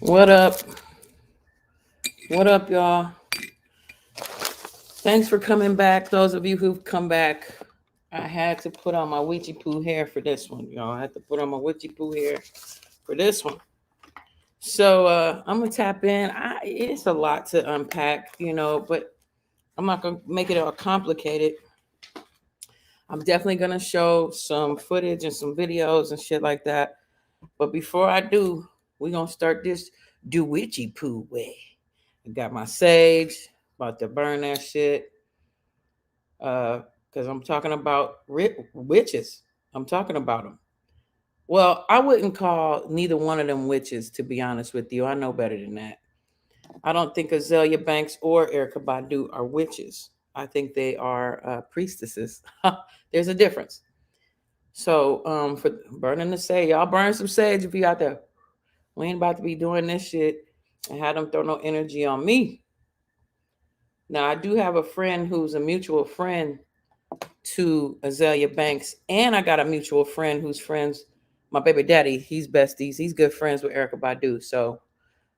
What up? What up, y'all? Thanks for coming back. Those of you who've come back, I had to put on my witchy poo hair for this one, y'all. I had to put on my witchy poo hair for this one. So I'm gonna tap in. It's a lot to unpack, but I'm not gonna make it all complicated. I'm definitely gonna show some footage and some videos and shit like that. But before I do, we're gonna start this do witchy poo way. I got my sage, about to burn that shit. Because I'm talking about witches. I'm talking about them. Well, I wouldn't call neither one of them witches, to be honest with you. I know better than that. I don't think Azalea Banks or Erica Badu are witches. I think they are priestesses. There's a difference. So, for burning the sage, y'all burn some sage if you out there. We ain't about to be doing this shit and have them throw no energy on me. Now, I do have a friend who's a mutual friend to Azalea Banks, and I got a mutual friend who's friends. My baby daddy, he's besties. He's good friends with Erica Badu. So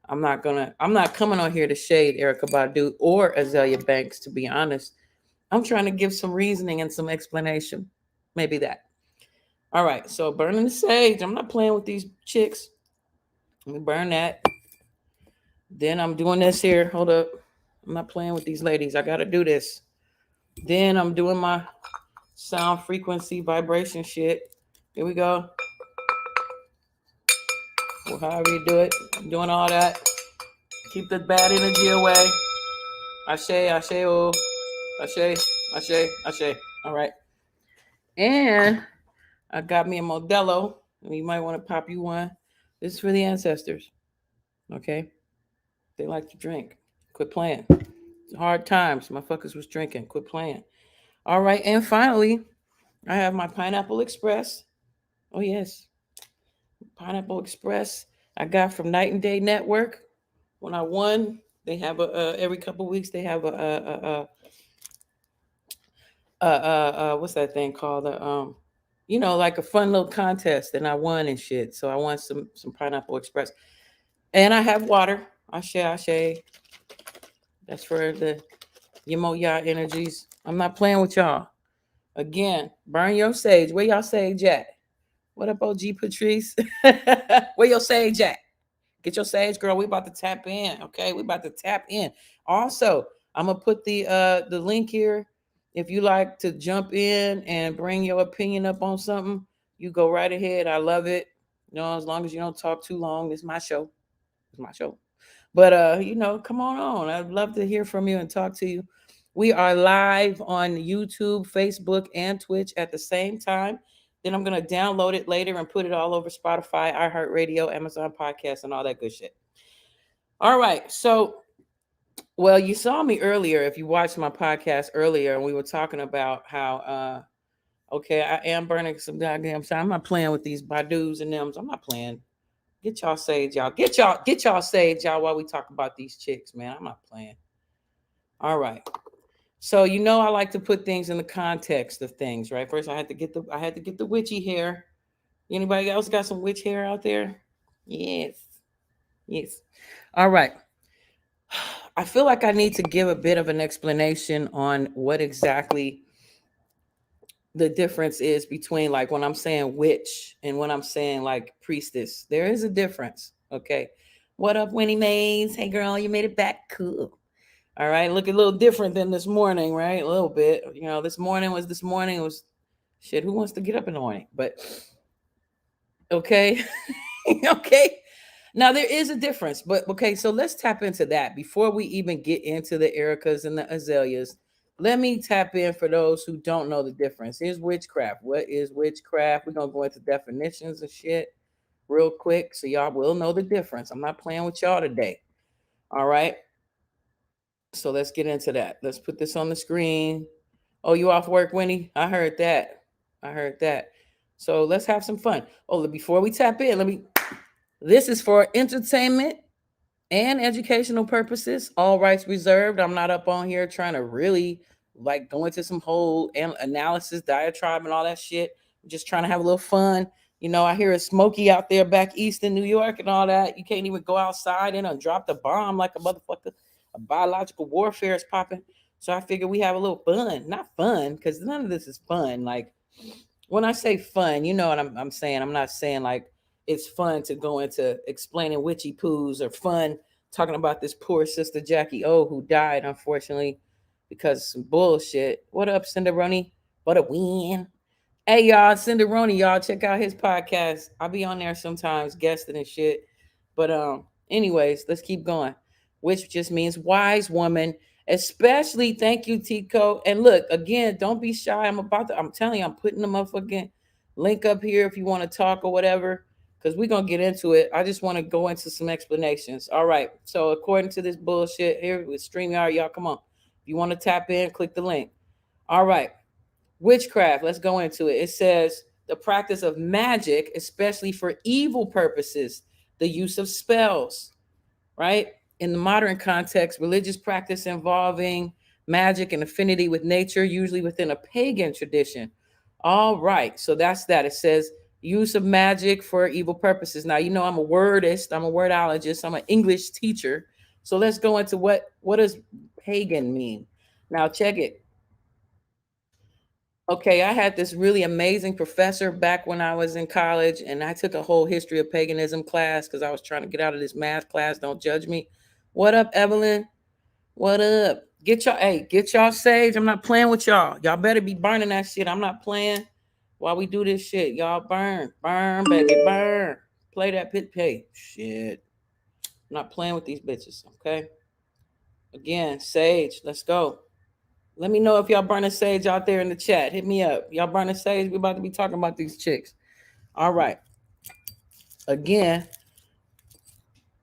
I'm not coming on here to shade Erica Badu or Azalea Banks. To be honest, I'm trying to give some reasoning and some explanation. Maybe that. All right. So burning the sage. I'm not playing with these chicks. Let me burn that. Then I'm doing this here. Hold up. I'm not playing with these ladies. I got to do this. Then I'm doing my sound frequency vibration shit. Here we go. Well, however you do it, I'm doing all that. Keep the bad energy away. Ashe, ashe, oh, ashe, ashe, ashe. All right. And I got me a Modelo. You might want to pop you one. This is for the ancestors. Okay? They like to drink. Quit playing. Hard times. Motherfuckers was drinking. Quit playing. All right. And finally, I have my Pineapple Express. Oh, yes. Pineapple Express. I got from Night and Day Network. When I won, they have every couple weeks they have what's that thing called? Like a fun little contest, and I won and shit. So I won some Pineapple Express, and I have water. Ashe. That's for the Yamoya energies. I'm not playing with y'all. Again, burn your sage. Where y'all sage at? What up, OG Patrice? Where your sage at? Get your sage, girl. We about to tap in. Okay, we about to tap in. Also, I'm gonna put the link here. If you like to jump in and bring your opinion up on something, you go right ahead. I love it. As long as you don't talk too long. It's my show. It's my show. But come on. I'd love to hear from you and talk to you. We are live on YouTube, Facebook, and Twitch at the same time. Then I'm going to download it later and put it all over Spotify, iHeartRadio, Amazon Podcasts, and all that good shit. All right. So, well, you saw me earlier. If you watched my podcast earlier, and we were talking about how, okay, I am burning some goddamn time. I'm not playing with these Badus and them. I'm not playing. Get y'all sage, y'all. Get y'all sage, y'all, while we talk about these chicks, man. I'm not playing. All right. So I like to put things in the context of things, right? First, I had to get the witchy hair. Anybody else got some witch hair out there? Yes. Yes. All right. I feel like I need to give a bit of an explanation on what exactly the difference is between, like, when I'm saying witch and when I'm saying like priestess. There is a difference. Okay. What up, Winnie Mays? Hey girl, you made it back. Cool. All right. Look a little different than this morning, right? A little bit. This morning was shit. Who wants to get up in the morning? But okay. Okay. Now there is a difference, but okay, so let's tap into that before we even get into the Ericas and the Azaleas. Let me tap in for those who don't know the difference. Here's witchcraft. What is witchcraft? We're gonna go into definitions and shit real quick so y'all will know the difference. I'm not playing with y'all today. All right. So let's get into that. Let's put this on the screen. Oh, you off work, Winnie? I heard that. I heard that. So let's have some fun. Oh, before we tap in, this is for entertainment and educational purposes. All rights reserved. I'm not up on here trying to really like go into some whole analysis, diatribe, and all that shit. I'm just trying to have a little fun. You know, I hear it's smoky out there back east in New York and all that. You can't even go outside and drop the bomb like a motherfucker. A biological warfare is popping. So I figure we have a little fun. Not fun, because none of this is fun. Like when I say fun, you know what I'm saying. I'm not saying like it's fun to go into explaining witchy poos or fun talking about this poor sister Jackie O who died unfortunately because of some bullshit. What up, Cinderoni? What a win. Hey y'all, Cinderoni, y'all check out his podcast. I'll be on there sometimes, guesting and shit. But anyways, let's keep going. Which just means wise woman, especially thank you, Tico. And look, again, don't be shy. I'm telling you, I'm putting the motherfucking link up here if you want to talk or whatever. Because we're gonna get into it. I just want to go into some explanations. All right. So according to this bullshit here with StreamYard, y'all come on. If you want to tap in, click the link. All right. Witchcraft, let's go into it. It says the practice of magic, especially for evil purposes, the use of spells, right? In the modern context, religious practice involving magic and affinity with nature, usually within a pagan tradition. All right, so that's that. It says use of magic for evil purposes. Now, you know, I'm a wordist, I'm a wordologist, I'm an English teacher. So let's go into what does pagan mean? Now, check it. Okay, I had this really amazing professor back when I was in college, and I took a whole history of paganism class because I was trying to get out of this math class. Don't judge me. What up, Evelyn? What up? Get y'all sage. I'm not playing with y'all. Y'all better be burning that shit. I'm not playing while we do this shit. Y'all burn, baby, burn. Play that pit pay. Shit. I'm not playing with these bitches. Okay. Again, sage. Let's go. Let me know if y'all burning sage out there in the chat. Hit me up. Y'all burning sage? We about to be talking about these chicks. All right. Again,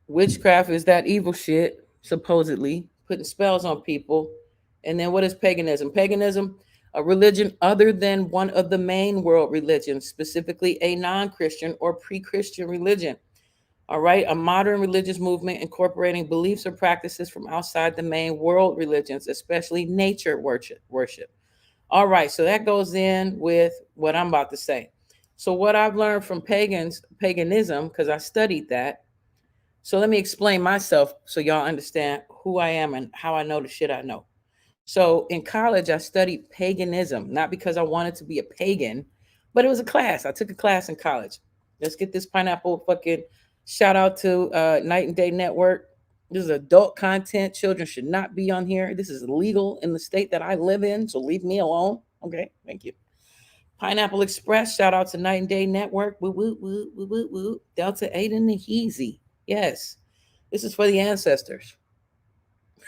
witchcraft is that evil shit, supposedly, putting spells on people. And then what is paganism? Paganism, a religion other than one of the main world religions, specifically a non-Christian or pre-Christian religion. All right, a modern religious movement incorporating beliefs or practices from outside the main world religions, especially nature worship. All right, so that goes in with what I'm about to say. So what I've learned from paganism, because I studied that. So let me explain myself so y'all understand who I am and how I know the shit I know. So in college, I studied paganism, not because I wanted to be a pagan, but it was a class. I took a class in college. Let's get this pineapple fucking shout out to Night and Day Network. This is adult content. Children should not be on here. This is illegal in the state that I live in, so leave me alone. Okay, thank you. Pineapple Express, shout out to Night and Day Network. Woo, woo, woo, woo, woo, woo. Delta 8 and the Heezy. Yes, this is for the ancestors.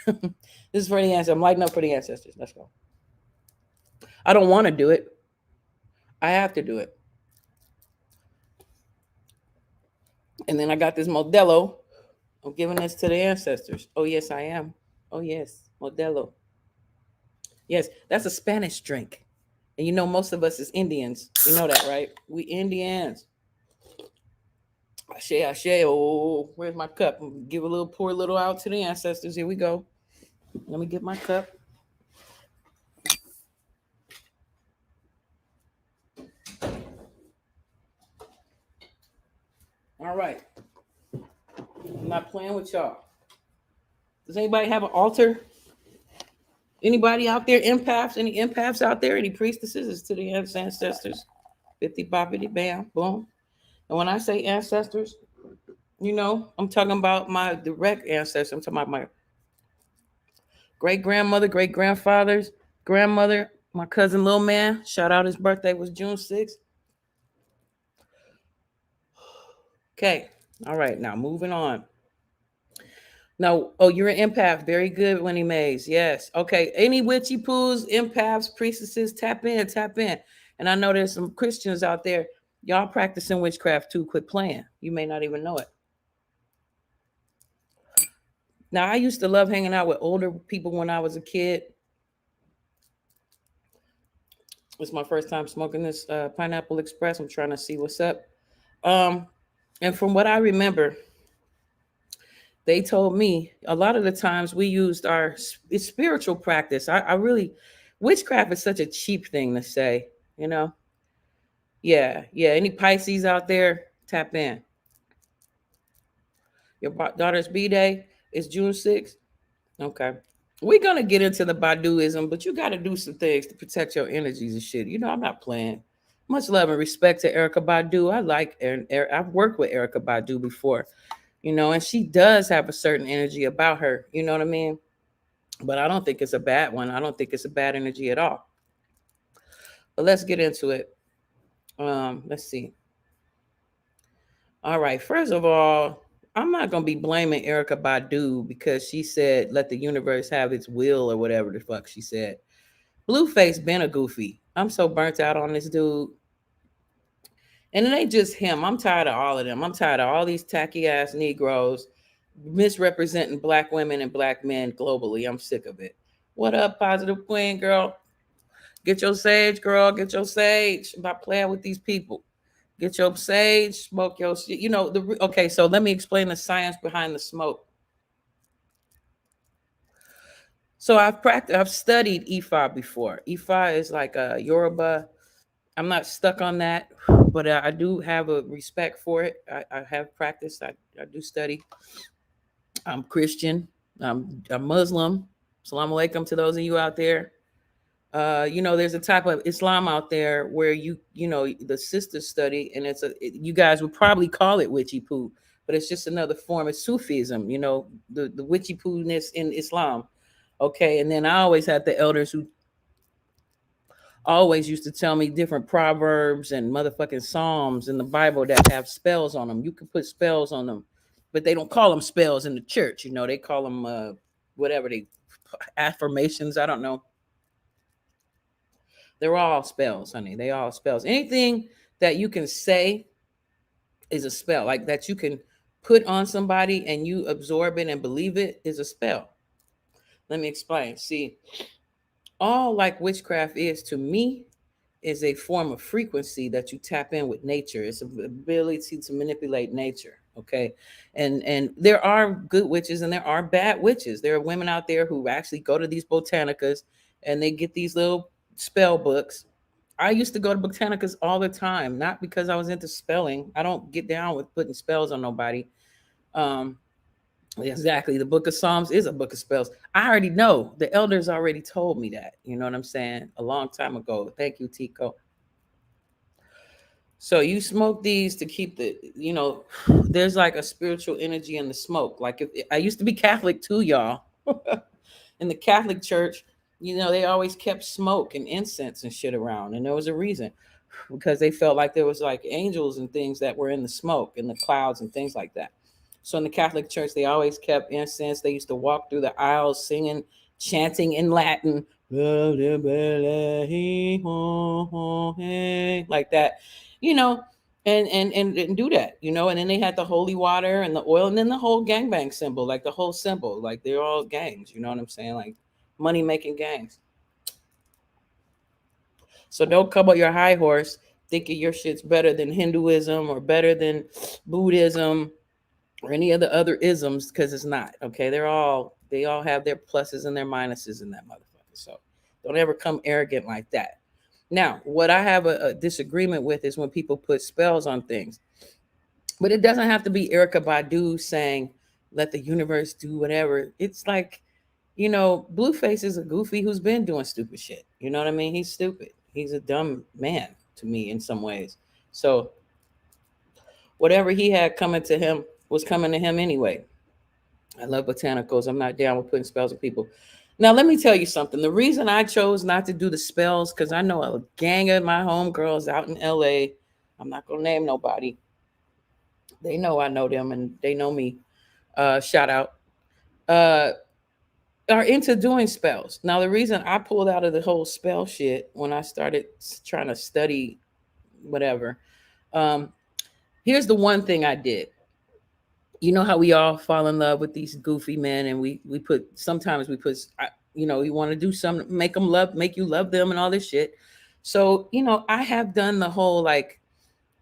This is for the ancestors. I'm lighting up for the ancestors. Let's go. I don't want to do it. I have to do it. And then I got this Modelo. I'm giving this to the ancestors. Oh, yes, I am. Oh, yes. Modelo. Yes, that's a Spanish drink. And you know, most of us is Indians. You know that, right? We Indians. Ashe, ashe. Oh, where's my cup? Give a little, pour a little out to the ancestors. Here we go. Let me get my cup. All right. I'm not playing with y'all. Does anybody have an altar? Anybody out there, empaths? Any empaths out there? Any priestesses? It's to the ancestors. 50 boppity bam, boom. And when I say ancestors, you know, I'm talking about my direct ancestors. I'm talking about my great grandmother, great grandfathers, grandmother, my cousin Lil Man. Shout out, his birthday was June 6th. Okay. All right. Now moving on. No, oh, you're an empath. Very good, Winnie Mays. Yes. Okay. Any witchy poos, empaths, priestesses, tap in, tap in. And I know there's some Christians out there. Y'all practicing witchcraft too. Quit playing. You may not even know it. Now, I used to love hanging out with older people when I was a kid. It's my first time smoking this Pineapple Express. I'm trying to see what's up. Um, and from what I remember, they told me a lot of the times we used our spiritual practice. I really, witchcraft is such a cheap thing to say, you know. Yeah. Any Pisces out there, tap in. Your daughter's B-Day is June 6th. Okay. We're gonna get into the Baduism, but you gotta do some things to protect your energies and shit. I'm not playing. Much love and respect to Erica Badu. I like I've worked with Erica Badu before, and she does have a certain energy about her. You know what I mean? But I don't think it's a bad one. I don't think it's a bad energy at all. But let's get into it. Let's see. All right. First of all, I'm not gonna be blaming Erica Badu because she said let the universe have its will or whatever the fuck she said. Blueface been a goofy. I'm so burnt out on this dude. And it ain't just him. I'm tired of all of them. I'm tired of all these tacky ass Negroes misrepresenting black women and black men globally. I'm sick of it. What up, positive queen girl? Get your sage, girl. Get your sage. I'm not playing with these people. Get your sage, smoke your shit. Okay, so let me explain the science behind the smoke. So I've studied Ifa before. Ifa is like a Yoruba. I'm not stuck on that, but I do have a respect for it. I have practiced. I do study. I'm Christian. I'm Muslim. Salam alaikum to those of you out there. There's a type of Islam out there where the sisters study, and you guys would probably call it witchy poo, but it's just another form of Sufism. The witchy poo-ness in Islam. Okay, and then I always had the elders who always used to tell me different proverbs and motherfucking psalms in the Bible that have spells on them. You can put spells on them, but they don't call them spells in the church. They call them whatever they affirmations. I don't know. They're all spells, honey. They all spells. Anything that you can say is a spell, like that you can put on somebody and you absorb it and believe it is a spell. Let me explain. See, all like witchcraft is to me is a form of frequency that you tap in with nature. It's an ability to manipulate nature. Okay. And there are good witches and there are bad witches. There are women out there who actually go to these botanicas and they get these little spell books. I used to go to botanicas all the time, not because I was into spelling. I don't get down with putting spells on nobody. um Exactly. The book of Psalms is a book of spells. I already know. The elders already told me that. You know what I'm saying? A long time ago. Thank you, Tico. So you smoke these to keep there's like a spiritual energy in the smoke. Like if I used to be Catholic too, y'all. In the Catholic Church, they always kept smoke and incense and shit around. And there was a reason, because they felt like there was like angels and things that were in the smoke, in the clouds and things like that. So in the Catholic Church, they always kept incense. They used to walk through the aisles singing, chanting in Latin, like that, you know, and do that, and then they had the holy water and the oil, and then the whole gangbang symbol, like the whole symbol, like they're all gangs. You know what I'm saying? Like money making gangs. So don't come on your high horse thinking your shit's better than Hinduism or better than Buddhism or any of the other isms, because it's not. Okay, they all have their pluses and their minuses in that motherfucker. So don't ever come arrogant like that. Now, what I have a disagreement with is when people put spells on things. But it doesn't have to be Erica Badu saying, let the universe do whatever. It's like, Blueface is a goofy who's been doing stupid shit. You know what I mean? He's stupid. He's a dumb man to me in some ways. So whatever he had coming to him was coming to him anyway. I love botanicals. I'm not down with putting spells on people. Now, let me tell you something. The reason I chose not to do the spells, because I know a gang of my homegirls out in LA. I'm not going to name nobody. They know I know them and they know me. Shout out. Are into doing spells. Now, the reason I pulled out of the whole spell shit when I started trying to study whatever, here's the one thing I did. You know how we all fall in love with these goofy men, and we sometimes we put, you want to do something, make you love them and all this shit. So, I have done the whole like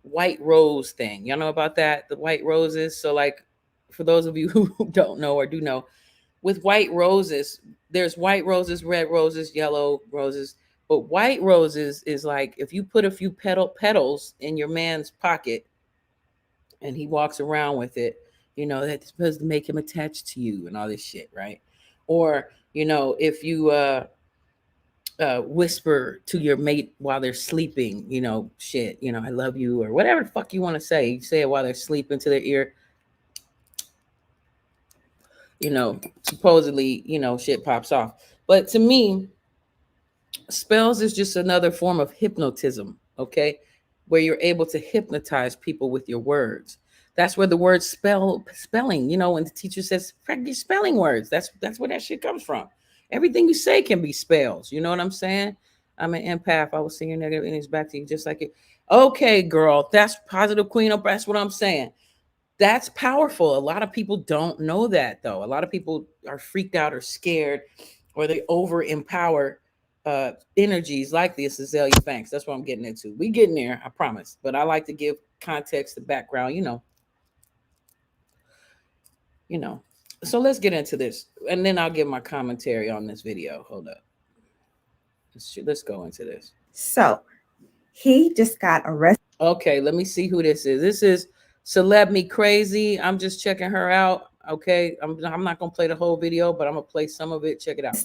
white rose thing. Y'all know about that? The white roses. So like, for those of you who don't know or do know, with white roses, there's white roses, red roses, yellow roses. But white roses is like if you put a few petals in your man's pocket and he walks around with it, that's supposed to make him attached to you and all this shit, right? Or, if you whisper to your mate while they're sleeping, shit, I love you or whatever the fuck you want to say. You say it while they're sleeping to their ear, supposedly, shit pops off. But to me, spells is just another form of hypnotism, okay? Where you're able to hypnotize people with your words. That's where the word spelling, when the teacher says, practice spelling words, that's where that shit comes from. Everything you say can be spells. You know what I'm saying? I'm an empath. I will send your negative energies back to you just like it. Okay, girl, that's positive queen. That's what I'm saying. That's powerful. A lot of people don't know that, though. A lot of people are freaked out or scared, or they over empower energies like the Azalea Banks. That's what I'm getting into. We getting there, I promise. But I like to give context, the background, you know. So let's get into this, and then I'll give my commentary on this video. Hold up. Let's go into this. So he just got arrested. Okay, let me see who this is. This is Celeb Me Crazy. I'm just checking her out. Okay, I'm not gonna play the whole video, but I'm gonna play some of it. Check it out.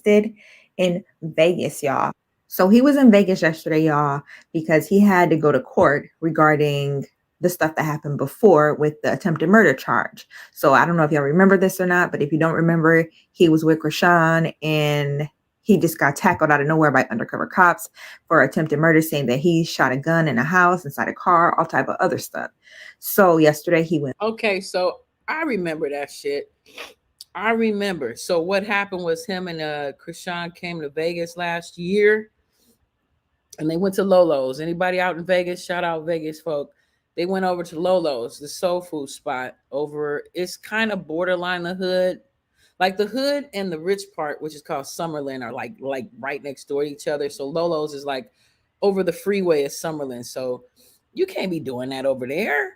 In Vegas, y'all. So he was in Vegas yesterday, y'all, because he had to go to court regarding the stuff that happened before with the attempted murder charge. So I don't know if y'all remember this or not, but if you don't remember, he was with Krishan and he just got tackled out of nowhere by undercover cops for attempted murder, saying that he shot a gun in a house, inside a car, all type of other stuff. So yesterday he went. Okay, so I remember that shit. I remember. So what happened was him and Krishan came to Vegas last year, and they went to Lolo's. Anybody out in Vegas? Shout out Vegas folk. They went over to Lolo's, the soul food spot over. It's kind of borderline the hood. Like the hood and the rich part, which is called Summerlin, are like right next door to each other. So Lolo's is like over the freeway of Summerlin. So you can't be doing that over there.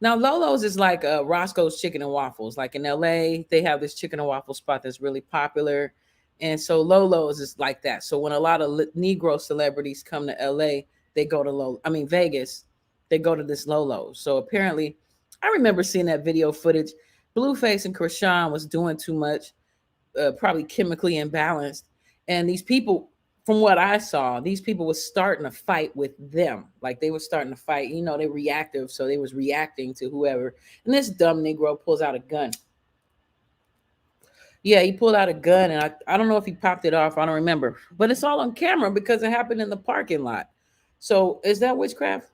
Now Lolo's is like Roscoe's Chicken and Waffles. Like in LA, they have this chicken and waffle spot that's really popular. And so Lolo's is like that. So when a lot of Negro celebrities come to LA, they go to Vegas, they go to this Lolo's. So apparently, I remember seeing that video footage. Blueface and Krishan was doing too much, probably chemically imbalanced. And these people, from what I saw, these people were starting to fight with them. Like they were starting to fight. They're reactive, so they was reacting to whoever. And this dumb Negro pulls out a gun. Yeah, he pulled out a gun, and I don't know if he popped it off. I don't remember. But it's all on camera because it happened in the parking lot. So is that witchcraft?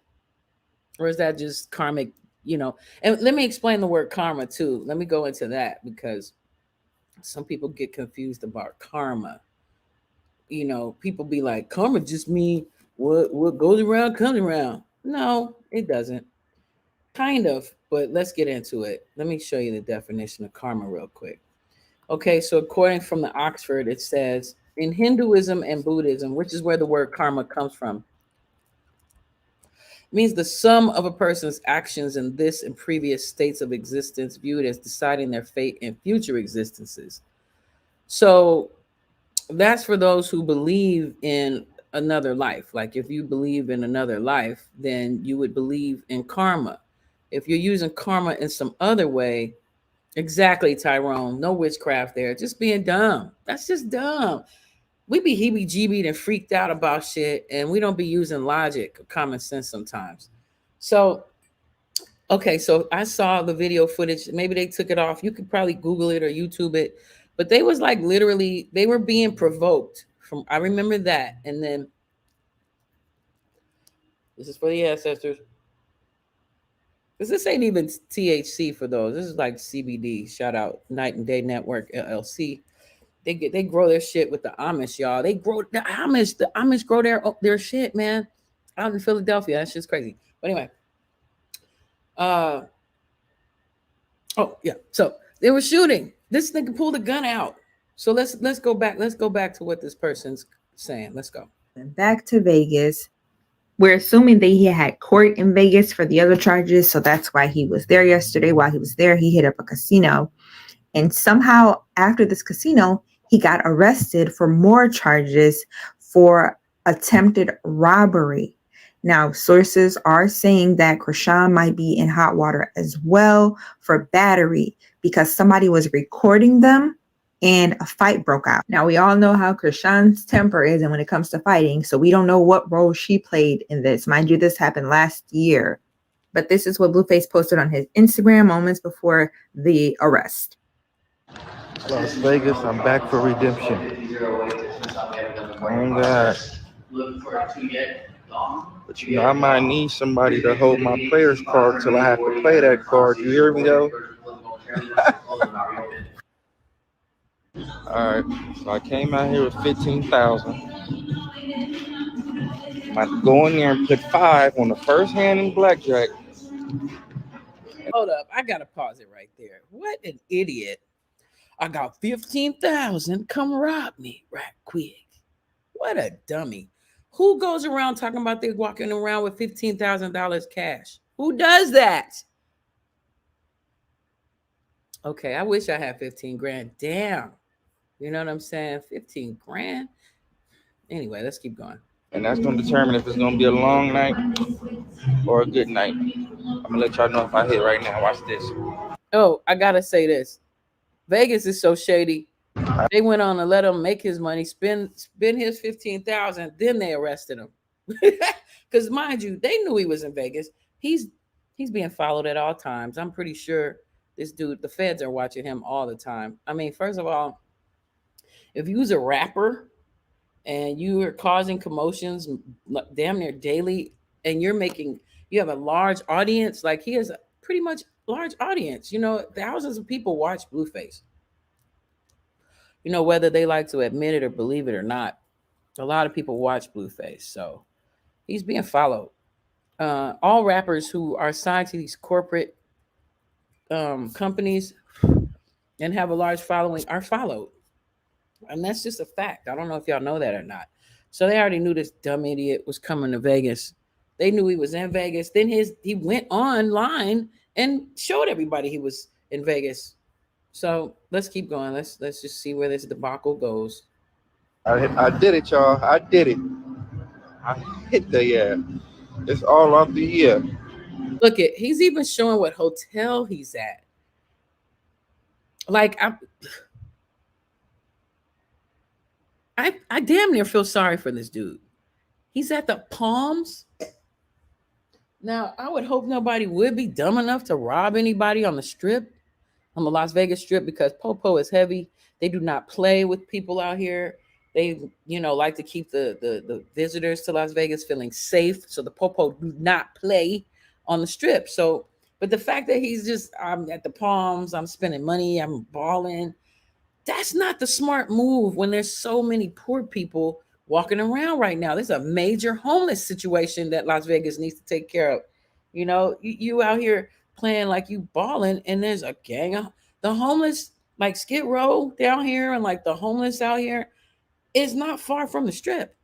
Or is that just karmic, And let me explain the word karma, too. Let me go into that because some people get confused about karma. People be like, karma just mean what goes around comes around. No, it doesn't. Kind of, but let's get into it. Let me show you the definition of karma real quick. Okay, so according from the Oxford, it says, in Hinduism and Buddhism, which is where the word karma comes from, it means the sum of a person's actions in this and previous states of existence viewed as deciding their fate in future existences. So that's for those who believe in another life. Like if you believe in another life, then you would believe in karma. If you're using karma in some other way, exactly, Tyrone, no witchcraft there, just being dumb. That's just dumb. We be heebie-jeebied and freaked out about shit, and we don't be using logic or common sense sometimes. So, okay, so I saw the video footage. Maybe they took it off. You could probably Google it or YouTube it. But they was like literally, they were being provoked. I remember that. And then, this is for the ancestors. This ain't even THC for those. This is like CBD. Shout out Night and Day Network LLC. They grow their shit with the Amish, y'all. They grow the Amish. The Amish grow their shit, man. Out in Philadelphia. That's just crazy. But anyway. Oh yeah. So they were shooting. This nigga pulled a gun out. So let's go back. Let's go back to what this person's saying. Let's go. Back to Vegas. We're assuming that he had court in Vegas for the other charges. So that's why he was there yesterday. While he was there, he hit up a casino. And somehow after this casino, he got arrested for more charges for attempted robbery. Now, sources are saying that Krishan might be in hot water as well for battery because somebody was recording them and a fight broke out. Now, we all know how Krishan's temper is and when it comes to fighting, so we don't know what role she played in this. Mind you, this happened last year. But this is what Blueface posted on his Instagram moments before the arrest. Las Vegas, I'm back for redemption. Oh God. But you know, I might need somebody to hold my player's card till I have to play that card. You hear me though? Alright. So I came out here with 15,000. I go in there and put 5 on the first hand in blackjack. Hold up. I got to pause it right there. What an idiot. I got 15,000. Come rob me right quick. What a dummy. Who goes around talking about they walking around with $15,000 cash? Who does that? Okay, I wish I had 15 grand. Damn. You know what I'm saying? 15 grand. Anyway, let's keep going. And that's gonna determine if it's gonna be a long night or a good night. I'm gonna let y'all know if I hit right now. Watch this. Oh, I gotta say this. Vegas is so shady. They went on to let him make his money, spend his 15,000, then they arrested him. Because mind you, they knew he was in Vegas. He's being followed at all times. I'm pretty sure this dude, the feds are watching him all the time. I mean, first of all, if you was a rapper and you are causing commotions damn near daily, and you have a large audience, like he has a pretty much large audience. You know, thousands of people watch Blueface. You know, whether they like to admit it or believe it or not, a lot of people watch Blueface. So he's being followed. All rappers who are signed to these corporate companies and have a large following are followed. And that's just a fact. I don't know if y'all know that or not. So they already knew this dumb idiot was coming to Vegas. They knew he was in Vegas. Then he went online and showed everybody he was in Vegas. So let's keep going. Let's just see where this debacle goes. I did it, y'all. I did it. I hit the yeah. It's all off the year. Look at he's even showing what hotel he's at. Like I damn near feel sorry for this dude. He's at the Palms. Now, I would hope nobody would be dumb enough to rob anybody on the strip, on the Las Vegas strip, because Popo is heavy. They do not play with people out here. They, like to keep the visitors to Las Vegas feeling safe. So the Popo do not play on the strip. So, but the fact that he's just, I'm at the Palms, I'm spending money, I'm balling, that's not the smart move when there's so many poor people walking around right now. There's a major homeless situation that Las Vegas needs to take care of. You out here playing like you balling, and there's a gang of the homeless, like Skid Row down here, and like the homeless out here is not far from the strip.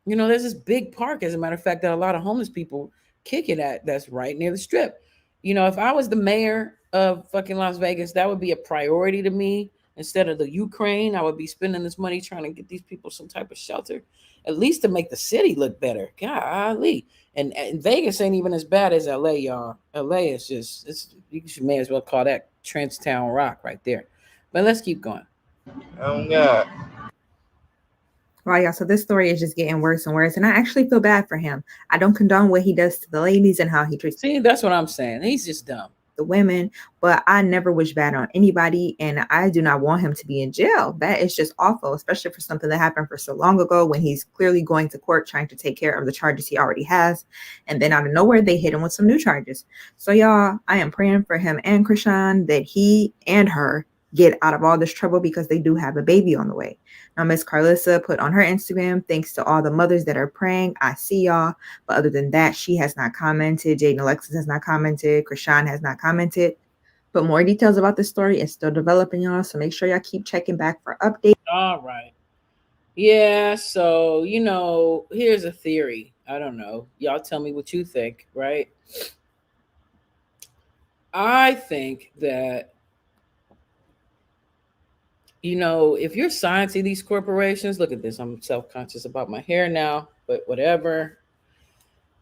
There's this big park, as a matter of fact, that a lot of homeless people kick it at that's right near the strip. If I was the mayor of fucking Las Vegas, that would be a priority to me. Instead of the Ukraine, I would be spending this money trying to get these people some type of shelter, at least to make the city look better. Golly. And Vegas ain't even as bad as LA, y'all. LA is you may as well call that Trenchtown Rock right there. But let's keep going. Oh God. Wow, y'all. So this story is just getting worse and worse. And I actually feel bad for him. I don't condone what he does to the ladies and how he treats See, that's what I'm saying. He's just dumb. the women, but I never wish bad on anybody. And I do not want him to be in jail. That is just awful, especially for something that happened for so long ago when he's clearly going to court trying to take care of the charges he already has. And then out of nowhere, they hit him with some new charges. So y'all, I am praying for him and Krishan that he and her get out of all this trouble because they do have a baby on the way. Now, Miss Carlissa put on her Instagram, thanks to all the mothers that are praying. I see y'all. But other than that, she has not commented. Jaden Alexis has not commented. Krishan has not commented. But more details about this story is still developing, y'all. So make sure y'all keep checking back for updates. All right. Yeah, so, here's a theory. I don't know. Y'all tell me what you think, right? I think that if you're signed to these corporations, look at this. I'm self-conscious about my hair now. but whatever.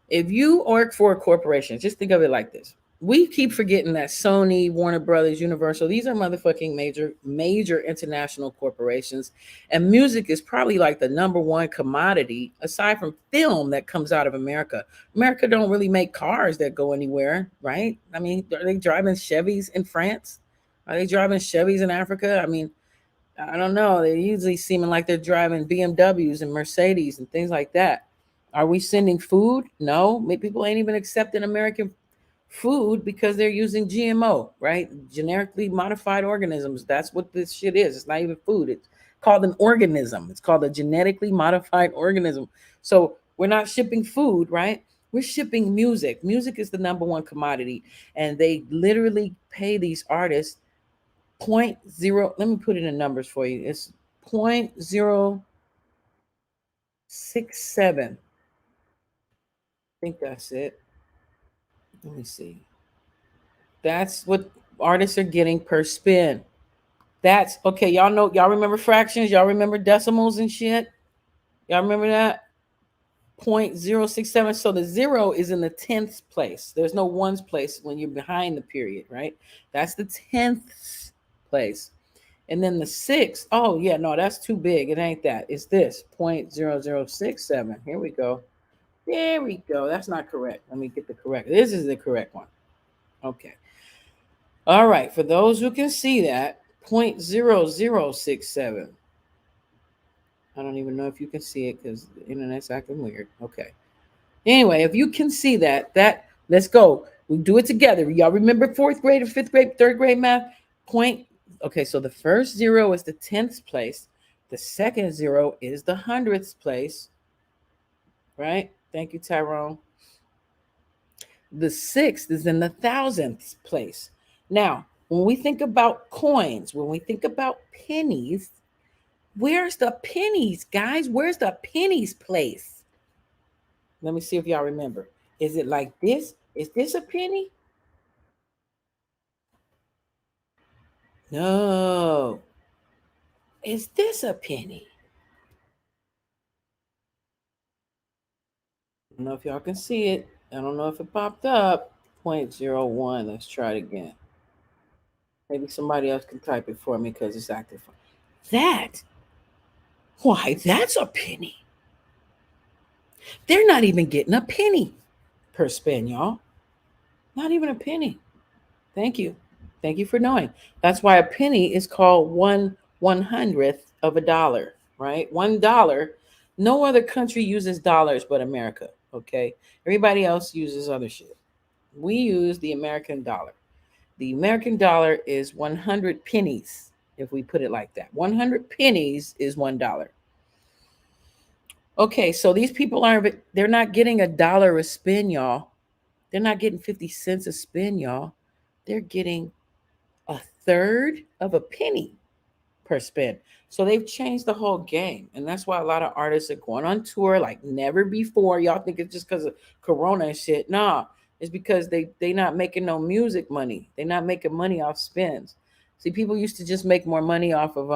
If you work for a corporation, just think of it like this. We keep forgetting that Sony, Warner Brothers, Universal, these are motherfucking major international corporations. And music is probably like the number one commodity aside from film that comes out of America. America don't really make cars that go anywhere, right? I mean, are they driving Chevys in France? Are they driving Chevys in Africa? I mean, I don't know. They're usually seeming like they're driving BMWs and Mercedes and things like that. Are we sending food? No. People ain't even accepting American food because they're using GMO, right? Generically modified organisms. That's what this shit is. It's not even food. It's called an organism. It's called a genetically modified organism. So we're not shipping food, right? We're shipping music. Music is the number one commodity. And they literally pay these artists point zero. Let me put it in numbers for you. It's 0.067. I think that's it. Let me see. That's what artists are getting per spin. That's okay. Y'all know, y'all remember fractions, y'all remember decimals and shit. Y'all remember that? 0.067. So the zero is in the tenth place. There's no ones place when you're behind the period, right? That's the 10th place. And then the six, oh yeah, no, that's too big. It ain't that. It's this 0.0067. Here we go. There we go. That's not correct. Let me get the correct. This is the correct one. Okay. All right. For those who can see that, 0.0067. I don't even know if you can see it because the internet's acting weird. Okay. Anyway, if you can see that let's go. We do it together. Y'all remember fourth grade or fifth grade, third grade math? Point. Okay, so the first zero is the 10th place. The second zero is the 100th place. Right? Thank you, Tyrone. The sixth is in the 1000th place. Now, when we think about coins, when we think about pennies, where's the pennies, guys? Where's the pennies place? Let me see if y'all remember. Is it like this? Is this a penny? No. Is this a penny? I don't know if y'all can see it. I don't know if it popped up. 0.01. Let's try it again. Maybe somebody else can type it for me because it's active. That? Why, that's a penny. They're not even getting a penny per spin, y'all. Not even a penny. Thank you. Thank you for knowing. That's why a penny is called 1/100th of a dollar, right? $1. No other country uses dollars but America. Okay. Everybody else uses other shit. We use the American dollar. The American dollar is 100 pennies, if we put it like that. 100 pennies is $1. Okay, so these people they're not getting a dollar a spin, y'all. They're not getting 50 cents a spin, y'all. They're getting a third of a penny per spin. So they've changed the whole game. And that's why a lot of artists are going on tour like never before. Y'all think it's just because of Corona and shit. Nah, it's because they not making no music money. They're not making money off spins. See, people used to just make more money off of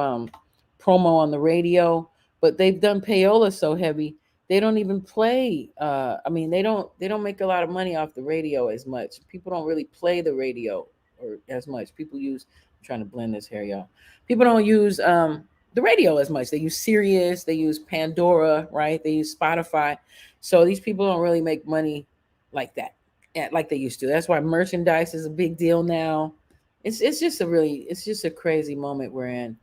promo on the radio, but they've done payola so heavy they don't even play. I mean, they don't make a lot of money off the radio as much. People don't really play the radio or as much. People use. I'm trying to blend this hair, y'all. People don't use the radio as much. They use Sirius, they use Pandora, right? They use Spotify. So these people don't really make money like that, like they used to. That's why merchandise is a big deal now. It's just a crazy moment we're in,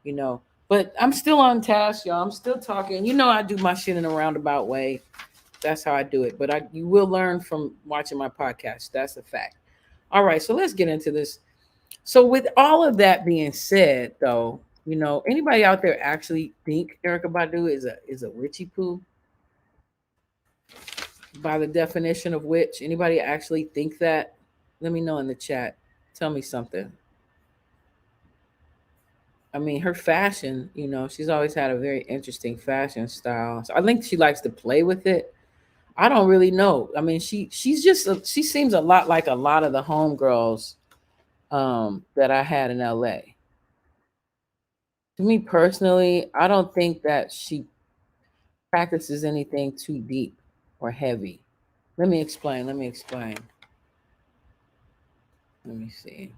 you know. But I'm still on task, y'all. I'm still talking. You know, I do my shit in a roundabout way. That's how I do it. But you will learn from watching my podcast. That's a fact. All right, so let's get into this. So with all of that being said, though, you know, anybody out there actually think Erica Badu is a witchy poo by the definition of witch? Anybody actually think that? Let me know in the chat. Tell me something. I mean, her fashion, you know, she's always had a very interesting fashion style. So I think she likes to play with it. I don't really know. I mean, she seems a lot like a lot of the homegirls that I had in LA. To me personally, I don't think that practices anything too deep or heavy. Let me explain. Let me explain. Let me see.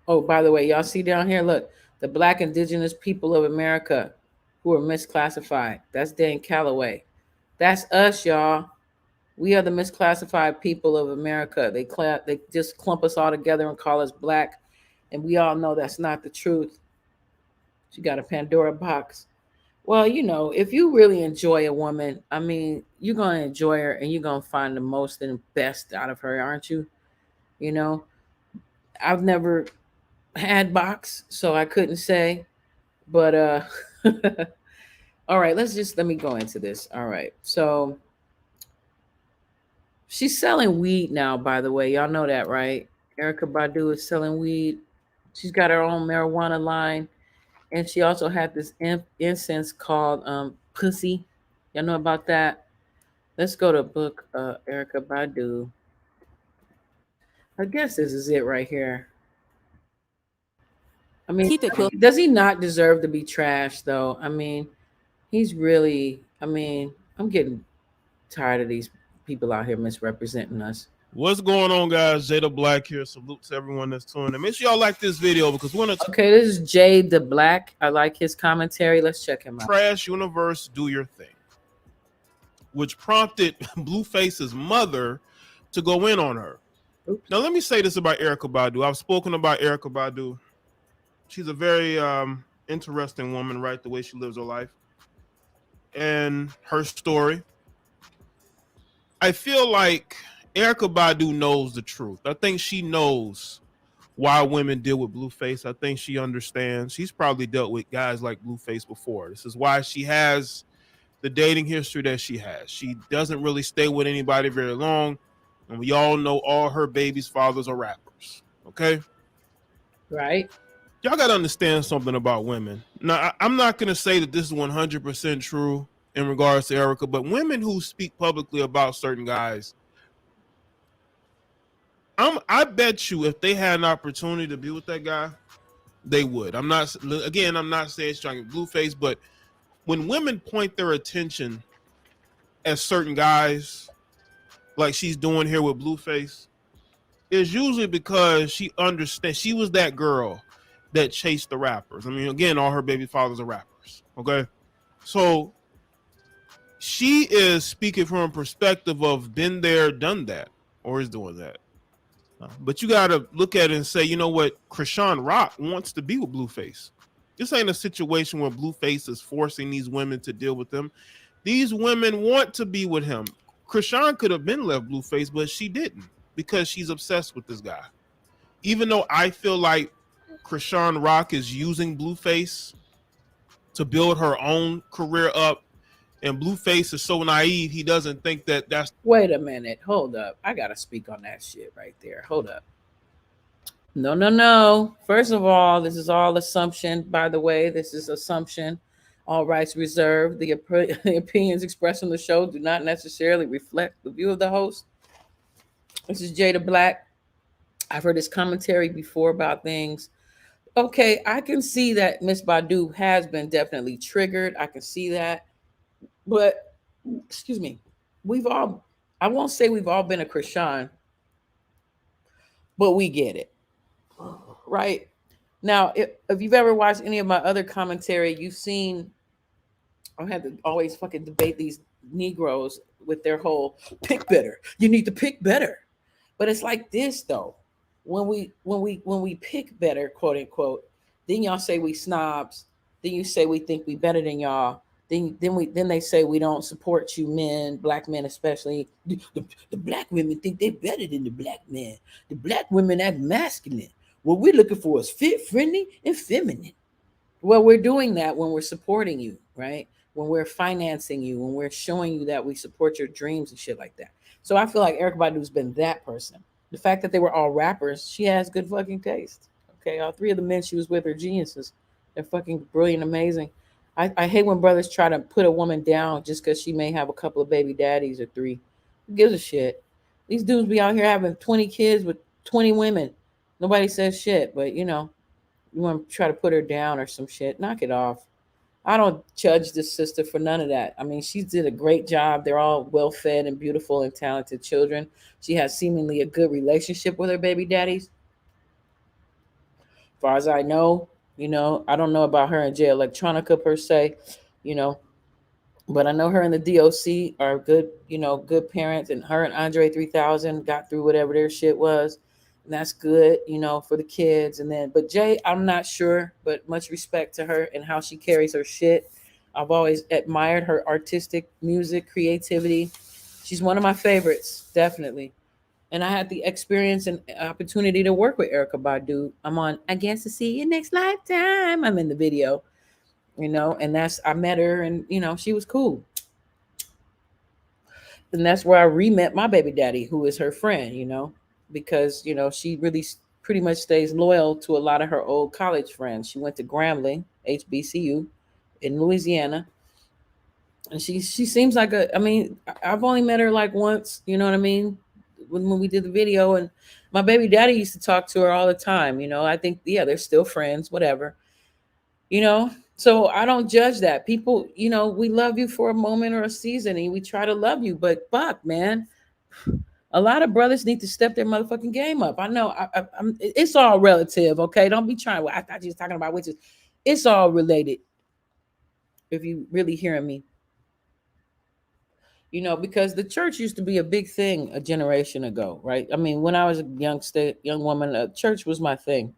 Oh, by the way, y'all see down here, look, the Black Indigenous People of America who are misclassified. That's Dan Calloway. That's us, y'all. We are the misclassified people of America. They just clump us all together and call us black, and we all know that's not the truth. She got a Pandora box. Well, if you really enjoy a woman, I mean, you're gonna enjoy her and you're gonna find the most and best out of her, aren't you? You know, I've never had box, so I couldn't say. But all right, let me go into this. All right, so she's selling weed now. By the way, y'all know that, right? Erica Badu is selling weed. She's got her own marijuana line, and she also had this incense called Pussy. Y'all know about that? Let's go to book Erica Badu. I guess this is it right here. I mean, Keep it cool. does he not deserve to be trashed though? I mean, he's really. I mean, I'm getting tired of these people out here misrepresenting us. What's going on, guys? Jada Black here. Salute to everyone that's tuning in. Make sure y'all like this video because we're gonna Okay, this is Jay the Black. I like his commentary. Let's check him out. trash universe, do your thing, which prompted Blueface's mother to go in on her. Oops. Now, let me say this about Erica Badu. I've spoken about Erica Badu. She's a very interesting woman, right? The way she lives her life and her story. I feel like Erica Badu knows the truth. I think she knows why women deal with Blueface. I think she understands. She's probably dealt with guys like Blueface before. This is why she has the dating history that she has. She doesn't really stay with anybody very long. And we all know all her baby's fathers are rappers. Okay? Right? Y'all got to understand something about women. Now, I'm not going to say that this is 100% true in regards to Erica, but women who speak publicly about certain guys, I bet you if they had an opportunity to be with that guy, they would. I'm not saying she's trying to Blueface, but when women point their attention at certain guys, like she's doing here with Blueface, it's usually because she understands she was that girl that chased the rappers. I mean, again, all her baby fathers are rappers. Okay. So she is speaking from a perspective of been there, done that, or is doing that. But you got to look at it and say, you know what? Krishan Rock wants to be with Blueface. This ain't a situation where Blueface is forcing these women to deal with them. These women want to be with him. Krishan could have been left Blueface, but she didn't because she's obsessed with this guy. Even though I feel like Krishan Rock is using Blueface to build her own career up, and Blueface is so naive, he doesn't think that that's... Wait a minute. Hold up. I got to speak on that shit right there. Hold up. No. First of all, this is all assumption. By the way, this is assumption. All rights reserved. The opinions expressed on the show do not necessarily reflect the view of the host. This is Jada Black. I've heard his commentary before about things. Okay, I can see that Miss Badu has been definitely triggered. I can see that. But, excuse me, I won't say we've all been a Krishan, but we get it. Right? Now, if you've ever watched any of my other commentary, you've seen I had to always fucking debate these Negroes with their whole pick better. You need to pick better. But it's like this though. When we pick better, quote unquote, then y'all say we snobs. Then you say we think we better than y'all. Then they say we don't support you men, black men especially. The black women think they're better than the black men. The black women act masculine. What we're looking for is fit, friendly, and feminine. Well, we're doing that when we're supporting you, right? When we're financing you, when we're showing you that we support your dreams and shit like that. So I feel like Erykah Badu's been that person. The fact that they were all rappers, she has good fucking taste. Okay, all three of the men she was with are geniuses. They're fucking brilliant, amazing. I hate when brothers try to put a woman down just because she may have a couple of baby daddies or three. Who gives a shit? These dudes be out here having 20 kids with 20 women. Nobody says shit, but you want to try to put her down or some shit. Knock it off. I don't judge this sister for none of that. I mean, she did a great job. They're all well fed and beautiful and talented children. She has seemingly a good relationship with her baby daddies. As far as I know, I don't know about her and Jay Electronica per se, you know, but I know her and the DOC are good, good parents, and her and Andre 3000 got through whatever their shit was. And that's good, for the kids. And then, but Jay, I'm not sure, but much respect to her and how she carries her shit. I've always admired her artistic music creativity. She's one of my favorites, definitely. And I had the experience and opportunity to work with Erica Badu. I'm on I Guess to See You Next Lifetime. I'm in the video, and that's I met her, and she was cool. And that's where I re-met my baby daddy, who is her friend, because she really pretty much stays loyal to a lot of her old college friends. She went to Grambling, HBCU, in Louisiana, and she seems like a. I mean, I've only met her like once. You know what I mean? When we did the video, and my baby daddy used to talk to her all the time. I think they're still friends, whatever. you know so I don't judge that. People, we love you for a moment or a season, and we try to love you, but fuck, man, a lot of brothers need to step their motherfucking game up. I know it's all relative, okay? Don't be trying. Well, I thought you was talking about witches. It's all related, if you really hearing me. Because the church used to be a big thing a generation ago, right? I mean, when I was a young woman, church was my thing.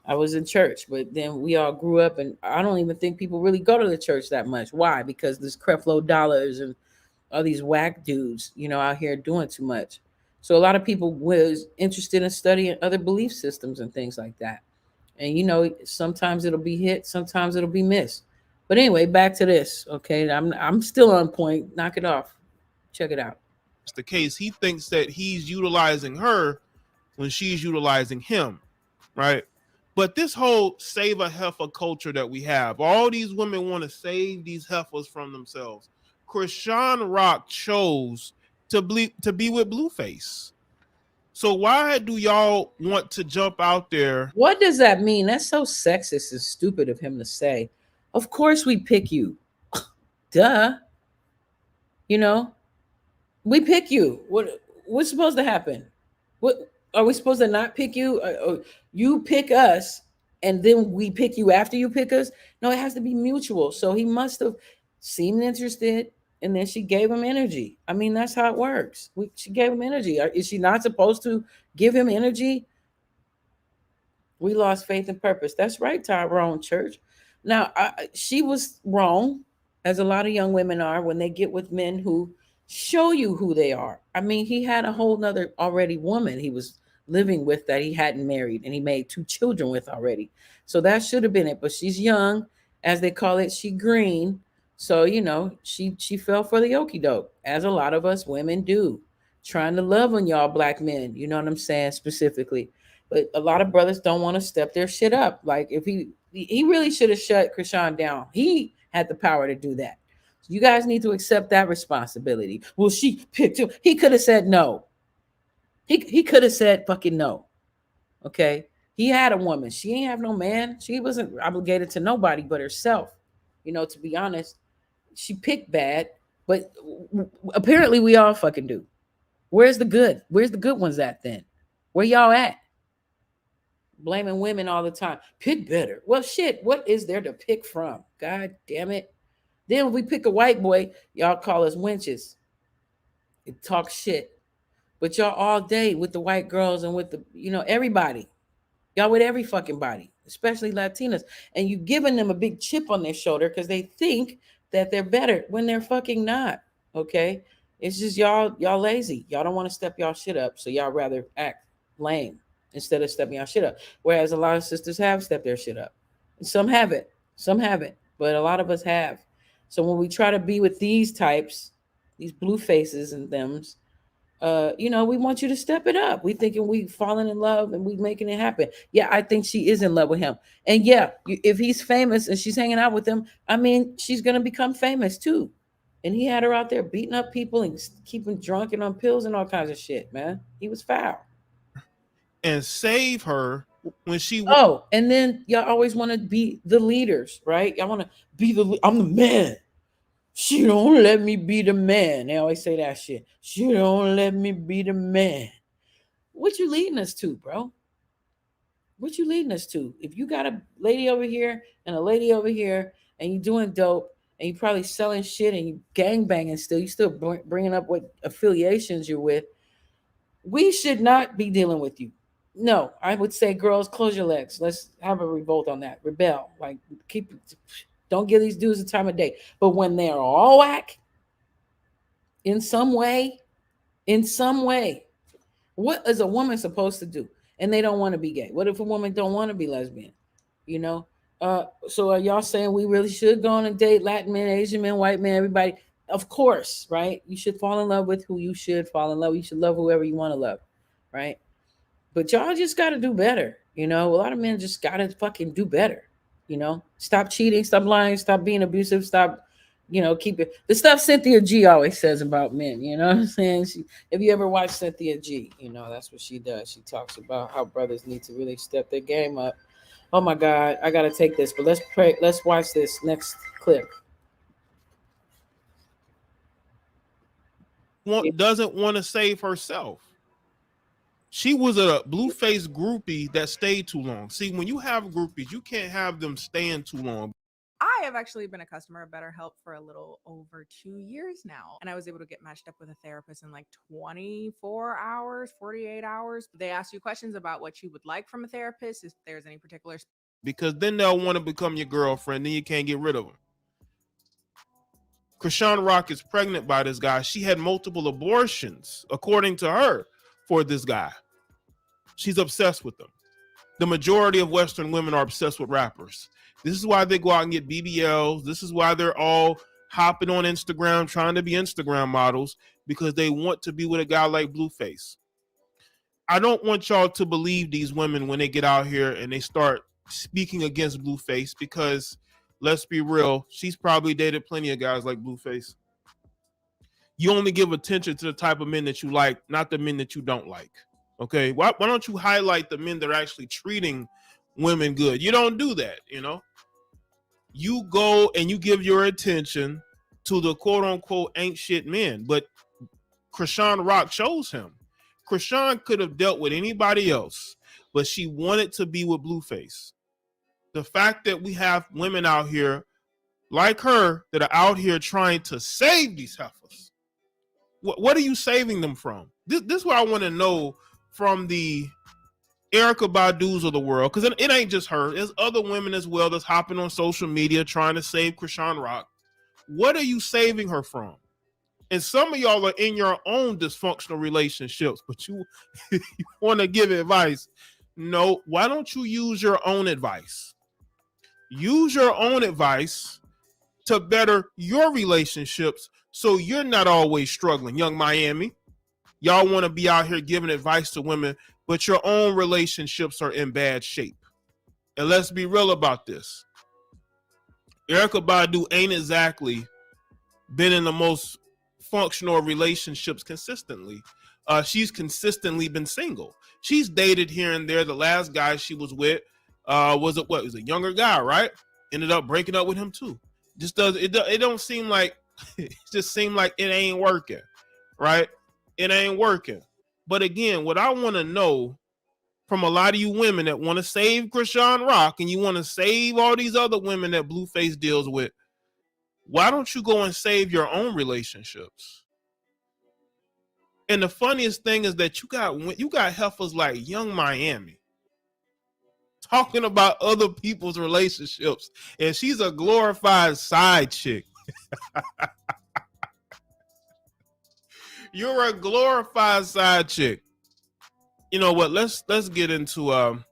I was in church, but then we all grew up, and I don't even think people really go to the church that much. Why? Because there's Creflo Dollars and all these whack dudes, out here doing too much. So a lot of people was interested in studying other belief systems and things like that. And sometimes it'll be hit, sometimes it'll be missed. But anyway, back to this. Okay, I'm still on point. Knock it off. Check it out. It's the case. He thinks that he's utilizing her when she's utilizing him, right? But this whole save a heifer culture that we have, all these women want to save these heifers from themselves. Krishan Rock chose to be with Blueface. So why do y'all want to jump out there? What does that mean? That's so sexist and stupid of him to say. Of course we pick you. Duh. We pick you. What's supposed to happen? What are we supposed to not pick you? Or you pick us, and then we pick you after you pick us? No, it has to be mutual. So he must have seemed interested, and then she gave him energy. I mean, that's how it works. She gave him energy. Is she not supposed to give him energy? We lost faith and purpose. That's right, Tyrone Church. Now, she was wrong, as a lot of young women are when they get with men who show you who they are. I mean, he had a whole nother already woman he was living with that he hadn't married, and he made 2 children with already. So that should have been it. But she's young, as they call it. She green. So, she fell for the okie doke, as a lot of us women do, trying to love on y'all black men. You know what I'm saying? Specifically. But a lot of brothers don't want to step their shit up. Like, if he really should have shut Krishan down. He had the power to do that. So you guys need to accept that responsibility. Well, she picked him. He could have said no. He could have said fucking no. Okay. He had a woman. She ain't have no man. She wasn't obligated to nobody but herself. To be honest, she picked bad, but apparently we all fucking do. Where's the good? Where's the good ones at then? Where y'all at? Blaming women all the time. Pick better. Well, shit, what is there to pick from? God damn it. Then if we pick a white boy, y'all call us wenches. It talk shit. But y'all all day with the white girls and with the, everybody. Y'all with every fucking body, especially Latinas. And you giving them a big chip on their shoulder because they think that they're better when they're fucking not. Okay? It's just y'all lazy. Y'all don't want to step y'all shit up. So y'all rather act lame instead of stepping y'all shit up. Whereas a lot of sisters have stepped their shit up. Some haven't. Some haven't. But a lot of us have. So when we try to be with these types, these blue faces and thems, we want you to step it up. We thinking we falling in love and we making it happen. Yeah, I think she is in love with him. And yeah, if he's famous and she's hanging out with him, I mean, she's gonna become famous too. And he had her out there beating up people and keeping drunk and on pills and all kinds of shit, man. He was foul. And save her when she Oh, and then y'all always want to be the leaders, right? Y'all want to be I'm the man. She don't let me be the man. They always say that shit. She don't let me be the man. What you leading us to, bro? What you leading us to? If you got a lady over here and a lady over here, and you doing dope, and you probably selling shit, and you gang banging still, you still bringing up what affiliations you're with. We should not be dealing with you. No, I would say, girls, close your legs. Let's have a revolt on that. Rebel. Like, don't give these dudes the time of day. But when they're all whack, in some way, what is a woman supposed to do? And they don't want to be gay. What if a woman don't want to be lesbian? You know? So are y'all saying we really should go on a date? Latin men, Asian men, white men, everybody. Of course, right? You should fall in love with who you should fall in love. You should love whoever you want to love, right? But y'all just got to do better. A lot of men just got to fucking do better. Stop cheating, stop lying, stop being abusive, stop, keep it. The stuff Cynthia G always says about men, you know what I'm saying? If you ever watch Cynthia G, that's what she does. She talks about how brothers need to really step their game up. Oh my God, I got to take this, but let's pray. Let's watch this next clip. doesn't want to save herself. She was a Blueface groupie that stayed too long. See, when you have groupies, you can't have them staying too long. I have actually been a customer of BetterHelp for a little over 2 years now. And I was able to get matched up with a therapist in like 24 hours, 48 hours. They ask you questions about what you would like from a therapist, if there's any particular. Because then they'll want to become your girlfriend. Then you can't get rid of them. Krishan Rock is pregnant by this guy. She had multiple abortions, according to her, for this guy. She's obsessed with them. The majority of Western women are obsessed with rappers. This is why they go out and get BBLs. This is why they're all hopping on Instagram, trying to be Instagram models, because they want to be with a guy like Blueface. I don't want y'all to believe these women when they get out here and they start speaking against Blueface, because let's be real, she's probably dated plenty of guys like Blueface. You only give attention to the type of men that you like, not the men that you don't like. Okay, why don't you highlight the men that are actually treating women good? You don't do that, You go and you give your attention to the quote unquote ain't shit men, but Krishan Rock chose him. Krishan could have dealt with anybody else, but she wanted to be with Blueface. The fact that we have women out here like her that are out here trying to save these heifers. What are you saving them from? This is what I want to know from the Erykah Badu's of the world, because it ain't just her. There's other women as well that's hopping on social media trying to save Krishan Rock. What are you saving her from? And some of y'all are in your own dysfunctional relationships, but you want to give advice. No, why don't you use your own advice? Use your own advice to better your relationships so you're not always struggling. Young Miami, y'all want to be out here giving advice to women, but your own relationships are in bad shape. And let's be real about this. Erykah Badu ain't exactly been in the most functional relationships consistently. She's consistently been single. She's dated here and there. The last guy she was with was a younger guy, right? Ended up breaking up with him too. It don't seem like it just seemed like it ain't working, right? It ain't working. But again, what I want to know from a lot of you women that want to save Krishan Rock and you want to save all these other women that Blueface deals with, why don't you go and save your own relationships? And the funniest thing is that you got heifers like Young Miami talking about other people's relationships, and she's a glorified side chick. You're a glorified side chick. You know what? Let's get into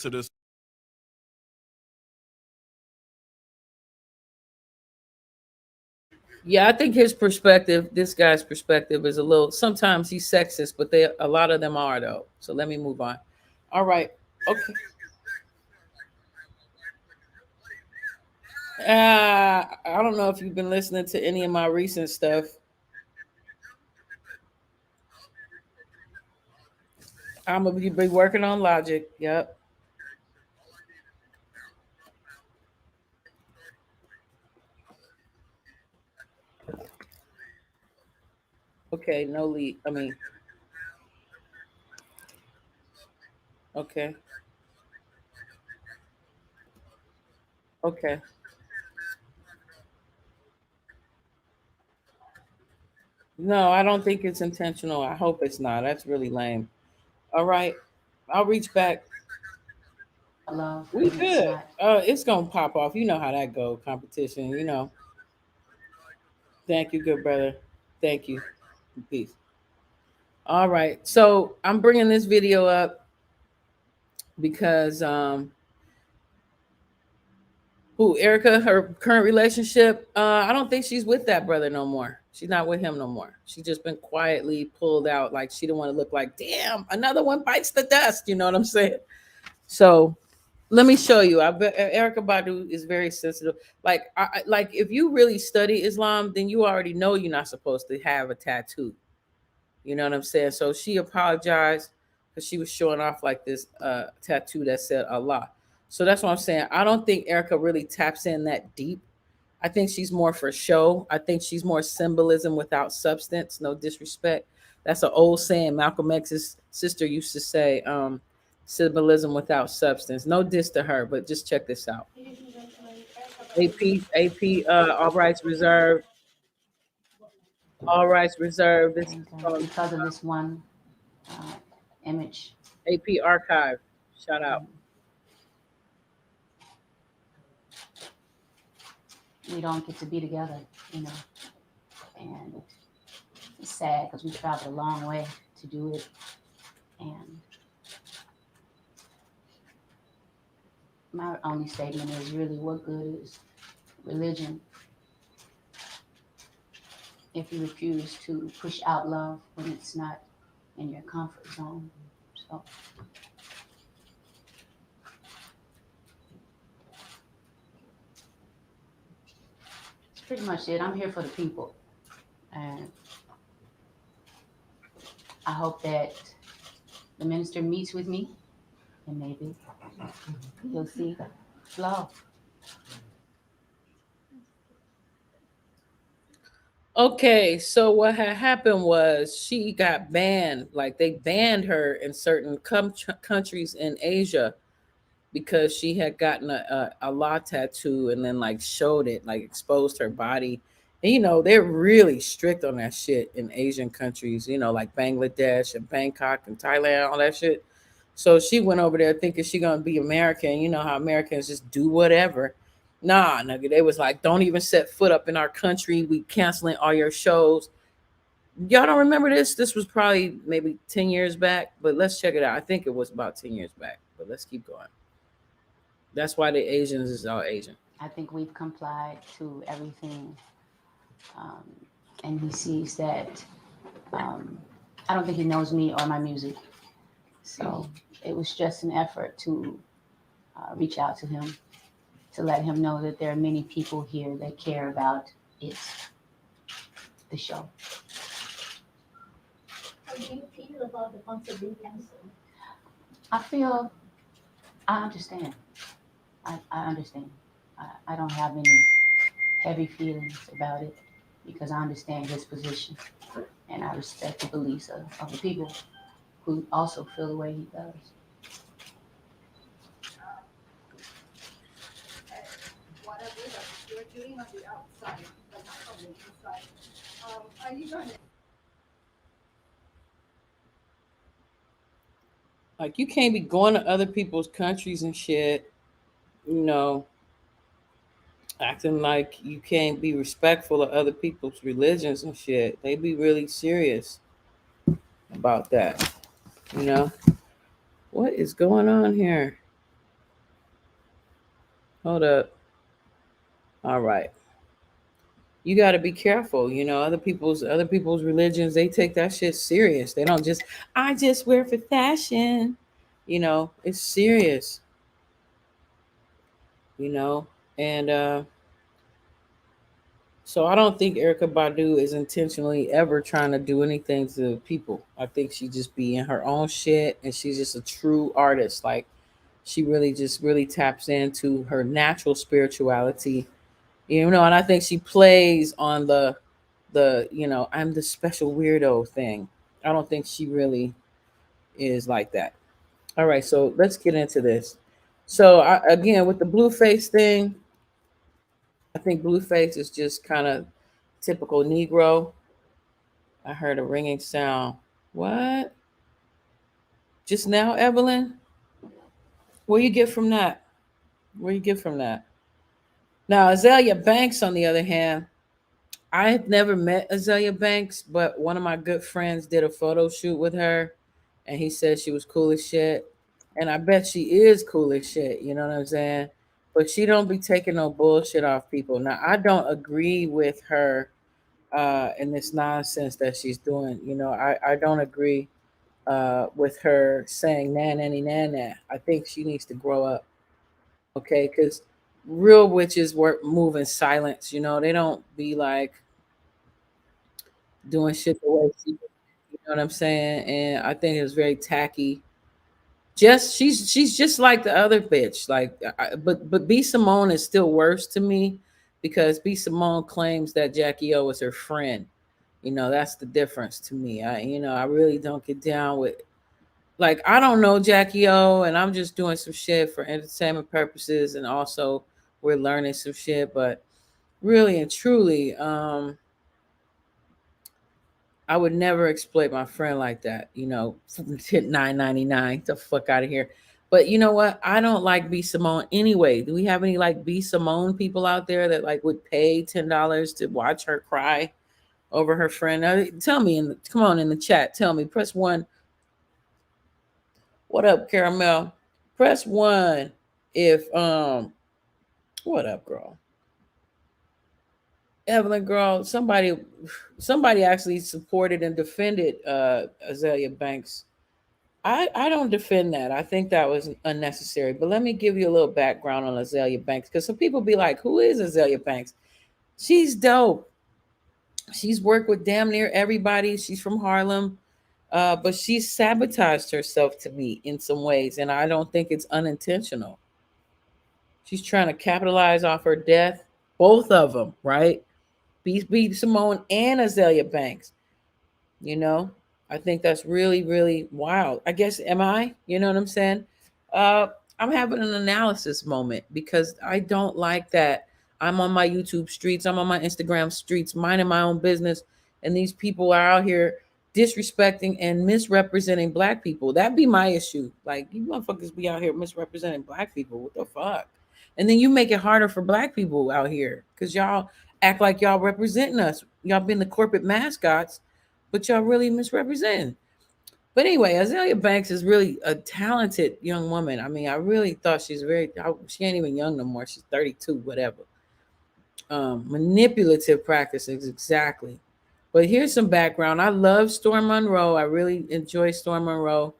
this. Yeah, I think his perspective, this guy's perspective, is a little. Sometimes he's sexist, but a lot of them are though. So let me move on. All right. Okay. I don't know if you've been listening to any of my recent stuff. I'm gonna be working on logic. Yep. Okay. No lead. I mean, okay. Okay. No, I don't think it's intentional. I hope it's not. That's really lame. All right. I'll reach back. love We when it's good. not. It's gonna pop off. You know how that go. Competition. You know. Thank you, good brother. Thank you. Peace. All right. So I'm bringing this video up because who Erica, her current relationship, I don't think she's with that brother no more. She's not with him no more. She's just been quietly pulled out. Like she didn't want to look like, damn, another one bites the dust. You know what I'm saying? So let me show you. I bet Erica Badu is very sensitive. Like, like if you really study Islam, then you already know you're not supposed to have a tattoo. You know what I'm saying? So she apologized because she was showing off like this tattoo that said Allah. So that's what I'm saying. I don't think Erica really taps in that deep. I think she's more for show. I think she's more symbolism without substance. No disrespect. That's an old saying. Malcolm X's sister used to say, symbolism without substance. No diss to her, but just check this out. AP, all rights reserved. All rights reserved. This is And called because of this one uh, image, AP archive. Shout out. we don't get to be together, you know. And it's sad because we traveled a long way to do it. And my only statement is really, what good is religion if you refuse to push out love when it's not in your comfort zone? So it's pretty much it. I'm here for the people. And I hope that the minister meets with me and maybe he'll see love. Okay, so what had happened was she got banned. Like they banned her in certain countries in Asia because she had gotten a law tattoo and then like showed it, like exposed her body. And you know, they're really strict on that shit in Asian countries, you know, like Bangladesh and Bangkok and Thailand, all that shit. So she went over there thinking she gonna be American. You know how Americans just do whatever. Nah, nigga, they was like, don't even set foot up in our country. We canceling all your shows. Y'all don't remember this? This was probably maybe 10 years back, but let's check it out. I think it was about 10 years back, but let's keep going. That's why the Asians is all Asian. I think we've complied to everything. Um, and he sees that I don't think he knows me or my music. So it was just an effort to reach out to him, to let him know that there are many people here that care about it, the show. How do you feel about the concert being canceled? I understand. I understand. I don't have any heavy feelings about it because I understand his position and I respect the beliefs of the people who also feel the way he does. Whatever that you're doing on the outside, but not on the inside. Are you going to Like you can't be going to other people's countries and shit, you know, acting like you can't be respectful of other people's religions and shit. They be really serious about that, you know. What is going on here? Hold up. All right. You got to be careful, you know. Other people's religions, they take that shit serious. They don't just I just wear for fashion. You know, it's serious, you know. And So I don't think Erica Badu is intentionally ever trying to do anything to people. I think she just be in her own shit, and she's just a true artist. Like she really just really taps into her natural spirituality, and I think she plays on the I'm the special weirdo thing. I don't think she really is like that. All right, so let's get into this. So again, with the Blueface thing, I think Blueface is just kind of typical Negro. I heard a ringing sound. What? Just now, Evelyn? Where you get from that? Where you get from that? Now, Azalea Banks, on the other hand, I had never met Azalea Banks, but one of my good friends did a photo shoot with her, and he said she was cool as shit. And I bet she is cool as shit. You know what I'm saying? But she don't be taking no bullshit off people. Now, I don't agree with her in this nonsense that she's doing. I don't agree with her saying "na nanny na na." I think she needs to grow up. Okay, because real witches work move in silence. They don't be like doing shit the way she. You know what I'm saying? And I think it was very tacky. Just she's just like the other bitch. Like, but B Simone is still worse to me because B Simone claims that Jackie O is her friend. That's the difference to me. I really don't get down with, like, I don't know Jackie O, and I'm just doing some shit for entertainment purposes, and also we're learning some shit. But really and truly, I would never exploit my friend like that. Hit 9.99, the fuck out of here. But you know what? I don't like B Simone anyway. Do we have any like B Simone people out there that like would pay $10 to watch her cry over her friend? Tell me come on in the chat. Tell me. Press one. What up, Caramel? Press one if what up, girl? Evelyn, girl, somebody actually supported and defended Azalea Banks. I don't defend that. I think that was unnecessary. But let me give you a little background on Azalea Banks, because some people be like, "Who is Azalea Banks?" She's dope. She's worked with damn near everybody. She's from Harlem, but she's sabotaged herself to me in some ways, and I don't think it's unintentional. She's trying to capitalize off her death, both of them, right? B Simone and Azalea Banks. You know, I think that's really, really wild. I guess, am I? You know what I'm saying? Uh, I'm having an analysis moment because I don't like that. I'm on my YouTube streets, I'm on my Instagram streets, minding my own business, and these people are out here disrespecting and misrepresenting black people. That'd be my issue. Like, you motherfuckers be out here misrepresenting black people. What the fuck? And then you make it harder for black people out here because y'all act like y'all representing us. Y'all been the corporate mascots, but y'all really misrepresenting. But anyway, Azalea Banks is really a talented young woman. I mean, I really thought she ain't even young no more. She's 32, whatever. Manipulative practices, exactly. But here's some background. I love Storm Monroe. I really enjoy Storm Monroe.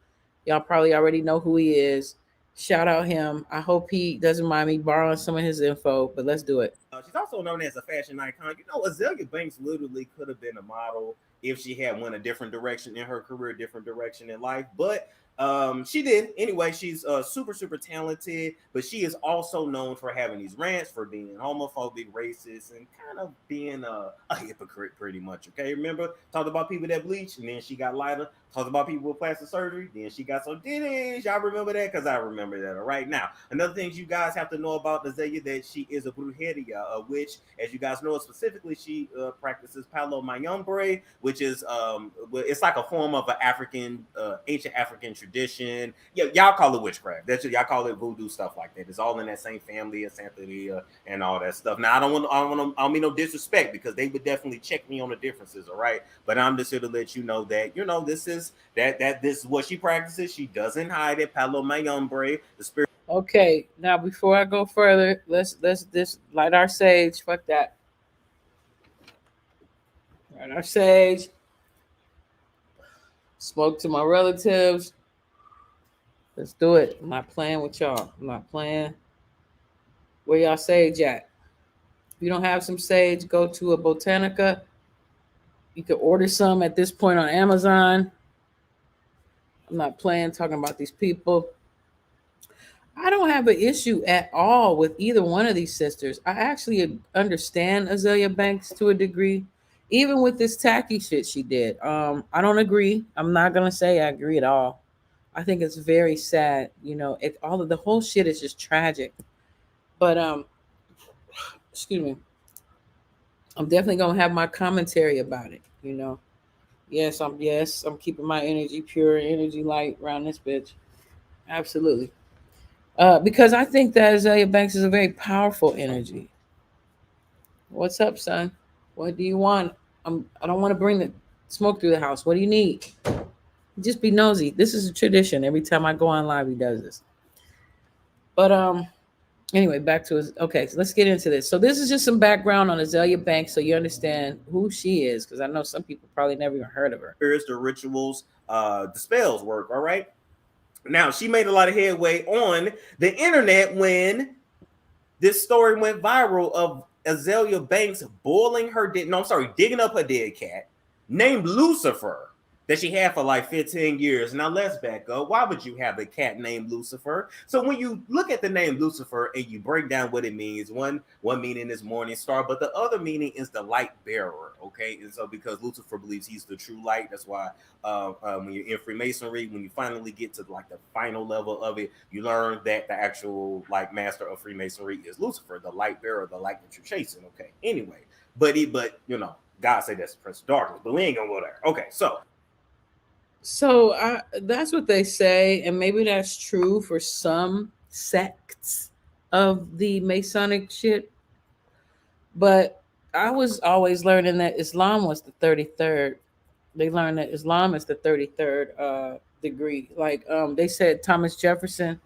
Y'all probably already know who he is. Shout out him. I hope he doesn't mind me borrowing some of his info, but let's do it. She's also known as a fashion icon. Azalea Banks literally could have been a model if she had went a different direction in her career, different direction in life. But she did. Anyway, she's super, super talented, but she is also known for having these rants, for being homophobic, racist, and kind of being a hypocrite pretty much. Okay, remember? Talked about people that bleach, and then she got lighter. Talked about people with plastic surgery, then she got some ditties. Y'all remember that? Because I remember that. All right, now, another thing you guys have to know about Azalea, that she is a brujeria, which, as you guys know, specifically, she practices Palo Mayombre, which is it's like a form of an African, ancient African tradition. Yeah, y'all call it witchcraft. That's y'all call it voodoo, stuff like that. It's all in that same family of Santeria and all that stuff. Now, I don't mean no disrespect, because they would definitely check me on the differences. All right, but I'm just here to let you know that this is this is what she practices. She doesn't hide it. Palo Mayombre, the spirit. Okay, now before I go further, let's just light our sage. Fuck that. Light our sage. Spoke to my relatives. Let's do it. I'm not playing with y'all. I'm not playing. Where y'all sage at? If you don't have some sage, go to a botanica. You can order some at this point on Amazon. I'm not playing talking about these people. I don't have an issue at all with either one of these sisters. I actually understand Azalea Banks to a degree, even with this tacky shit she did. I don't agree. I'm not gonna say I agree at all. I think it's very sad. You know, it all of the whole shit is just tragic. But excuse me, I'm definitely gonna have my commentary about it. You know, yes, I'm keeping my energy pure, energy light around this bitch. Absolutely. Because I think that Azalea Banks is a very powerful energy. What's up, son? What do you want? I don't want to bring the smoke through the house. What do you need? Just be nosy. This is a tradition. Every time I go on live, he does this. But anyway, back to his. Okay, so let's get into this. So this is just some background on Azalea Banks, so you understand who she is, because I know some people probably never even heard of her. Here's the rituals, the spells work. All right. Now she made a lot of headway on the internet when this story went viral of Azalea Banks digging up her dead cat named Lucifer that she had for like 15 years. Now let's back up. Why would you have a cat named Lucifer? So when you look at the name Lucifer and you break down what it means, one meaning is morning star, but the other meaning is the light bearer. Okay, and so because Lucifer believes he's the true light, that's why when you're in Freemasonry, when you finally get to like the final level of it, you learn that the actual like master of Freemasonry is Lucifer, the light bearer, the light that you're chasing. Okay, anyway, but you know, God said that's the prince of darkness, but we ain't gonna go there. Okay, So that's what they say, and maybe that's true for some sects of the Masonic shit. But I was always learning that Islam was the 33rd. They learned that Islam is the 33rd degree. Like they said Thomas Jefferson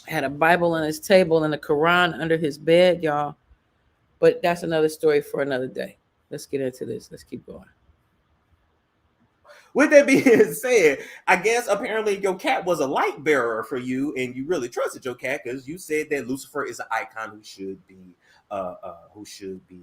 had a Bible on his table and a Quran under his bed, y'all. But that's another story for another day. Let's get into this. Let's keep going. with that being said, I guess apparently your cat was a light bearer for you, and you really trusted your cat because you said that Lucifer is an icon who should be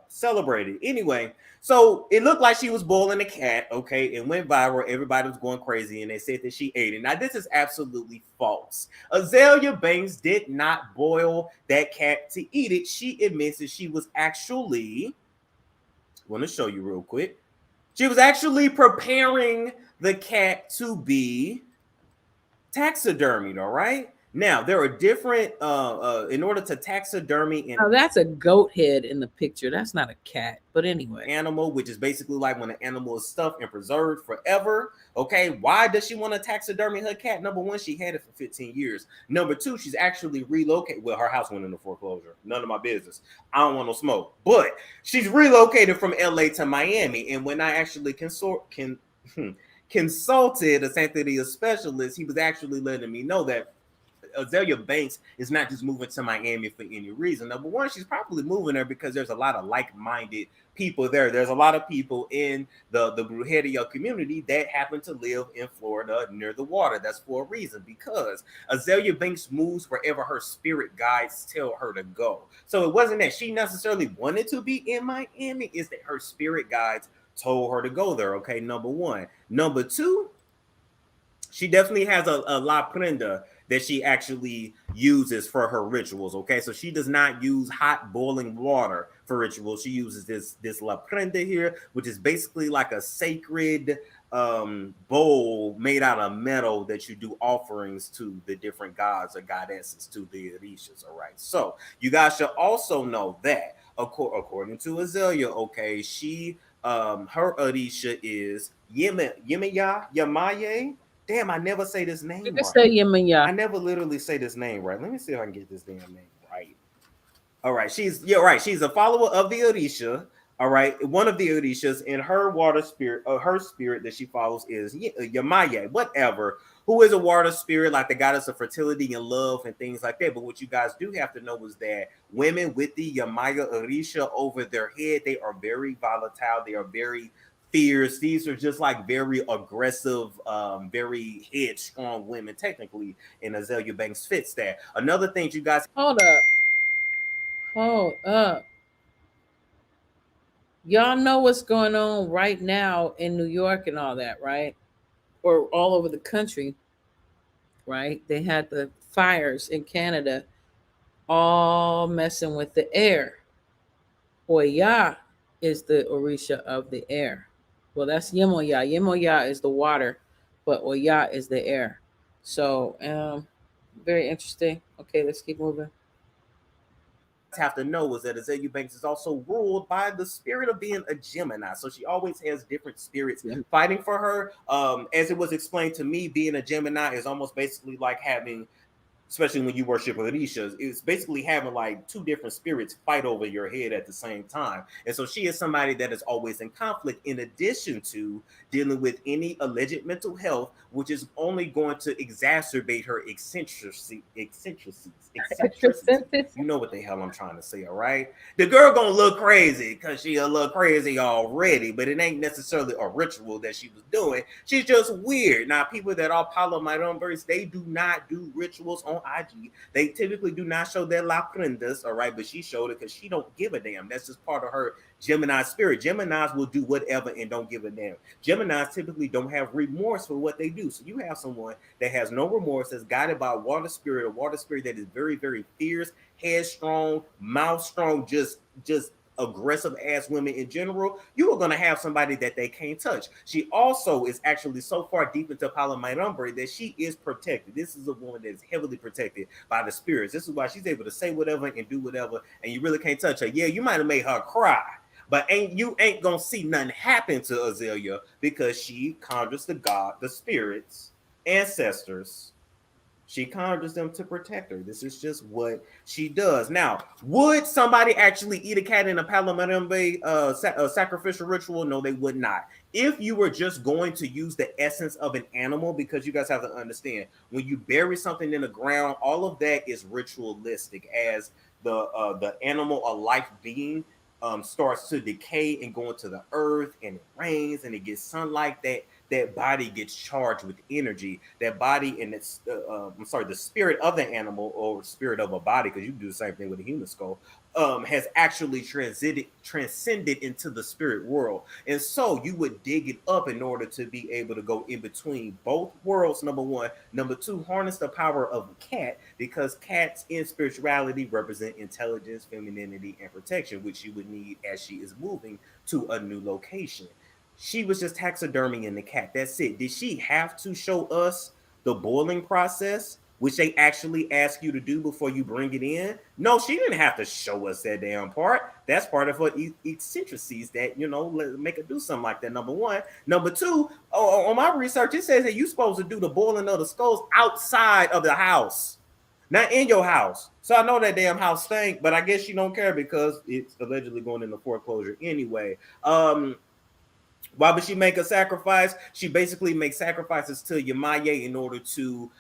celebrated. Anyway, so it looked like she was boiling a cat. Okay, it went viral. Everybody was going crazy, and they said that she ate it. Now this is absolutely false. Azalea Banks did not boil that cat to eat it. She admits that she was actually. I want to show you real quick. She was actually preparing the cat to be taxidermied, all right? Now, there are different, in order to taxidermy an that's a goat head in the picture. That's not a cat. But anyway. animal, which is basically like when an animal is stuffed and preserved forever, okay? Why does she want to taxidermy her cat? Number one, she had it for 15 years. Number two, she's actually relocated. Well, her house went into foreclosure. None of my business. I don't want no smoke. But she's relocated from LA to Miami. And when I actually consulted a sanctity specialist, he was actually letting me know that Azalea Banks is not just moving to Miami for any reason. Number one, she's probably moving there because there's a lot of like-minded people there. There's a lot of people in the Brujeria community that happen to live in Florida near the water. That's for a reason, because Azalea Banks moves wherever her spirit guides tell her to go. So it wasn't that she necessarily wanted to be in Miami, it's that her spirit guides told her to go there. Okay, number one. Number two, she definitely has a la prenda that she actually uses for her rituals. Okay, so she does not use hot boiling water for rituals. She uses this la prenda here, which is basically like a sacred bowl made out of metal that you do offerings to the different gods or goddesses, to the Orishas. All right, so you guys should also know that according to Azalea, okay, she her Orisha is Yemaye. Damn, I never say this name You can right. say Yemaya. I never literally say this name right. Let me see if I can get this damn name right. All right, she's a follower of the Orisha. All right, one of the Orishas, and her water spirit, her spirit that she follows is Yamaya, whatever, who is a water spirit, like the goddess of fertility and love and things like that. But what you guys do have to know is that women with the Yamaya Orisha over their head, they are very volatile. They are very fierce. These are just like very aggressive, very headstrong women, technically, and Azalea Banks fits that. Another thing you guys Hold Hold up. Y'all know what's going on right now in New York and all that, right? Or all over the country, right? They had the fires in Canada all messing with the air. Oya is the Orisha of the air. Well, that's Yemoya. Yemoya is the water, but Oya is the air. So, very interesting. Okay, let's keep moving. Have to know is that Azalea Banks is also ruled by the spirit of being a Gemini. So she always has different spirits fighting for her. As it was explained to me, being a Gemini is almost basically like having, especially when you worship Orisha, it's basically having like two different spirits fight over your head at the same time. And so she is somebody that is always in conflict, in addition to dealing with any alleged mental health, which is only going to exacerbate her eccentricities. You know what the hell I'm trying to say, all right? The girl gonna look crazy because she a little crazy already, but it ain't necessarily a ritual that she was doing. She's just weird. Now, people that are polyamorous, they do not do rituals on IG. They typically do not show their la prendas, all right? But she showed it because she don't give a damn. That's just part of her Gemini spirit. Geminis will do whatever and don't give a damn. Geminis typically don't have remorse for what they do. So you have someone that has no remorse, that's guided by a water spirit that is very, very fierce, headstrong, mouth strong, just aggressive ass women in general. You are going to have somebody that they can't touch. She also is actually so far deep into Palomayambre that she is protected. This is a woman that is heavily protected by the spirits. This is why she's able to say whatever and do whatever, and you really can't touch her. Yeah, you might have made her cry, but ain't gonna see nothing happen to Azalea because she conjures the god, the spirits, ancestors. She conjures them to protect her. This is just what she does. Now, would somebody actually eat a cat in a Palomayambe sacrificial ritual? No, they would not. If you were just going to use the essence of an animal, because you guys have to understand, when you bury something in the ground, all of that is ritualistic, as the animal or life being starts to decay and go into the earth, and it rains and it gets sunlight, that body gets charged with energy. That body and its the spirit of the animal, or spirit of a body, because you can do the same thing with a human skull, has actually transcended into the spirit world. And so you would dig it up in order to be able to go in between both worlds, number one. Number two, harness the power of a cat, because cats in spirituality represent intelligence, femininity, and protection, which you would need as she is moving to a new location. She was just taxidermying the cat. That's it. Did she have to show us the boiling process, which they actually ask you to do before you bring it in? No, she didn't have to show us that damn part. That's part of her eccentricities that, make her do something like that, number one. Number two, on my research, it says that you're supposed to do the boiling of the skulls outside of the house, not in your house. So I know that damn house stank, but I guess she don't care because it's allegedly going into foreclosure anyway. Why would she make a sacrifice? She basically makes sacrifices to Yamaye in order to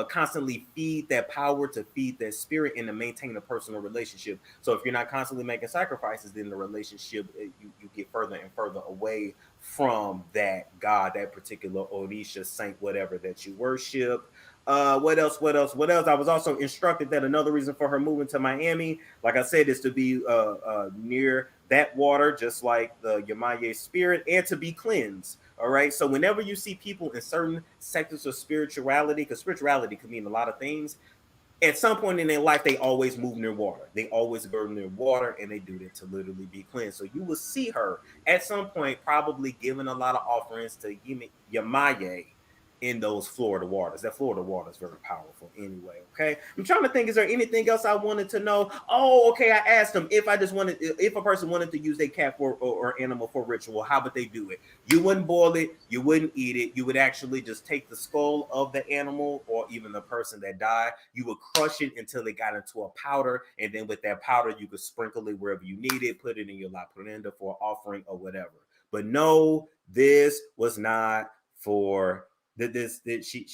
constantly feed that power, to feed that spirit, and to maintain a personal relationship. So if you're not constantly making sacrifices, then the relationship, you get further and further away from that God, that particular Orisha, saint, whatever that you worship. What else? I was also instructed that another reason for her moving to Miami, like I said, is to be near that water, just like the Yamaye spirit, and to be cleansed. All right. So whenever you see people in certain sectors of spirituality, because spirituality can mean a lot of things, at some point in their life, they always move near water. They always go near water, and they do that to literally be cleansed. So you will see her at some point probably giving a lot of offerings to Yamaye in those Florida waters. That Florida water is very powerful anyway. Okay. I'm trying to think, is there anything else I wanted to know? Oh, okay. I asked them if a person wanted to use their cat or animal for ritual, how would they do it? You wouldn't boil it. You wouldn't eat it. You would actually just take the skull of the animal or even the person that died. You would crush it until it got into a powder. And then with that powder, you could sprinkle it wherever you need it, put it in your la prenda for offering or whatever. But no, this was not for she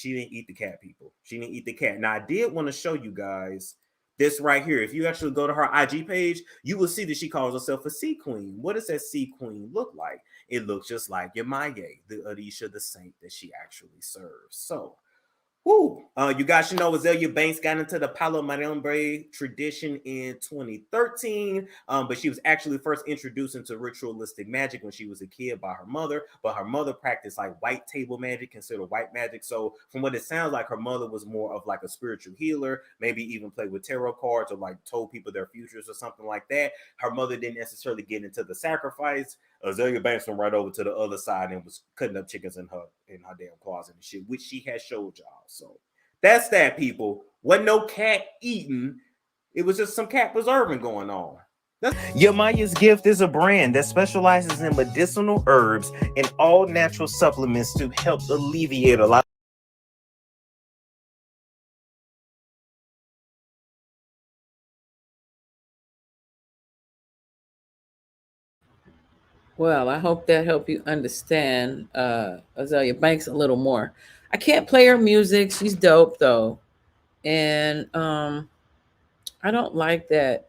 didn't eat the cat, people. She didn't eat the cat. Now I did want to show you guys this right here. If you actually go to her IG page, you will see that she calls herself a sea queen. What does that sea queen look like? It looks just like Yamaye, the Orisha, the saint that she actually serves. So Woo. You guys should know Azalea Banks got into the Palo Mayombe tradition in 2013, but she was actually first introduced into ritualistic magic when she was a kid by her mother, but her mother practiced like white table magic, considered white magic. So from what it sounds like, her mother was more of like a spiritual healer, maybe even played with tarot cards or like told people their futures or something like that. Her mother didn't necessarily get into the sacrifice. Azalea Banks went right over to the other side and was cutting up chickens in her damn closet and shit, which she has showed y'all. So that's that, people. Wasn't no cat eating. It was just some cat preserving going on. Yamaya's Gift is a brand that specializes in medicinal herbs and all natural supplements to help alleviate a lot. Well, I hope that helped you understand Azalea Banks a little more. I can't play her music. She's dope though. And I don't like that,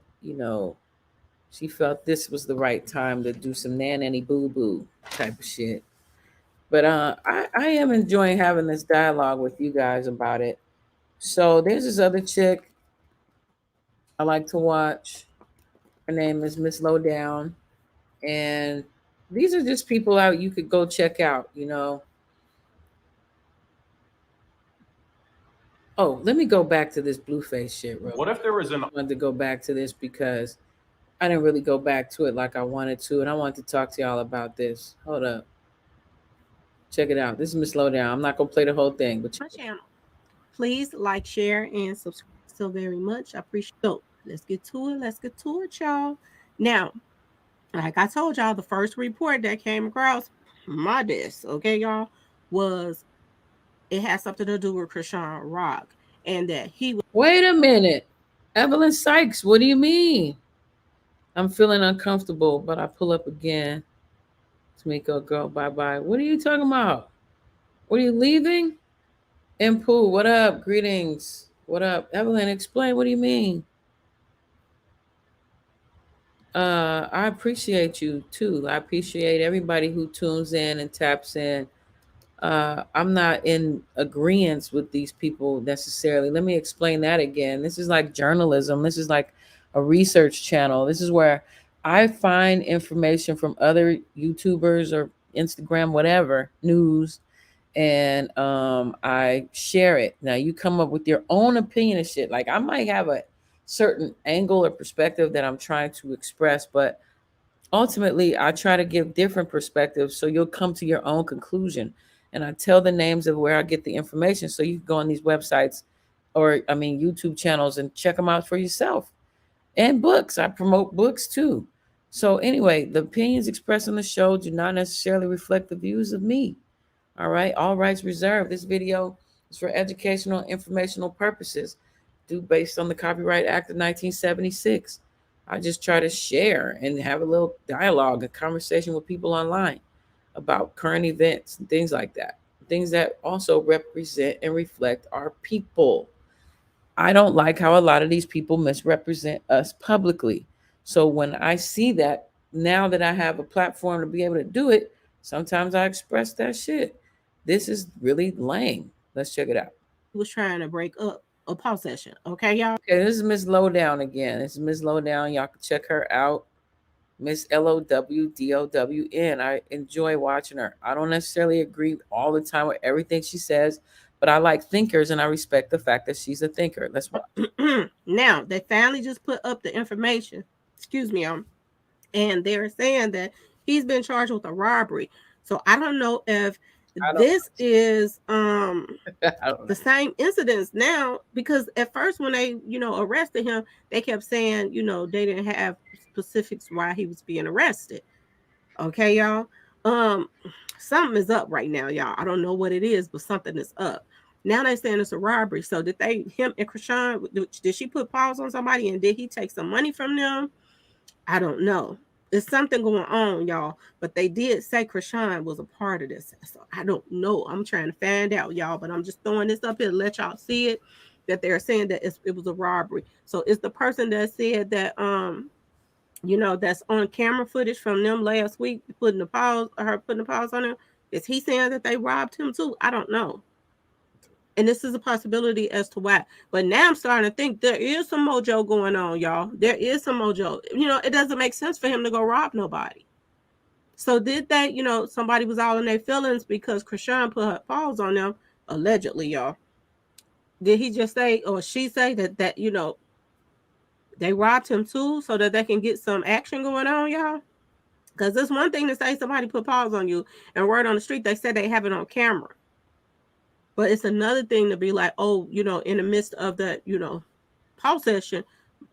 she felt this was the right time to do some nanny boo boo type of shit. But I am enjoying having this dialogue with you guys about it. So there's this other chick I like to watch. Her name is Miss Lowdown. And these are just people out you could go check out. Oh, let me go back to this Blueface shit real What if there was an I wanted to go back to this because I didn't really go back to it like I wanted to, and I wanted to talk to y'all about this. Hold up. Check it out. This is Miss Lowdown. I'm not gonna play the whole thing, but My channel. Please like, share, and subscribe so very much. I appreciate it. So let's get to it. Let's get to it, y'all. Now, like I told y'all, the first report that came across my desk, okay, y'all, was it has something to do with Krishan Rock and that he was. Wait a minute. Evelyn Sykes, what do you mean? I'm feeling uncomfortable, but I pull up again. Tamiko, girl, bye-bye. What are you talking about? What are you leaving? And Pooh, what up? Greetings. What up? Evelyn, explain. What do you mean? I appreciate you too. I appreciate everybody who tunes in and taps in. I'm not in agreement with these people necessarily. Let me explain that again. This is like journalism. This is like a research channel. This is where I find information from other YouTubers or Instagram, whatever, news, and I share it. Now you come up with your own opinion of shit. Like I might have a certain angle or perspective that I'm trying to express, but ultimately I try to give different perspectives so you'll come to your own conclusion. And I tell the names of where I get the information so you can go on these websites or YouTube channels and check them out for yourself. And books. I promote books too. So anyway, the opinions expressed on the show do not necessarily reflect the views of me. All right. All rights reserved. This video is for educational and informational purposes, due based on the Copyright Act of 1976. I just try to share and have a little dialogue, a conversation with people online about current events and things like that. Things that also represent and reflect our people. I don't like how a lot of these people misrepresent us publicly. So when I see that, now that I have a platform to be able to do it, sometimes I express that shit. This is really lame. Let's check it out. Was trying to break up a pause session. Okay, y'all. Okay, this is Miss Lowdown again. This is Miss Lowdown. Y'all can check her out. Miss LOWDOWN. I enjoy watching her. I don't necessarily agree all the time with everything she says, but I like thinkers and I respect the fact that she's a thinker. Let's watch. Now, they finally just put up the information. Excuse me, and they're saying that he's been charged with a robbery. So I don't know if this is the same incidents now, because at first when they arrested him, they kept saying they didn't have specifics why he was being arrested. Okay, y'all. Something is up right now, y'all. I don't know what it is, but something is up. Now they're saying it's a robbery. So did him and Krishan, did she put pause on somebody and did he take some money from them? I don't know. There's something going on, y'all. But they did say Krishan was a part of this. So I don't know. I'm trying to find out, y'all. But I'm just throwing this up here to let y'all see it. That they're saying that it was a robbery. So it's the person that said that that's on camera footage from them last week putting the pause on him. Is he saying that they robbed him too? I don't know. And this is a possibility as to why. But now I'm starting to think there is some mojo going on, y'all. There is some mojo. It doesn't make sense for him to go rob nobody. So did that, somebody was all in their feelings because Krishan put her paws on them, allegedly, y'all. Did he just say, or she say that they robbed him too so that they can get some action going on, y'all? Because it's one thing to say somebody put paws on you and word on the street, they said they have it on camera. But it's another thing to be like, oh, in the midst of that, paw session,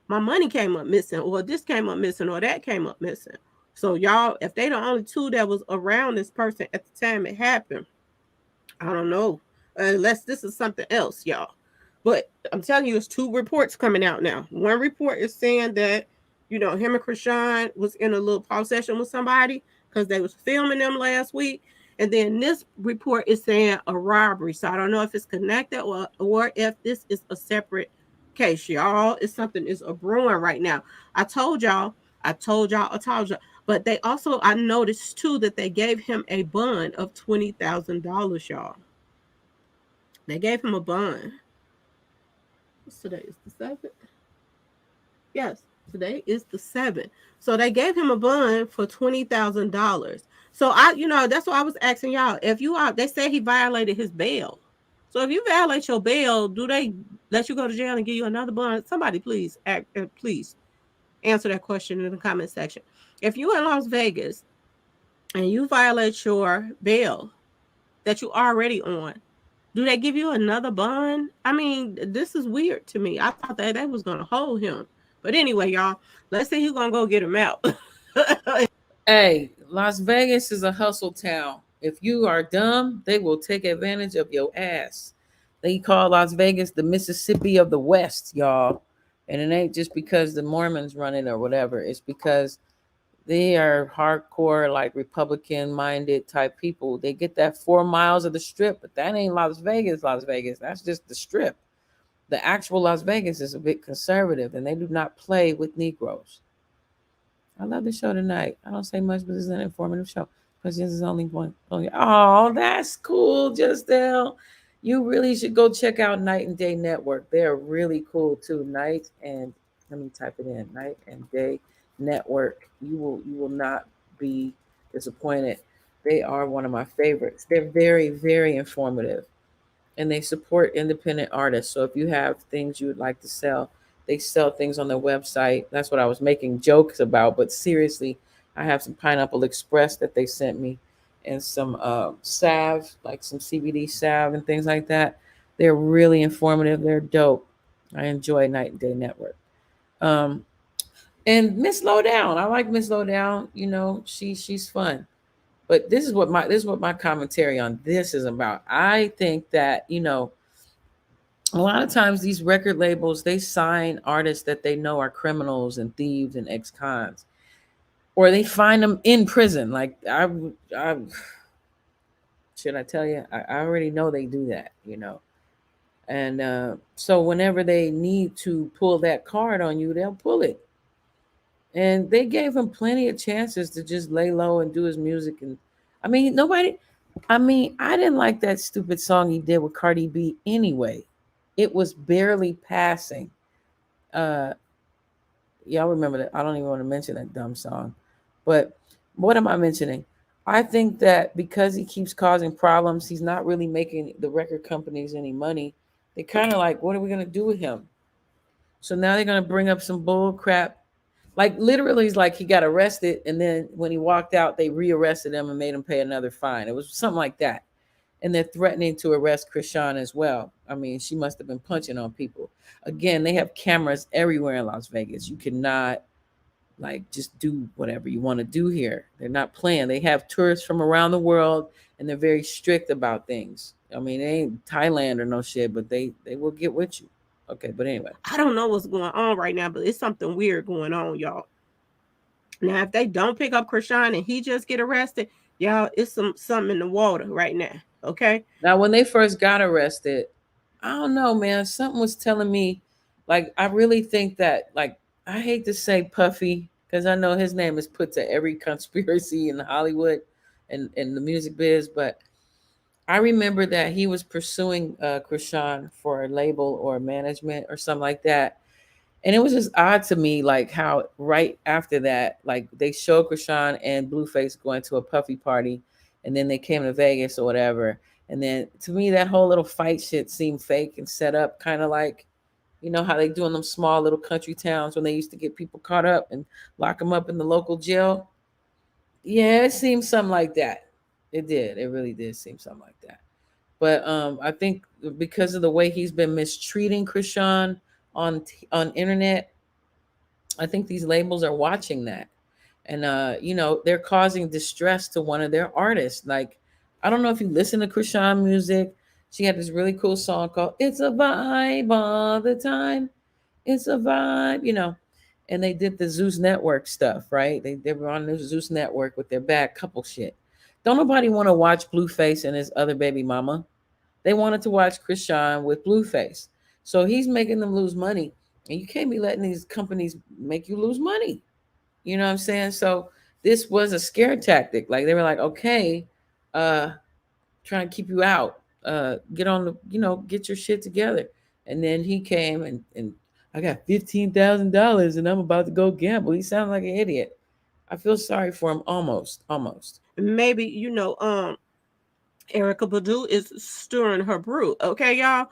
my money came up missing, or this came up missing, or that came up missing. So y'all, if they the only two that was around this person at the time it happened, I don't know. Unless this is something else, y'all. But I'm telling you, it's two reports coming out now. One report is saying that, him and Krishan was in a little paw session with somebody because they was filming them last week. And then this report is saying a robbery. So I don't know if it's connected or if this is a separate case, y'all. It's something is a brewing right now. I told y'all. But they also, I noticed too that they gave him a bond of $20,000, y'all. They gave him a bond. What's today? Is the 7th? Yes, today is the 7th. So they gave him a bond for $20,000. So that's why I was asking y'all. If you are, they say he violated his bail. So if you violate your bail, do they let you go to jail and give you another bond? Somebody please answer that question in the comment section. If you in Las Vegas and you violate your bail that you already on, do they give you another bond? I mean, this is weird to me. I thought that they was going to hold him. But anyway, y'all, let's see who's going to go get him out. Hey, Las Vegas is a hustle town. If you are dumb, they will take advantage of your ass. They call Las Vegas the Mississippi of the West, y'all. And it ain't just because the Mormons run it or whatever. It's because they are hardcore, like Republican minded type people. They get that 4 miles of the strip, but that ain't Las Vegas. That's just the strip. The actual Las Vegas is a bit conservative, and they do not play with Negroes. I love the show tonight. I don't say much, but it's an informative show. Because this is only one. Oh, that's cool, Justel. You really should go check out Night and Day Network. They're really cool too. Night and let me type it in. Night and Day Network. You will not be disappointed. They are one of my favorites. They're very, very informative. And they support independent artists. So if you have things you would like to sell, they sell things on their website. That's what I was making jokes about. But seriously, I have some Pineapple Express that they sent me and some salve, like some CBD salve and things like that. They're really informative. They're dope. I enjoy Night and Day Network. And Miss Lowdown. I like Miss Lowdown. She's fun. But this is what my commentary on this is about. I think that, a lot of times these record labels, they sign artists that they know are criminals and thieves and ex-cons, or they find them in prison. Like I should I tell you, I already know they do that, and so whenever they need to pull that card on you, they'll pull it. And they gave him plenty of chances to just lay low and do his music. And I didn't like that stupid song he did with Cardi B anyway. It was barely passing. Y'all remember that? I don't even want to mention that dumb song. But what am I mentioning? I think that because he keeps causing problems, he's not really making the record companies any money. They're kind of like, what are we going to do with him? So now they're going to bring up some bull crap. Like literally, it's like he got arrested, and then when he walked out, they rearrested him and made him pay another fine. It was something like that. And they're threatening to arrest Krishan as well. I mean, she must have been punching on people. Again, they have cameras everywhere in Las Vegas. You cannot just do whatever you want to do here. They're not playing. They have tourists from around the world, and they're very strict about things. I mean, they ain't Thailand or no shit, but they will get with you. Okay, but anyway. I don't know what's going on right now, but it's something weird going on, y'all. Now, if they don't pick up Krishan and he just get arrested, y'all, it's something in the water right now. Okay. Now, when they first got arrested, I don't know, man. Something was telling me, I really think that, I hate to say Puffy, because I know his name is put to every conspiracy in Hollywood and in the music biz, but I remember that he was pursuing Krishan for a label or management or something like that. And it was just odd to me, like how right after that, like they showed Krishan and Blueface going to a puffy party, and then they came to Vegas or whatever. And then to me, that whole little fight shit seemed fake and set up, kind of like, you know how they do in them small little country towns when they used to get people caught up and lock them up in the local jail. Yeah, it seemed something like that. It did. It really did seem something like that. But I think because of the way he's been mistreating Krishan on internet, I think these labels are watching that, and you know, they're causing distress to one of their artists. Like, I don't know if you listen to Krishan music. She had this really cool song called "It's a Vibe All the Time." It's a vibe, you know. And they did the Zeus Network stuff, right? They were on the Zeus Network with their bad couple shit. Don't nobody want to watch Blueface and his other baby mama. They wanted to watch Krishan with Blueface. So he's making them lose money. And you can't be letting these companies make you lose money. You know what I'm saying? So this was a scare tactic. Like they were like, okay, uh, trying to keep you out. Get on the, you know, get your shit together. And then he came and I got $15,000 and I'm about to go gamble. He sounded like an idiot. I feel sorry for him almost, almost. Maybe, you know, Erica Badu is stirring her brew. Okay, y'all.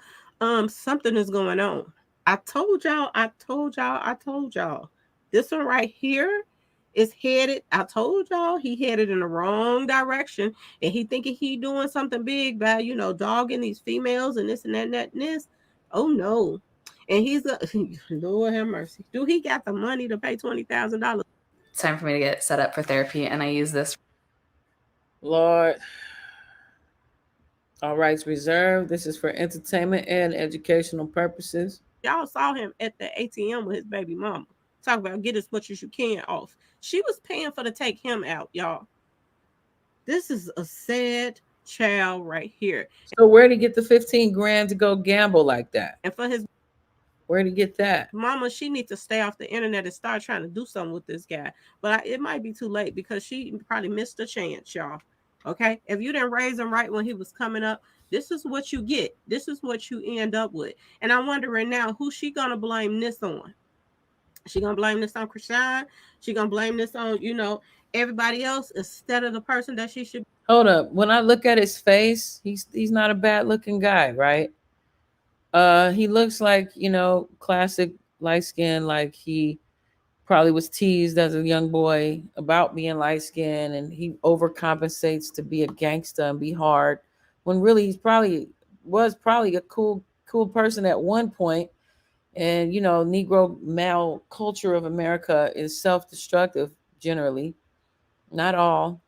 Something is going on. I told y'all, I told y'all, I told y'all. This one right here is headed. I told y'all he headed in the wrong direction. And he thinking he doing something big by, you know, dogging these females and this and that and that and this. Oh no. And he's a Lord have mercy. Do he got the money to pay $20,000? It's time for me to get set up for therapy, and I use this. Lord, all rights reserved. This is for entertainment and educational purposes. Y'all saw him at the ATM with his baby mama. Talk about get as much as you can off. She was paying for to take him out, y'all. This is a sad child right here. So where did he get the 15 grand to go gamble like that? And for his where did he get that? Mama, she needs to stay off the internet and start trying to do something with this guy. But it might be too late because she probably missed a chance, y'all. Okay, if you didn't raise him right when he was coming up, this is what you get. This is what you end up with. And I'm wondering now, who's she gonna blame this on? She gonna blame this on Krishan? She gonna blame this on, you know, everybody else instead of the person that she should? Hold up. When I look at his face, he's not a bad looking guy, right? He looks like, you know, classic light skin, like he probably was teased as a young boy about being light skinned, and he overcompensates to be a gangster and be hard when really he's probably a cool person at one point. And you know, Negro male culture of America is self-destructive generally, not all,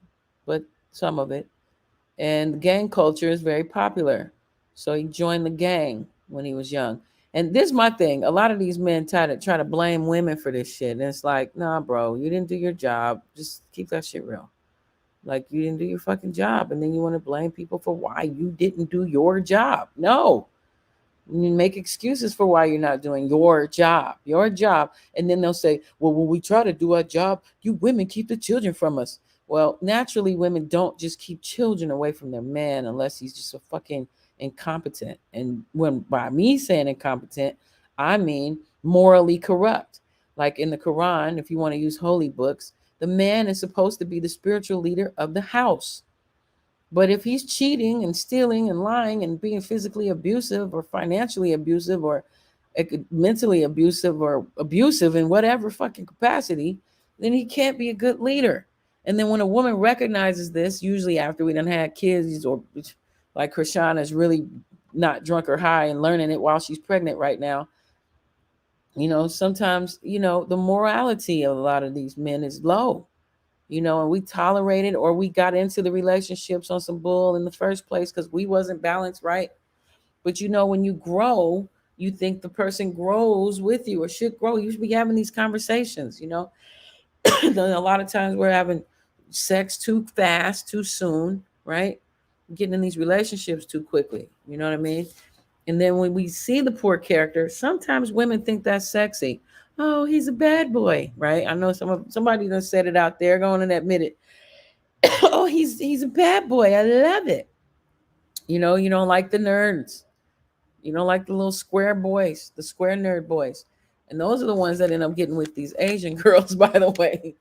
but some of it. And gang culture is very popular. So he joined the gang when he was young. And this is my thing. A lot of these men try to blame women for this shit. And it's like, nah, bro, you didn't do your job. Just keep that shit real. Like, you didn't do your fucking job. And then you want to blame people for why you didn't do your job. No. You make excuses for why you're not doing your job. And then they'll say, well, when we try to do our job, you women keep the children from us. Well, naturally, women don't just keep children away from their man unless he's just a fucking incompetent. And when by me saying incompetent, I mean morally corrupt. Like in the Quran, if you want to use holy books, the man is supposed to be the spiritual leader of the house. But if he's cheating and stealing and lying and being physically abusive or financially abusive or mentally abusive or abusive in whatever fucking capacity, then he can't be a good leader. And then when a woman recognizes this, usually after we done had kids, or like Krishan is really not drunk or high and learning it while she's pregnant right now, you know, sometimes, you know, the morality of a lot of these men is low, you know, and we tolerated or we got into the relationships on some bull in the first place because we wasn't balanced right. But, you know, when you grow, you think the person grows with you or should grow. You should be having these conversations, you know. A lot of times we're having sex too fast, too soon, right? Getting in these relationships too quickly. You know what I mean? And then when we see the poor character, sometimes women think that's sexy. Oh, he's a bad boy, right? I know somebody done said it out there, going and admit it. Oh, he's a bad boy. I love it. You know, you don't like the nerds. You don't like the little square boys, the square nerd boys. And those are the ones that end up getting with these Asian girls, by the way.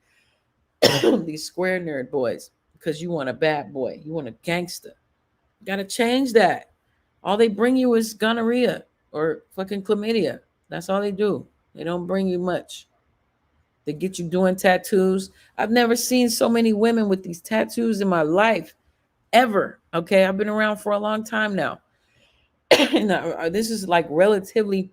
These square nerd boys. Because you want a bad boy. You want a gangster. You gotta change that. All they bring you is gonorrhea or fucking chlamydia. That's all they do. They don't bring you much. They get you doing tattoos. I've never seen so many women with these tattoos in my life, ever. Okay, I've been around for a long time now. And this is like relatively,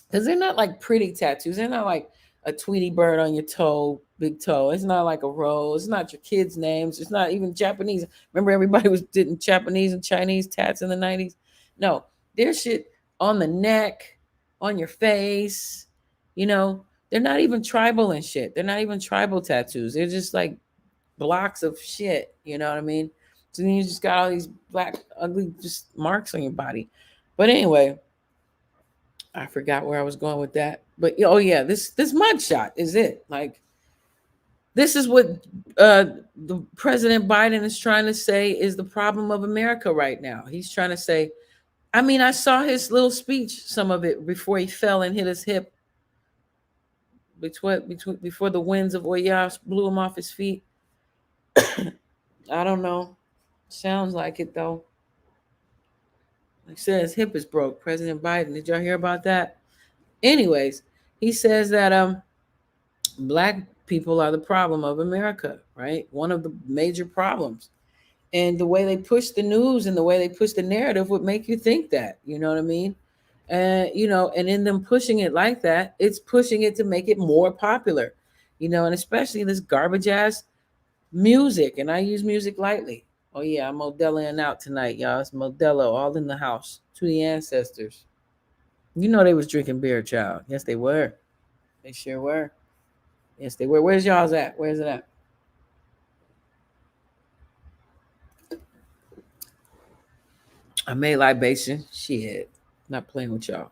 because they're not like pretty tattoos. They're not like a Tweety bird on your toe, big toe. It's not like a rose. It's not your kids' names. It's not even Japanese. Remember, everybody was did Japanese and Chinese tats in the 90s? No, there's shit on the neck, on your face. You know, they're not even tribal and shit. They're not even tribal tattoos. They're just like blocks of shit. You know what I mean? So then you just got all these black, ugly, just marks on your body. But anyway, I forgot where I was going with that. But oh yeah, this mugshot is it. Like, this is what the President Biden is trying to say is the problem of America right now. He's trying to say, I mean, I saw his little speech, some of it, before he fell and hit his hip, before the winds of Oyas blew him off his feet. I don't know. Sounds like it though. He said his hip is broke. President Biden. Did y'all hear about that? Anyways, he says that black people are the problem of America, right? One of the major problems. And the way they push the news and the way they push the narrative would make you think that, you know what I mean? And you know, and in them pushing it like that, it's pushing it to make it more popular, you know, and especially this garbage ass music. And I use music lightly. Oh yeah, I'm Modeloing out tonight, y'all. It's Modelo all in the house. To the ancestors. You know they was drinking beer, child. Yes, they were. They sure were. Yes, they were. Where's y'all's at? Where's it at? I made libation. Shit. Not playing with y'all.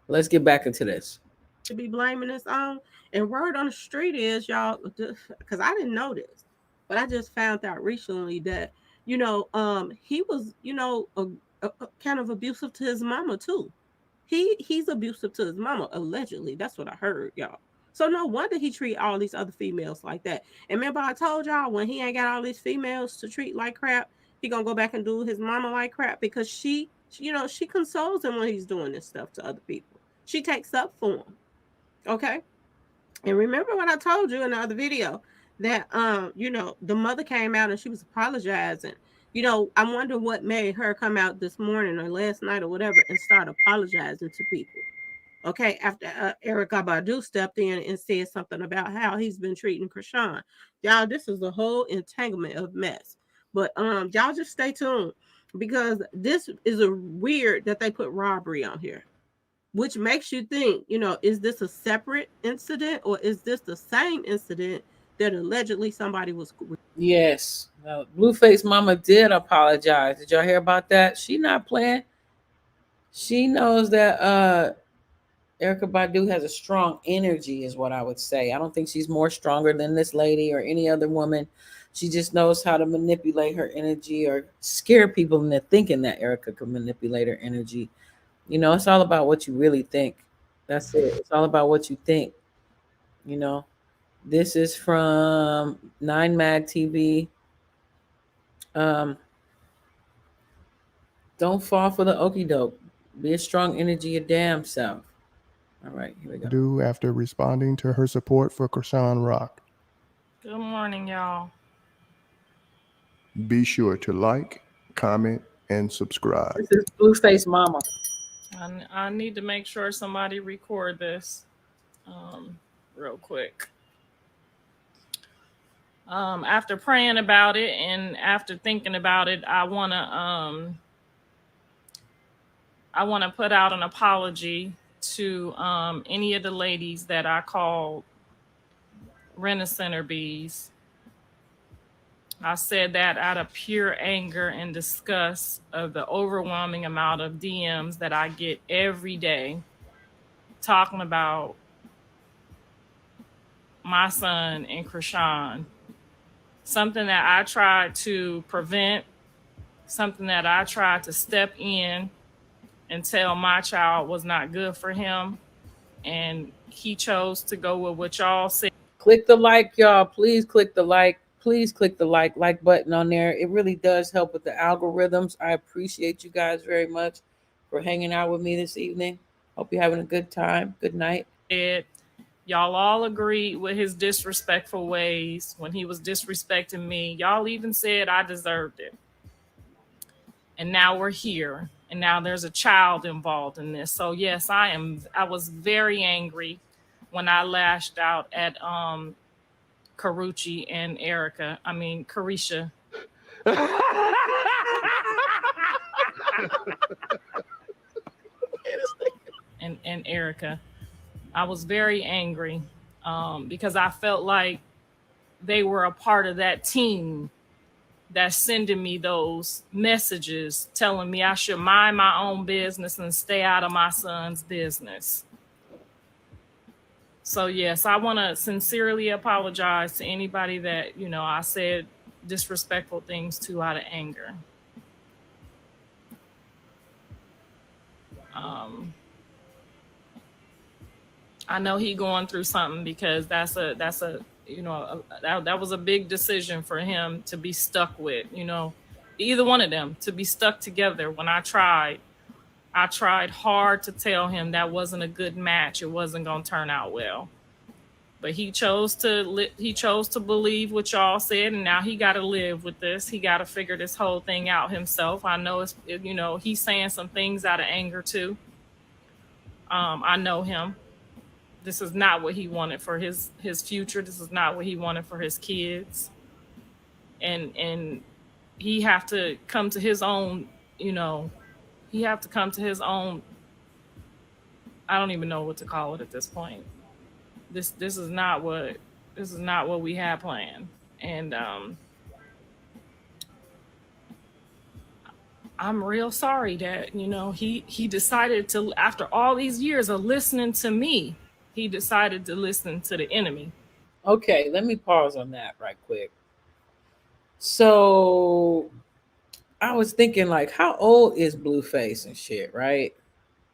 Let's get back into this. To be blaming this on. And word on the street is, y'all, because I didn't know this, but I just found out recently that, you know, he was, you know, a kind of abusive to his mama too. He's abusive to his mama, allegedly. That's what I heard, y'all. So no wonder he treat all these other females like that. And remember, I told y'all when he ain't got all these females to treat like crap, he gonna go back and do his mama like crap because you know, she consoles him when he's doing this stuff to other people. She takes up for him. Okay. And remember what I told you in the other video that you know, the mother came out and she was apologizing. You know, I wonder what made her come out this morning or last night or whatever and start apologizing to people. Okay, after Erykah Badu stepped in and said something about how he's been treating Krishan. Y'all, this is a whole entanglement of mess. But y'all just stay tuned because this is a weird that they put robbery on here, which makes you think, you know, is this a separate incident or is this the same incident that allegedly somebody was? Yes. Blueface mama did apologize. Did y'all hear about that? She not playing. She knows that Erykah Badu has a strong energy, is what I would say. I don't think she's more stronger than this lady or any other woman. She just knows how to manipulate her energy or scare people into thinking that Erykah could manipulate her energy. You know, it's all about what you really think. That's it. It's all about what you think. You know, this is from 9 Mag TV. Don't fall for the okie doke. Be a strong energy, your damn self. All right, here we go. Do after responding to her support for Krishan Rock. Good morning, y'all. Be sure to like, comment, and subscribe. This is Blueface Mama. I need to make sure somebody record this real quick. After praying about it and after thinking about it, I wanna put out an apology to any of the ladies that I call Rent-A-Center bees. I said that out of pure anger and disgust of the overwhelming amount of DMs that I get every day talking about my son and Krishan. Something that I tried to prevent something that I tried to step in and tell my child was not good for him. And he chose to go with what y'all said. Click the like, y'all. Please click the like. Please click the like button on there. It really does help with the algorithms. I appreciate you guys very much for hanging out with me this evening. Hope you're having a good time. Good night. Y'all all agreed with his disrespectful ways when he was disrespecting me. Y'all even said I deserved it. And now we're here. And now there's a child involved in this. So yes, I was very angry when I lashed out at Karuchi and Carisha. and Erica. I was very angry because I felt like they were a part of that team that's sending me those messages telling me I should mind my own business and stay out of my son's business. So yes, I want to sincerely apologize to anybody that, I said disrespectful things to out of anger. I know he going through something because that was a big decision for him to be stuck with, either one of them to be stuck together. When I tried hard to tell him that wasn't a good match. It wasn't going to turn out well. But he chose to believe what y'all said, and now he got to live with this. He got to figure this whole thing out himself. I know he's saying some things out of anger too. I know him. This is not what he wanted for his future. This is not what he wanted for his kids. And he have to come to his own, he have to come to his own. I don't even know what to call it at this point. This is not what we had planned. And I'm real sorry that, he decided to, after all these years of listening to me, he decided to listen to the enemy. Okay, let me pause on that right quick. So I was thinking, like, how old is Blueface and shit, right?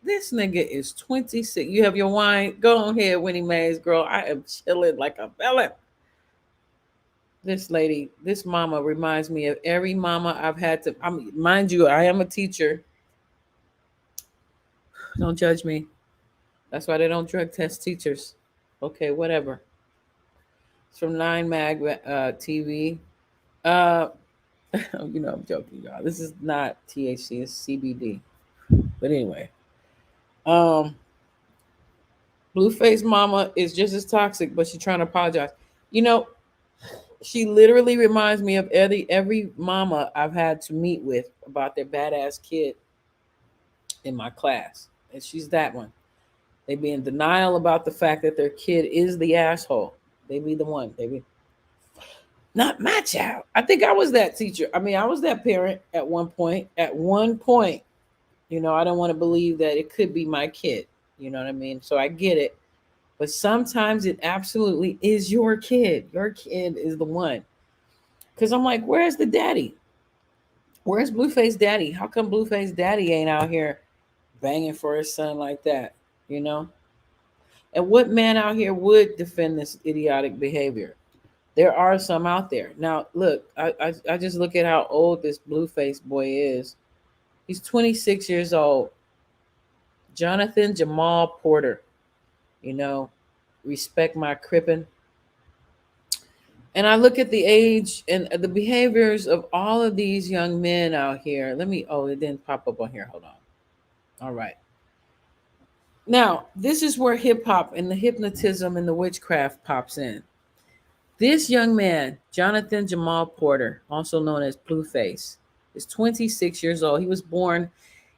This nigga is 26. You have your wine? Go on ahead, Winnie Mays, girl. I am chilling like a villain. This lady, this mama reminds me of every mama I've had to. Mind you, I am a teacher. Don't judge me. That's why they don't drug test teachers. Okay, whatever. It's from 9 Mag TV. I'm joking, y'all. This is not THC, it's CBD. But anyway. Blueface mama is just as toxic, but she's trying to apologize. She literally reminds me of every mama I've had to meet with about their badass kid in my class. And she's that one. They be in denial about the fact that their kid is the asshole. They be the one. They be not my child. I think I was that teacher. I was that parent at one point. At one point, I don't want to believe that it could be my kid. You know what I mean? So I get it. But sometimes it absolutely is your kid. Your kid is the one. Because I'm like, where's the daddy? Where's Blueface daddy? How come Blueface daddy ain't out here banging for his son like that? And what man out here would defend this idiotic behavior? There are some out there. Now, look, I just look at how old this Blueface boy is. He's 26 years old. Jonathan Jamal Porter. Respect my crippin'. And I look at the age and the behaviors of all of these young men out here. It didn't pop up on here. Hold on. All right. Now, this is where hip hop and the hypnotism and the witchcraft pops in. This young man, Jonathan Jamal Porter, also known as Blueface, is 26 years old. He was born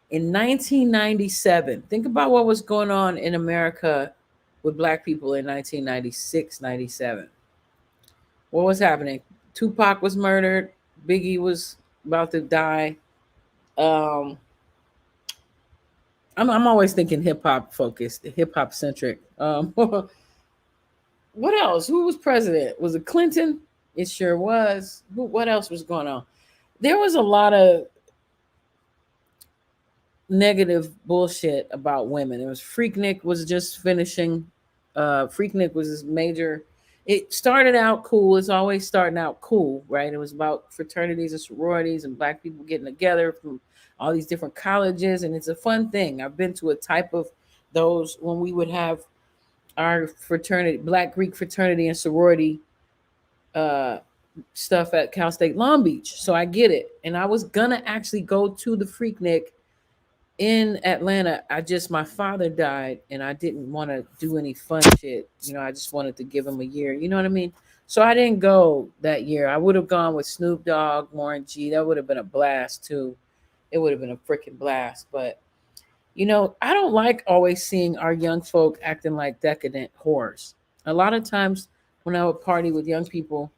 in 1997. Think about what was going on in America with Black people in 1996, 97. What was happening? Tupac was murdered. Biggie was about to die. I'm always thinking hip hop focused, hip hop centric. What else? Who was president? Was it Clinton? It sure was. What else was going on? There was a lot of negative bullshit about women. It was Freaknik was just finishing. Freaknik was this major. It started out cool. It's always starting out cool, right? It was about fraternities and sororities and black people getting together from all these different colleges, and it's a fun thing. I've been to a type of those when we would have our fraternity, Black Greek fraternity and sorority uh, stuff at Cal State Long Beach. So I get it. And I was gonna actually go to the Freaknik in Atlanta. My father died and I didn't want to do any fun shit. I just wanted to give him a year. You know what I mean? So I didn't go that year. I would have gone with Snoop Dogg, Warren G. That would have been a blast too. It would have been a freaking blast. But I don't like always seeing our young folk acting like decadent whores. A lot of times when I would party with young people,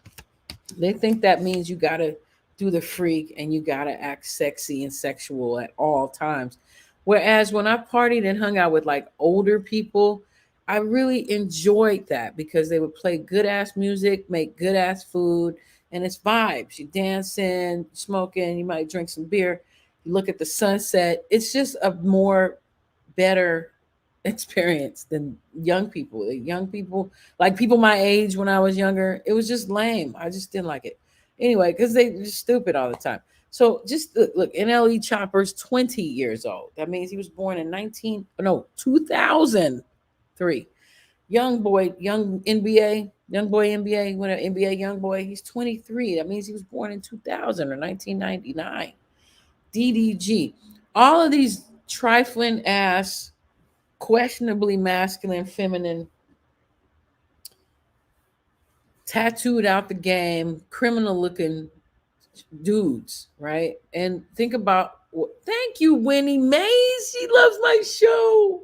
they think that means you gotta do the freak and you gotta act sexy and sexual at all times. Whereas when I partied and hung out with like older people, I really enjoyed that because they would play good ass music, make good ass food, and it's vibes. You dancing, smoking, you might drink some beer, you look at the sunset. It's just a more better experience than young people. Young people, like people my age when I was younger, it was just lame. I just didn't like it. Anyway, because they just stupid all the time. So just look, NLE Chopper's 20 years old. That means he was born in 2003. Young boy, young boy NBA, whatever, NBA young boy, he's 23. That means he was born in 2000 or 1999. DDG. All of these trifling ass, questionably masculine, feminine, tattooed out the game, criminal looking dudes, right? And think about, thank you, Winnie Mays. She loves my show.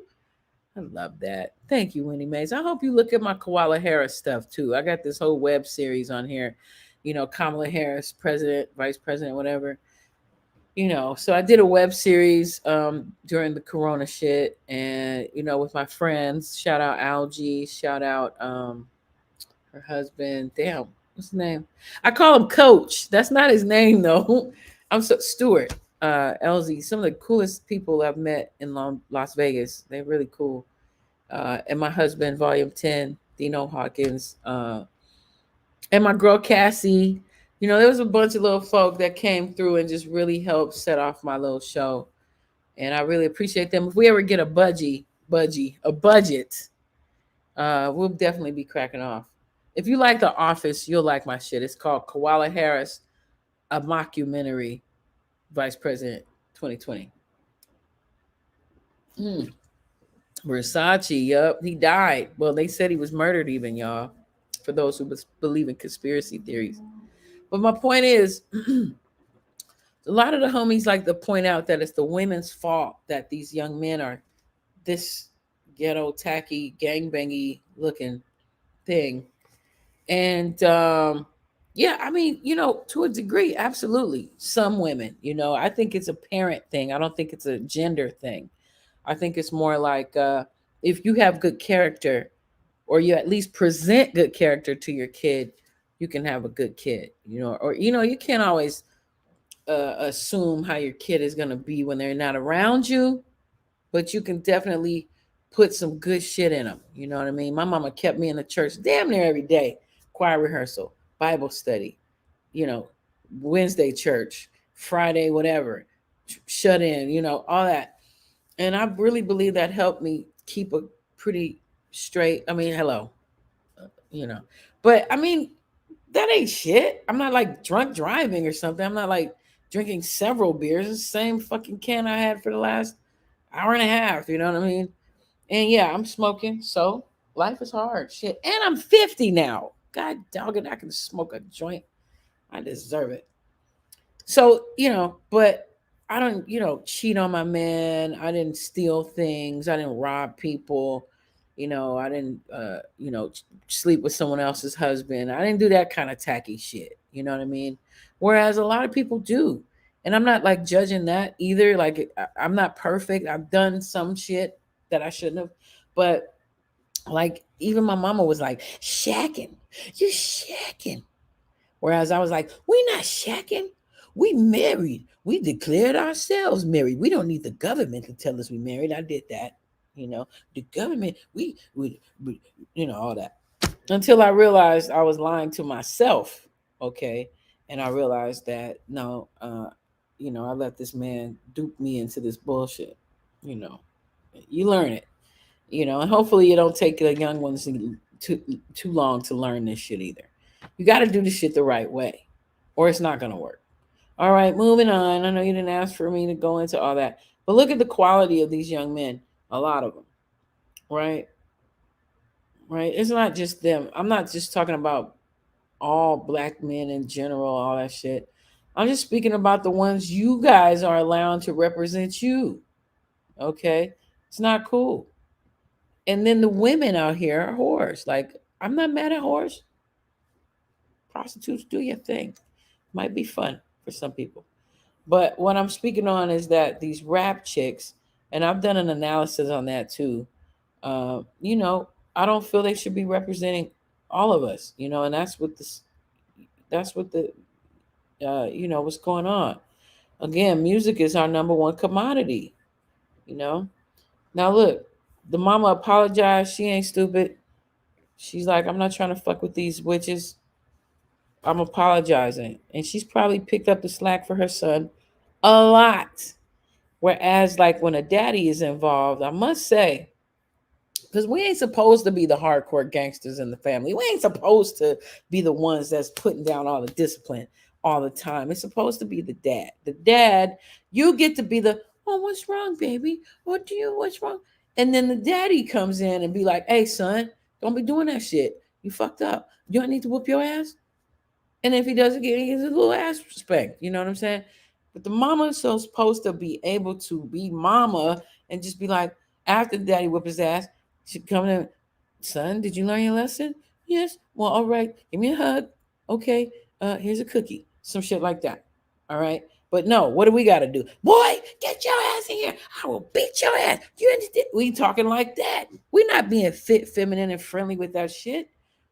I love that. Thank you, Winnie Mays. I hope you look at my Koala Harris stuff too. I got this whole web series on here. Kamala Harris, president, vice president, whatever. So I did a web series during the corona shit, and with my friends. Shout out Algie, shout out her husband. Damn, what's his name? I call him Coach. That's not his name though. I'm so Stuart, LZ. Some of the coolest people I've met in Las Vegas. They're really cool. And my husband, Volume 10, Dino Hawkins, and my girl Cassie. There was a bunch of little folk that came through and just really helped set off my little show. And I really appreciate them. If we ever get a budget, we'll definitely be cracking off. If you like The Office, you'll like my shit. It's called Koala Harris, a mockumentary, Vice President 2020. Versace, yup, he died. Well, they said he was murdered even, y'all, for those who believe in conspiracy theories. But my point is, a lot of the homies like to point out that it's the women's fault that these young men are this ghetto, tacky, gangbangy looking thing. And yeah, I mean, to a degree, absolutely. Some women, I think it's a parent thing. I don't think it's a gender thing. I think it's more like if you have good character, or you at least present good character to your kid, you can have a good kid, or you can't always assume how your kid is going to be when they're not around you, but you can definitely put some good shit in them. You know what I mean? My mama kept me in the church damn near every day. Choir rehearsal, Bible study, Wednesday church, Friday, whatever, shut in, all that. And I really believe that helped me keep a pretty straight, hello, but that ain't shit. I'm not like drunk driving or something. I'm not like drinking several beers. It's the same fucking can I had for the last hour and a half. You know what I mean? And yeah, I'm smoking. So life is hard. Shit. And I'm 50 now. God dog it. I can smoke a joint. I deserve it. So, but I don't, cheat on my man. I didn't steal things. I didn't rob people. I didn't, sleep with someone else's husband. I didn't do that kind of tacky shit. You know what I mean? Whereas a lot of people do. And I'm not like judging that either. Like, I'm not perfect. I've done some shit that I shouldn't have. But like, even my mama was like, shacking. You shacking. Whereas I was like, we not shacking. we married. We declared ourselves married. We don't need the government to tell us we married. I did that. The government, we all that. Until I realized I was lying to myself. Okay. And I realized that no, I let this man dupe me into this bullshit. You know, you learn it, and hopefully you don't take the young ones too long to learn this shit either. You got to do the shit the right way, or it's not gonna work. All right, moving on. I know you didn't ask for me to go into all that, but look at the quality of these young men. A lot of them, right? Right. It's not just them. I'm not just talking about all black men in general, all that shit. I'm just speaking about the ones you guys are allowing to represent you. Okay, it's not cool. And then the women out here are whores. Like, I'm not mad at whores. Prostitutes, do your thing. Might be fun for some people. But what I'm speaking on is that these rap chicks, and I've done an analysis on that too. I don't feel they should be representing all of us. And that's what this. That's what the. What's going on. Again, music is our number one commodity. You know. Now look, the mama apologized. She ain't stupid. She's like, I'm not trying to fuck with these witches. I'm apologizing. And she's probably picked up the slack for her son a lot. Whereas, like, when a daddy is involved, I must say, because we ain't supposed to be the hardcore gangsters in the family. We ain't supposed to be the ones that's putting down all the discipline all the time. It's supposed to be the dad. The dad, you get to be the, oh, what's wrong, baby? What's wrong? And then the daddy comes in and be like, hey, son, don't be doing that shit. You fucked up. You don't need to whoop your ass. And if he doesn't get, he gets a little ass spanked. You know what I'm saying? But the mama is so supposed to be able to be mama and just be like, after daddy whip his ass, she come in, son, did you learn your lesson? Yes. Well, all right. Give me a hug. Okay. Here's a cookie. Some shit like that. All right. But no, what do we got to do? Boy, get your ass in here. I will beat your ass. You understand? We talking like that. We're not being fit, feminine, and friendly with that shit.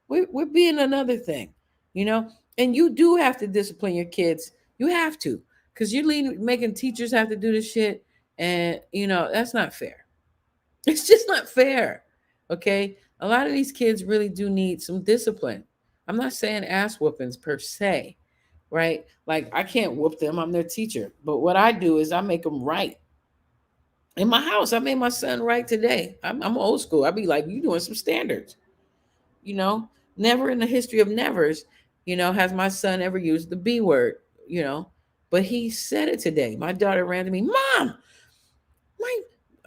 We're being another thing, you know? And you do have to discipline your kids. You have to. Because you're making teachers have to do this shit. And, that's not fair. It's just not fair. Okay. A lot of these kids really do need some discipline. I'm not saying ass whoopings per se, right? Like, I can't whoop them. I'm their teacher. But what I do is I make them right. In my house, I made my son right today. I'm old school. I'd be like, you doing some standards. Never in the history of nevers, has my son ever used the B word, but he said it today. My daughter ran to me, Mom,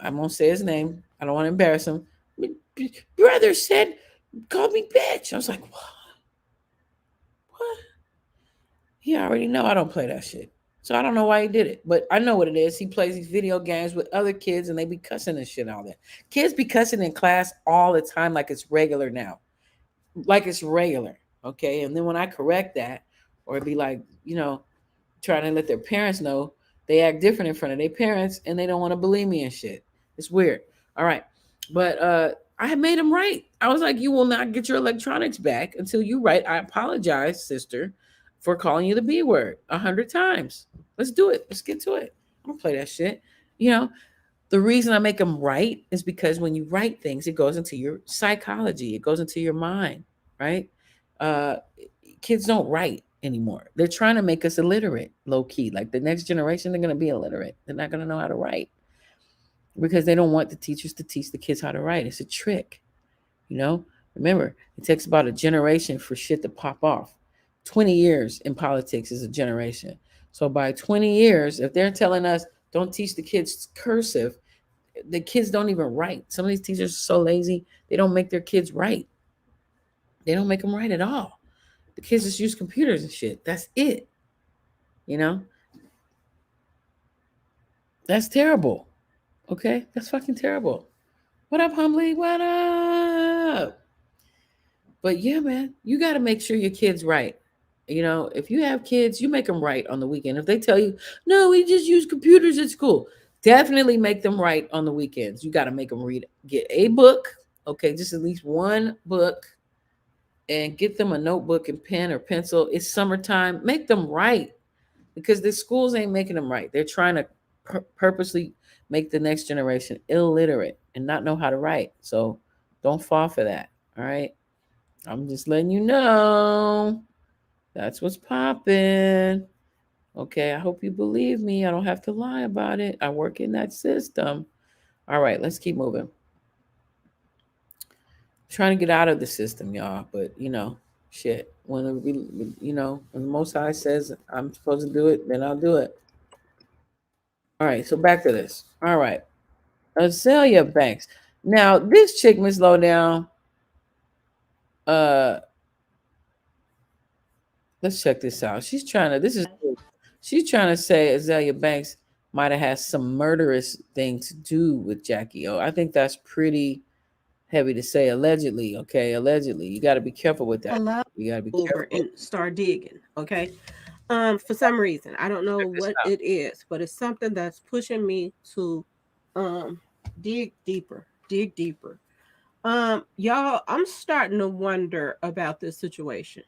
I won't say his name. I don't want to embarrass him. Brother called me bitch. I was like, what? He already know I don't play that shit. So I don't know why he did it, but I know what it is. He plays these video games with other kids and they be cussing and shit all that. Kids be cussing in class all the time like it's regular now. Like it's regular. Okay. And then when I correct that, or be like, trying to let their parents know, they act different in front of their parents and they don't want to believe me and shit. It's weird. All right. But I had made him right. I was like, you will not get your electronics back until you write, I apologize, sister, for calling you the B word 100 times. Let's do it. Let's get to it. I don't play that shit. The reason I make them write is because when you write things, it goes into your psychology. It goes into your mind, right? Kids don't write anymore. They're trying to make us illiterate, low key. Like the next generation, they're going to be illiterate. They're not going to know how to write because they don't want the teachers to teach the kids how to write. It's a trick, Remember, it takes about a generation for shit to pop off. 20 years in politics is a generation. So by 20 years, if they're telling us don't teach the kids cursive, the kids don't even write. Some of these teachers are so lazy, they don't make their kids write. They don't make them write at all. The kids just use computers and shit. That's it. That's terrible. Okay? That's fucking terrible. What up, Humbly? What up? But yeah, man, you got to make sure your kids write. If you have kids, you make them write on the weekend. If they tell you, no, we just use computers at school, definitely make them write on the weekends. You got to make them get a book. Okay, just at least one book. And get them a notebook and pen or pencil. It's summertime. Make them write. because the schools ain't making them right. They're trying to purposely make the next generation illiterate and not know how to write. So don't fall for that. All right. I'm just letting you know that's what's popping. Okay. I hope you believe me. I don't have to lie about it. I work in that system. All right. Let's keep moving. Trying to get out of the system, y'all. But, shit. When when the Most High says I'm supposed to do it, then I'll do it. All right. So back to this. All right. Azalea Banks. Now, this chick, Miss Lowdown, let's check this out. She's trying to say Azalea Banks might have had some murderous thing to do with Jackie O. I think that's pretty heavy to say. Allegedly, okay? Allegedly. You got to be careful with that. You got to be over careful. and start digging. Okay. For some reason, I don't know what it is, but it's something that's pushing me to dig deeper. Y'all, I'm starting to wonder about this situation.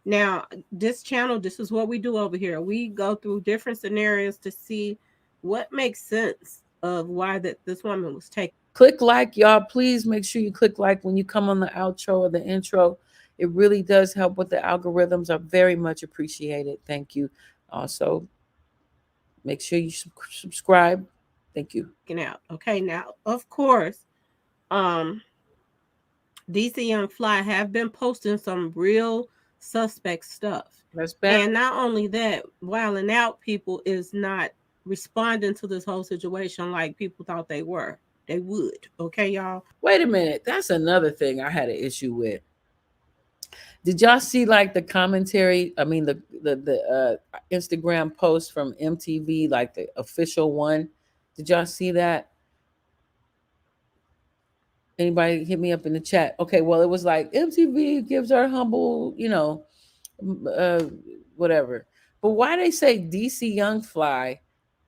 Now, this channel, this is what we do over here. We go through different scenarios to see what makes sense of why this woman was taken. Click like, y'all. Please make sure you click like when you come on the outro or the intro. It really does help with the algorithms. Are very much appreciated. Thank you. Also, make sure you subscribe. Thank you. Out. Okay, now of course, DC Young Fly have been posting some real suspect stuff. That's bad. And not only that, Wilding Out people is not responding to this whole situation like people thought they were. They would. Okay, y'all. Wait a minute. That's another thing I had an issue with. Did y'all see like the commentary? I mean, the Instagram post from MTV, like the official one. Did y'all see that? Anybody hit me up in the chat? Okay, well, it was like MTV gives our humble, whatever. But why they say DC Young Fly,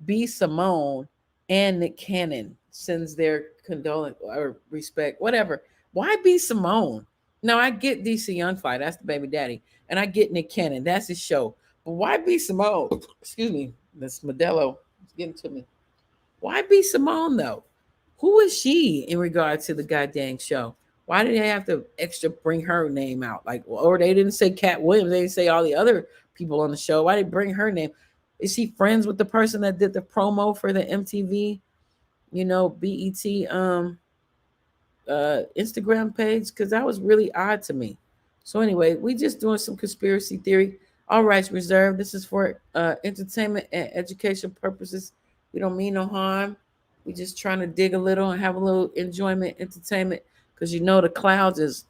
B Simone, and Nick Cannon sends their condolence or respect, whatever. Why B Simone? Now I get DC Young Fly, that's the baby daddy, and I get Nick Cannon, that's his show. But why B Simone? Excuse me, this Modelo is getting to me. Why B Simone though? Who is she in regard to the goddamn show? Why did they have to extra bring her name out? Like, or they didn't say Cat Williams, they didn't say all the other people on the show. Why did they bring her name? Is she friends with the person that did the promo for the MTV, BET Instagram page? Because that was really odd to me. So anyway, we just doing some conspiracy theory. All rights reserved. This is for entertainment and education purposes. We don't mean no harm. We just trying to dig a little and have a little enjoyment, entertainment, because the clouds is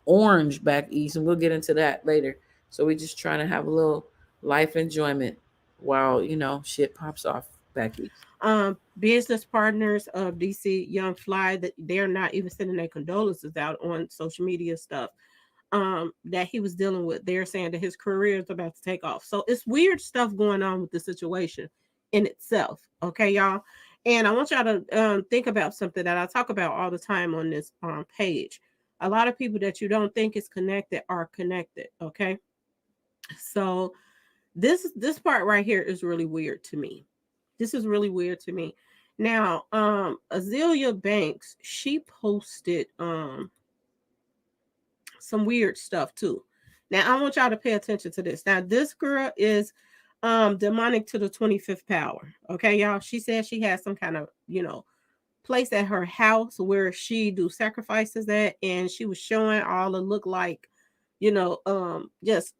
orange back east, and we'll get into that later. So we just trying to have a little life enjoyment while shit pops off back east. Business partners of DC Young Fly, that they're not even sending their condolences out on social media stuff that he was dealing with. They're saying that his career is about to take off. So it's weird stuff going on with the situation in itself. Okay, y'all. And I want y'all to think about something that I talk about all the time on this page. A lot of people that you don't think is connected are connected. Okay. So this part right here is really weird to me. This is really weird to me. Now, Azalea Banks, she posted some weird stuff too. Now, I want y'all to pay attention to this. Now, this girl is demonic to the 25th power. Okay, y'all. She said she has some kind of, place at her house where she do sacrifices at, and she was showing all the look like, just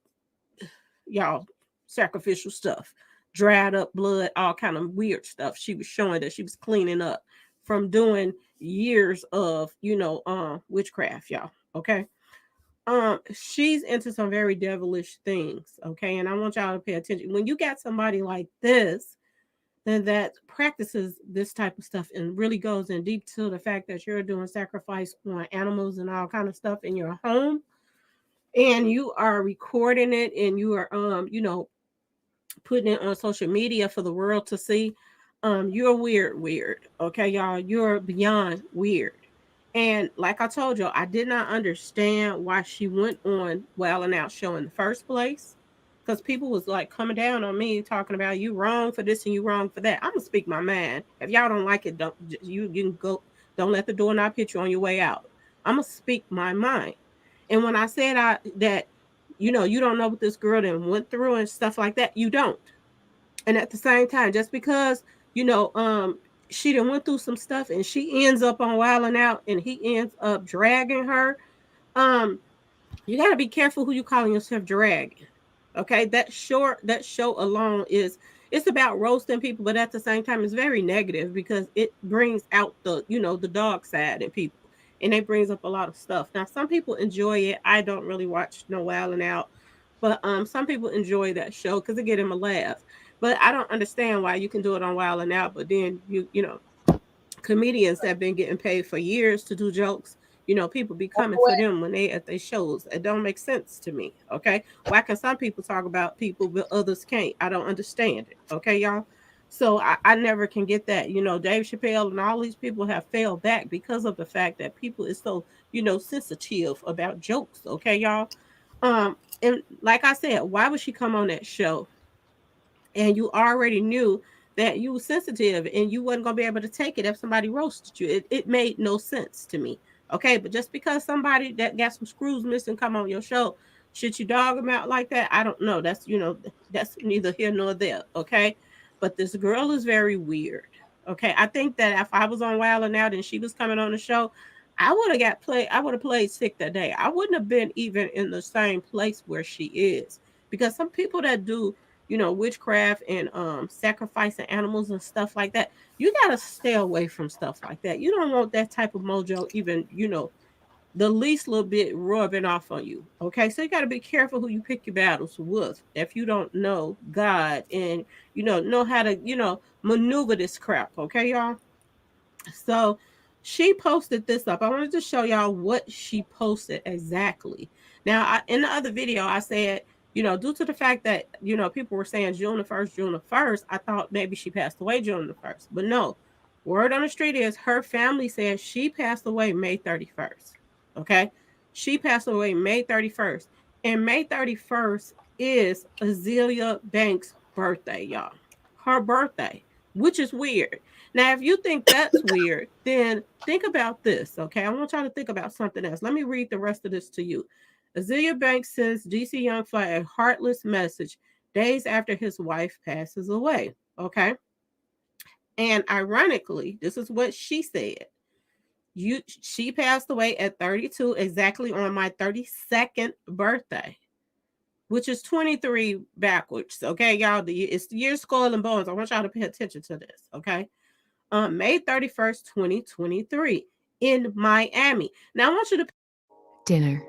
y'all sacrificial stuff, dried up blood, all kind of weird stuff. She was showing that she was cleaning up from doing years of, witchcraft, y'all. Okay. She's into some very devilish things. Okay. And I want y'all to pay attention. When you got somebody like this, then that practices this type of stuff and really goes in deep to the fact that you're doing sacrifice on animals and all kind of stuff in your home, and you are recording it, and you are putting it on social media for the world to see. You're weird. Okay, y'all, you're beyond weird. And like I told you, I did not understand why she went on Wilding Out show in the first place. because people was like coming down on me talking about you wrong for this and you wrong for that. I'm gonna speak my mind. If y'all don't like it, don't you can go. Don't let the doorknob hit you on your way out. I'm gonna speak my mind. And when I said that, you don't know what this girl then went through and stuff like that, you don't. And at the same time, just because she done went through some stuff and she ends up on Wilding Out and he ends up dragging her, you got to be careful who you calling yourself dragging. Okay, that show alone it's about roasting people, but at the same time, it's very negative because it brings out the dog side in people, and it brings up a lot of stuff. Now, some people enjoy it. I don't really watch no Wilding Out, but some people enjoy that show because it get them a laugh. But I don't understand why you can do it on Wilding Out, but then comedians that have been getting paid for years to do jokes, people be coming for them when they at their shows. It don't make sense to me. Okay, why can some people talk about people but others can't? I don't understand it. Okay, y'all. So I never can get that. Dave Chappelle and all these people have failed back because of the fact that people is so sensitive about jokes. Okay, y'all. And like I said, why would she come on that show? And you already knew that you were sensitive and you wasn't going to be able to take it if somebody roasted you. It made no sense to me. Okay, but just because somebody that got some screws missing come on your show, should you dog them out like that? I don't know. That's neither here nor there. Okay, but this girl is very weird. Okay, I think that if I was on Wild and Out and she was coming on the show, I would have played sick that day. I wouldn't have been even in the same place where she is, because some people that do witchcraft and sacrificing animals and stuff like that, you got to stay away from stuff like that. You don't want that type of mojo even the least little bit rubbing off on you. Okay, so you got to be careful who you pick your battles with if you don't know God and know how to maneuver this crap. Okay, y'all. So she posted this up. I wanted to show y'all what she posted exactly. Now, in the other video, I said, due to the fact that, people were saying June the 1st, June the 1st, I thought maybe she passed away June the 1st. But no, word on the street is her family says she passed away May 31st. Okay? She passed away May 31st. And May 31st is Azealia Banks' birthday, y'all. Her birthday, which is weird. Now, if you think that's weird, then think about this, okay? I want y'all to think about something else. Let me read the rest of this to you. Azealia Banks sends DC Young Fly a heartless message days after his wife passes away, okay? And ironically, this is what she said. She passed away at 32, exactly on my 32nd birthday, which is 23 backwards, okay, y'all? It's the year skull and bones. I want y'all to pay attention to this, okay? May 31st, 2023 in Miami. Now, I want you to Dinner.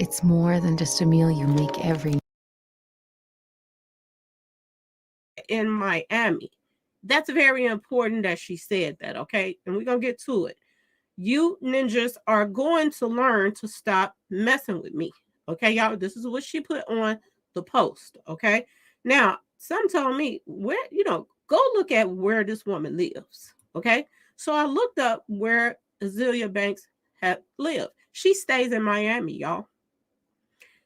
It's more than just a meal you make every in Miami. That's very important that she said that, okay? And we're going to get to it. You ninjas are going to learn to stop messing with me. Okay, y'all? This is what she put on the post, okay? Now, some told me, go look at where this woman lives, okay? So I looked up where Azealia Banks had lived. She stays in Miami, y'all.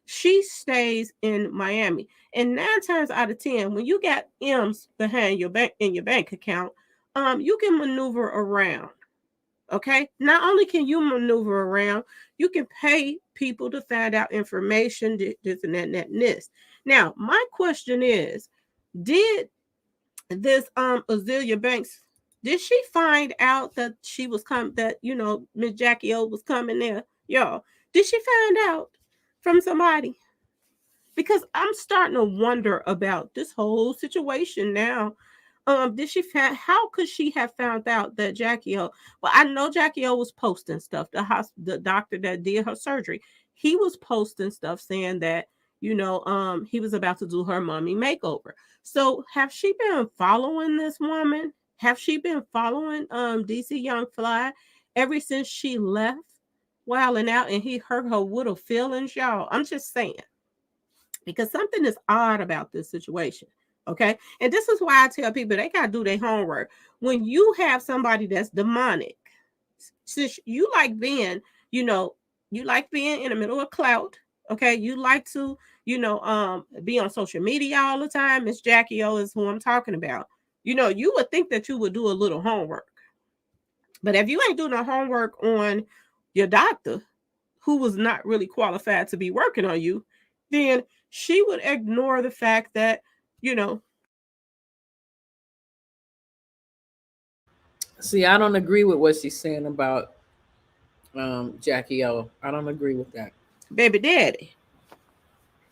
She stays in Miami. And 9 times out of 10, when you got M's behind your bank in your bank account, you can maneuver around. Okay. Not only can you maneuver around, you can pay people to find out information, this and that and that and this. Now, my question is, did this Azealia Banks, did she find out that she was coming, that Miss Jackie O was coming there? Y'all, did she find out from somebody? Because I'm starting to wonder about this whole situation now. How could she have found out that Jackie O? Well, I know Jackie O was posting stuff. The doctor that did her surgery, he was posting stuff saying that he was about to do her mommy makeover. So have she been following this woman? Have she been following DC Young Fly ever since she left Wilding Out and he hurt her little feelings, y'all? I'm just saying, because something is odd about this situation. Okay. And this is why I tell people they got to do their homework. When you have somebody that's demonic, since you like being in the middle of clout, Okay, you like to, be on social media all the time. Miss Jackie O is who I'm talking about. You would think that you would do a little homework. But if you ain't doing no homework on your doctor, who was not really qualified to be working on you, then she would ignore the fact that, See, I don't agree with what she's saying about Jackie O. I don't agree with that. baby daddy,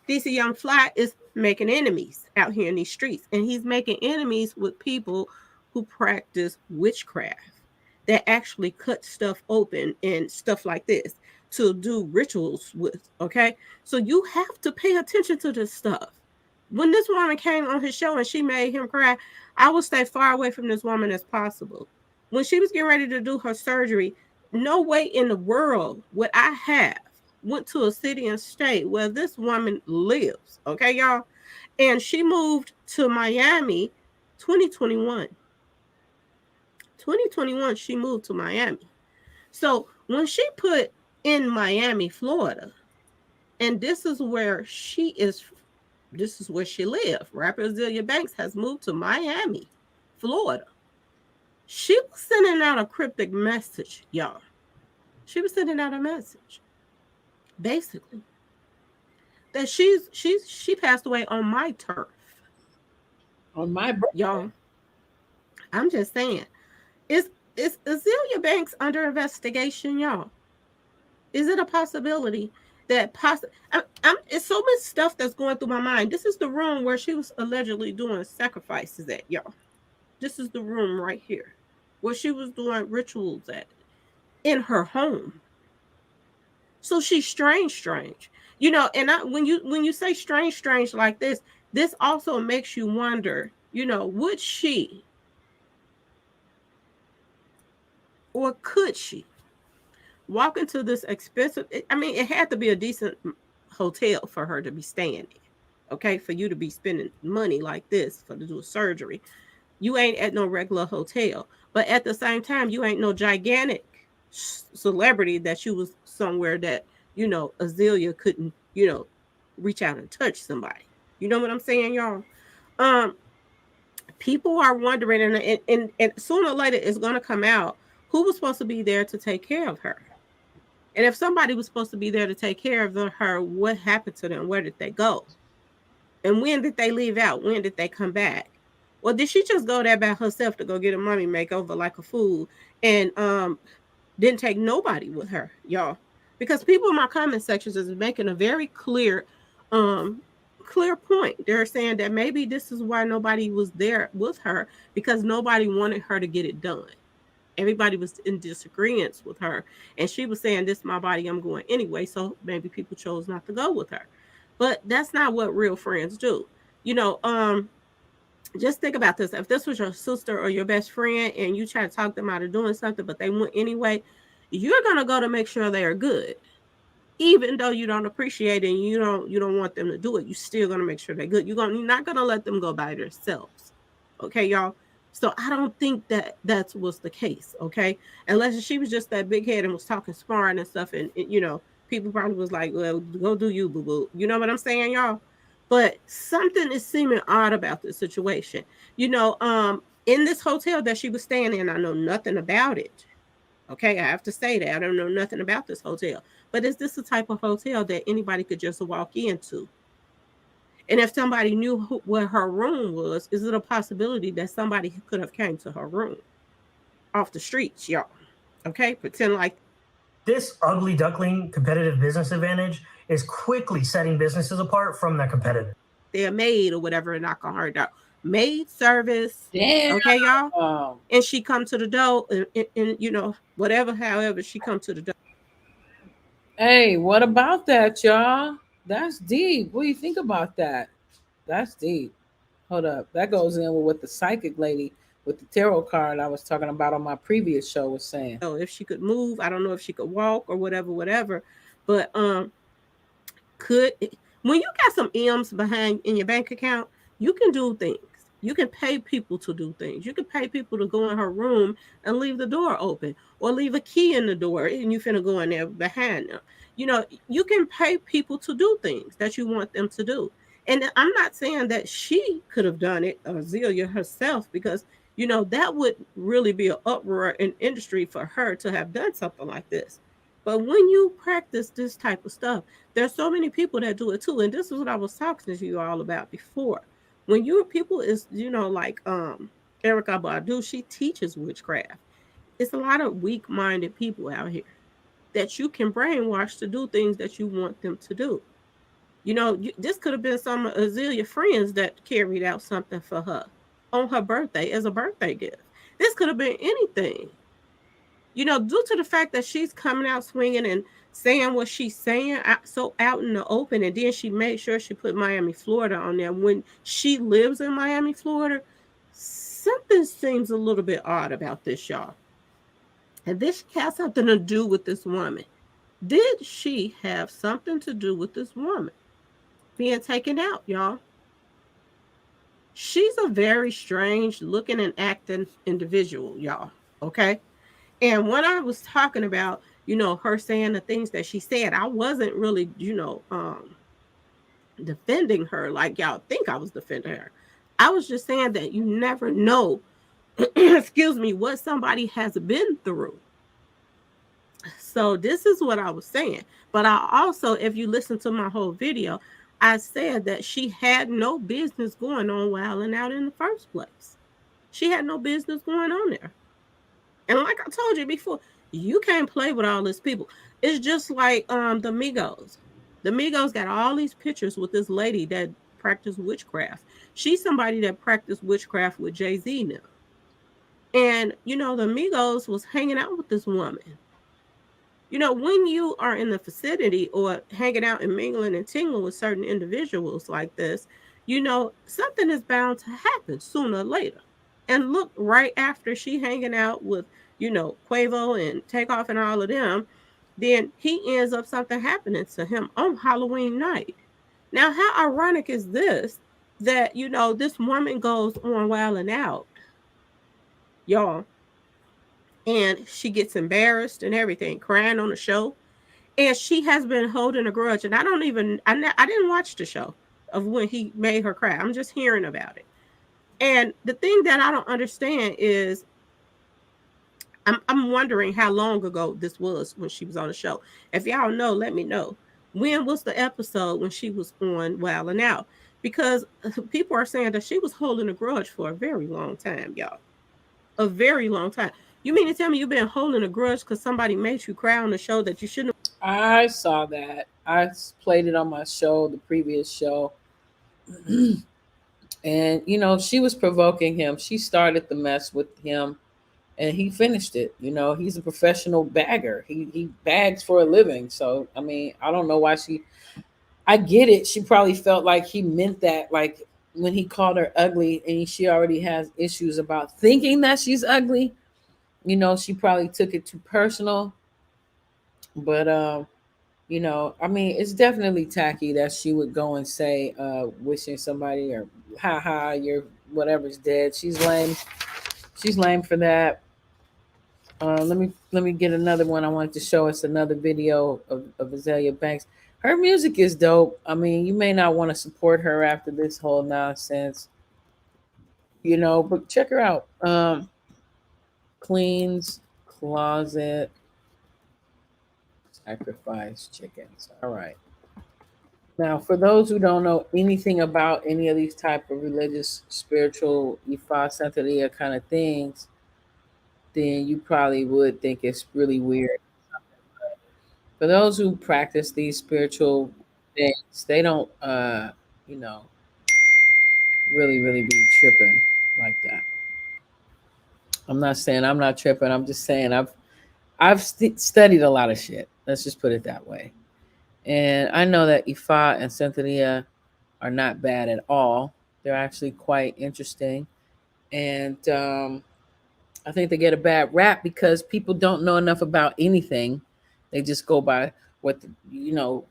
DC Young Fly is making enemies out here in these streets. And he's making enemies with people who practice witchcraft, that actually cut stuff open and stuff like this to do rituals with. Okay. So you have to pay attention to this stuff. When this woman came on his show and she made him cry, I would stay far away from this woman as possible. When she was getting ready to do her surgery, no way in the world would I have went to a city and state where this woman lives. Okay, y'all. And she moved to Miami 2021. 2021, she moved to Miami. So when she put in Miami, Florida, and this is where she lived. Rapper Azealia Banks has moved to Miami, Florida. She was sending out a cryptic message, y'all. She was sending out a message, basically, that she passed away on my turf. On my birthday. Y'all, I'm just saying, is Azealia Banks under investigation, y'all? Is it a possibility that it's so much stuff that's going through my mind. This is the room where she was allegedly doing sacrifices at, y'all. This is the room right here where she was doing rituals at in her home. So she's strange. And when you say strange like this also makes you wonder, would she or could she walk into this expensive, it had to be a decent hotel for her to be staying in, okay, for you to be spending money like this to do a surgery. You ain't at no regular hotel, but at the same time, you ain't no gigantic celebrity that you was somewhere that, Azealia couldn't, reach out and touch somebody. You know what I'm saying, y'all? People are wondering, and sooner or later it's going to come out who was supposed to be there to take care of her. And if somebody was supposed to be there to take care of her, what happened to them? Where did they go? And when did they leave out? When did they come back? Well, did she just go there by herself to go get a mummy makeover like a fool and didn't take nobody with her, y'all? Because people in my comment sections is making a very clear point. They're saying that maybe this is why nobody was there with her, because nobody wanted her to get it done. Everybody was in disagreement with her, and she was saying, this is my body, I'm going anyway. So maybe people chose not to go with her. But that's not what real friends do. Just think about this. If this was your sister or your best friend and you try to talk them out of doing something, but they went anyway, you're going to go to make sure they are good. Even though you don't appreciate it and you don't want them to do it, you're still going to make sure they're good. You're not going to let them go by themselves. Okay, y'all? So I don't think that was the case, okay? Unless she was just that big head and was talking sparring and stuff, and people probably was like, well, go do you, boo-boo. You know what I'm saying, y'all? But something is seeming odd about this situation. In this hotel that she was staying in, I know nothing about it. Okay, I have to say that. I don't know nothing about this hotel. But is this the type of hotel that anybody could just walk into? And if somebody knew what her room was, is it a possibility that somebody could have came to her room off the streets, y'all? Okay, pretend like this ugly duckling competitive business advantage is quickly setting businesses apart from their competitors. They're maid or whatever and knock on her door. Maid service. Damn. Okay, y'all? And she come to the door and whatever, however, she come to the door. Hey, what about that, y'all? That's deep. What do you think about that? That's deep. Hold up. That goes in with what the psychic lady with the tarot card I was talking about on my previous show was saying. Oh, if she could move, I don't know if she could walk or whatever. But when you got some M's behind in your bank account, you can do things. You can pay people to do things. You can pay people to go in her room and leave the door open or leave a key in the door and you finna go in there behind them. You know, you can pay people to do things that you want them to do. And I'm not saying that she could have done it, or Zelia herself, because, you know, that would really be an uproar in industry for her to have done something like this. But when you practice this type of stuff, there's so many people that do it too. And this is what I was talking to you all about before. When your people is, you know, like Erica Badu, she teaches witchcraft. It's a lot of weak-minded people out here that you can brainwash to do things that you want them to do. You know, this could have been some of Azealia friends that carried out something for her on her birthday as a birthday gift. This could have been anything. You know, due to the fact that she's coming out swinging and saying what she's saying so out in the open, and then she made sure she put Miami, Florida on there when she lives in Miami, Florida. Something seems a little bit odd about this, y'all. And this has something to do with this woman. Did she have something to do with this woman being taken out, y'all? She's a very strange looking and acting individual, y'all. Okay. And when I was talking about, you know, her saying the things that she said, I wasn't really, you know, defending her like y'all think I was defending her. I was just saying that you never know, excuse me, what somebody has been through. So this is what I was saying. But I also, if you listen to my whole video, I said that she had no business going on Wild and Out in the first place. She had no business going on there. And like I told you before, you can't play with all these people. It's just like the Migos. The Migos got all these pictures with this lady that practiced witchcraft. She's somebody that practiced witchcraft with Jay-Z now. And, you know, the Migos was hanging out with this woman. You know, when you are in the vicinity or hanging out and mingling and tingling with certain individuals like this, you know, something is bound to happen sooner or later. And look, right after she hanging out with, you know, Quavo and Takeoff and all of them, then he ends up something happening to him on Halloween night. Now, how ironic is this that, you know, this woman goes on Wild and Out, y'all, and she gets embarrassed and everything, crying on the show. And she has been holding a grudge. And I didn't watch the show of when he made her cry. I'm just hearing about it. And the thing that I don't understand is I'm wondering how long ago this was when she was on the show. If y'all know, let me know. When was the episode when she was on Wild and Out? Because people are saying that she was holding a grudge for a very long time, y'all. A very long time. You mean to tell me you've been holding a grudge because somebody made you cry on the show that you shouldn't? I saw that. I played it on my show, the previous show. And, you know, she was provoking him. She started the mess with him and he finished it. You know, he's a professional bagger. He bags for a living. So, I mean, I don't know why I get it. She probably felt like he meant that, like when he called her ugly and she already has issues about thinking that she's ugly. You know, she probably took it too personal. But you know, I mean, it's definitely tacky that she would go and say, wishing somebody or haha, your whatever's dead. She's lame. She's lame for that. Let me get another one. I wanted to show us another video of Azalea Banks. Her music is dope. I mean, you may not want to support her after this whole nonsense, you know, but check her out. Cleans Closet Sacrifice Chickens. All right. Now, for those who don't know anything about any of these type of religious, spiritual, Ifa, Santeria kind of things, then you probably would think it's really weird. For those who practice these spiritual things, they don't, you know, really be tripping like that. I'm not saying I'm not tripping. I'm just saying I've studied a lot of shit. Let's just put it that way. And I know that Ifa and Santeria are not bad at all. They're actually quite interesting. And I think they get a bad rap because people don't know enough about anything. They just go by what, you know,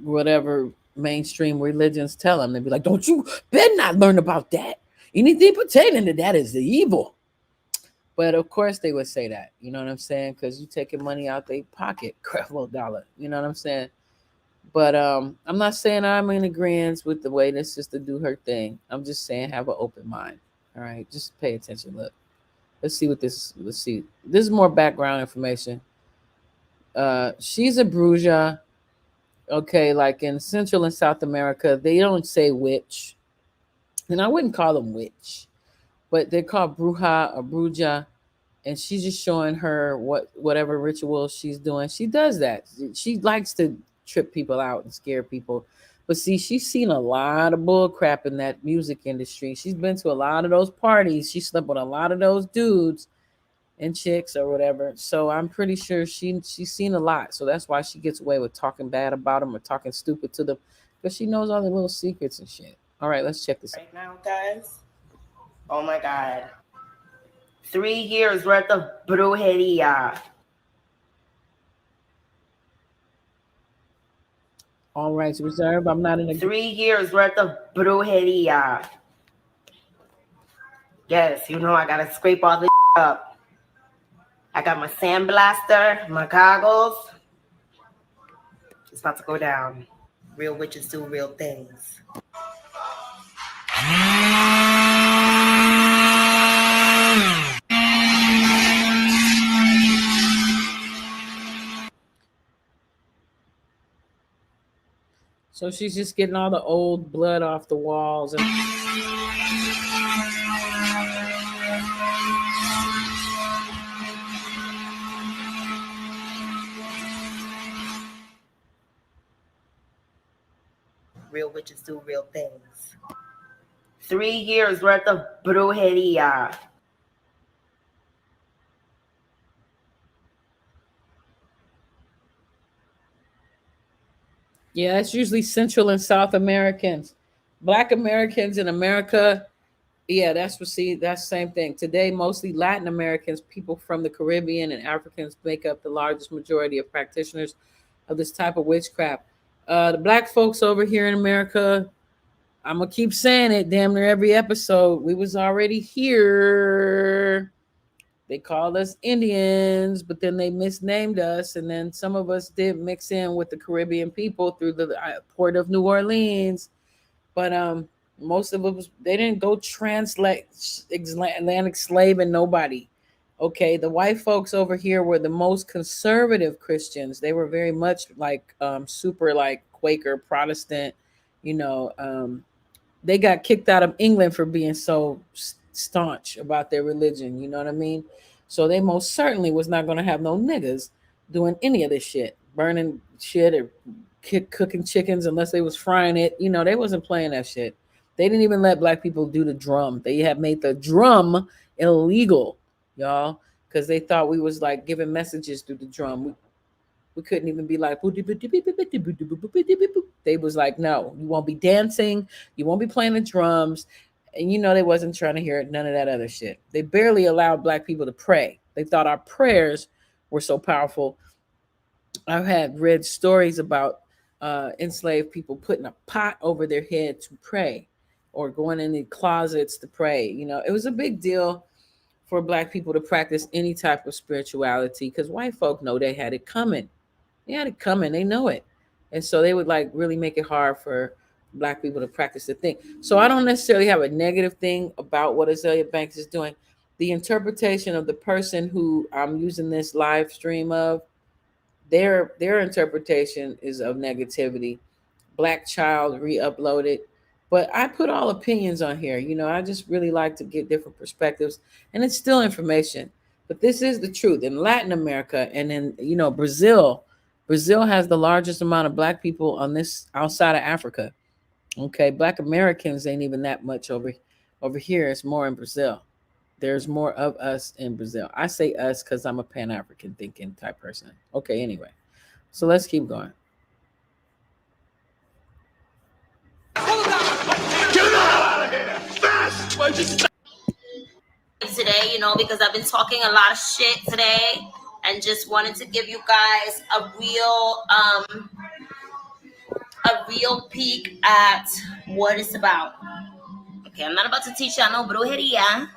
whatever mainstream religions tell them. They'd be like, don't you better not learn about that. anything pertaining to that is the evil. But of course they would say that, you know what I'm saying? Because you're taking money out their pocket, credible dollar, you know what I'm saying? But I'm not saying I'm in agreement with the way this sister do her thing. I'm just saying have an open mind. All right, just pay attention. Look, let's see what this. Let's see. This is more background information. She's a bruja. Okay, like in Central and South America, they don't say witch, and I wouldn't call them witch, but they're called bruja or bruja. And she's just showing her whatever ritual she's doing. She does that. She likes to trip people out and scare people. But see, she's seen a lot of bull crap in that music industry. She's been to a lot of those parties. She slept with a lot of those dudes and chicks or whatever. So I'm pretty sure she's seen a lot. So that's why she gets away with talking bad about them or talking stupid to them, because she knows all the little secrets and shit. All right, let's check this out. Right now, guys. Oh my God. 3 years worth of brujeria. All rights reserved. I'm not in a 3 years worth of brujeria. Yes, you know I gotta scrape all this up. I got my sandblaster, my goggles. It's about to go down. Real witches do real things. So she's just getting all the old blood off the walls and Real witches do real things. 3 years worth of brujeria. yeah, it's usually Central and South Americans. Black Americans in America, yeah, that's the same thing. Today, mostly Latin Americans, people from the Caribbean and Africans make up the largest majority of practitioners of this type of witchcraft. The black folks over here in America, I'm gonna keep saying it damn near every episode. We was already here. They called us Indians, but then they misnamed us. And then some of us did mix in with the Caribbean people through the port of New Orleans. But most of us, they didn't go translate Atlantic slave and nobody. Okay, the white folks over here were the most conservative Christians. They were very much like super like Quaker Protestant, you know. They got kicked out of England for being so staunch about their religion, you know what I mean? So they most certainly was not going to have no niggas doing any of this shit, burning shit or cooking chickens unless they was frying it. You know, they wasn't playing that shit. They didn't even let black people do the drum. They had made the drum illegal, y'all, because they thought we was like giving messages through the drum. We couldn't even be like, they was like, no, you won't be dancing. You won't be playing the drums. And you know, they wasn't trying to hear none of that other shit. They barely allowed black people to pray. They thought our prayers were so powerful. I've had read stories about enslaved people putting a pot over their head to pray or going in the closets to pray. You know, it was a big deal for black people to practice any type of spirituality because white folk know they had it coming. They had it coming. They know it. And so they would like really make it hard for black people to practice the thing. So I don't necessarily have a negative thing about what Azalea Banks is doing. The interpretation of the person who I'm using this live stream of, their interpretation is of negativity. Black child re-uploaded. But I put all opinions on here. You know, I just really like to get different perspectives. And it's still information. But this is the truth. In Latin America and in, you know, Brazil has the largest amount of black people on this outside of Africa. Okay, black Americans ain't even that much over here. It's more in Brazil. There's more of us in Brazil. I say us because I'm a Pan-African thinking type person. Okay, anyway. So let's keep going. Today, you know, because I've been talking a lot of shit today and just wanted to give you guys a real peek at what it's about. Okay, I'm not about to teach y'all no brujeria,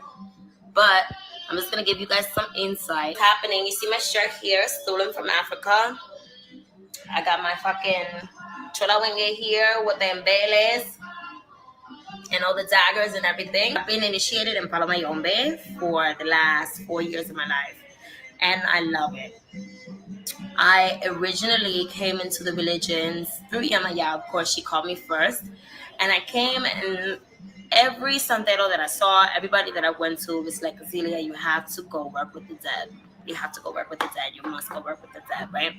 but I'm just gonna give you guys some insight. What's happening? You see my shirt here, stolen from Africa. I got my fucking chola wenge here with the embeles and all the daggers and everything. I've been initiated in Palo Mayombe for the last 4 years of my life, and I love it. I originally came into the religions through Yamaya. Of course, she called me first, and I came, and every santero that I saw, everybody that I went to was like, Zelia, you have to go work with the dead. You have to go work with the dead. You must go work with the dead, right?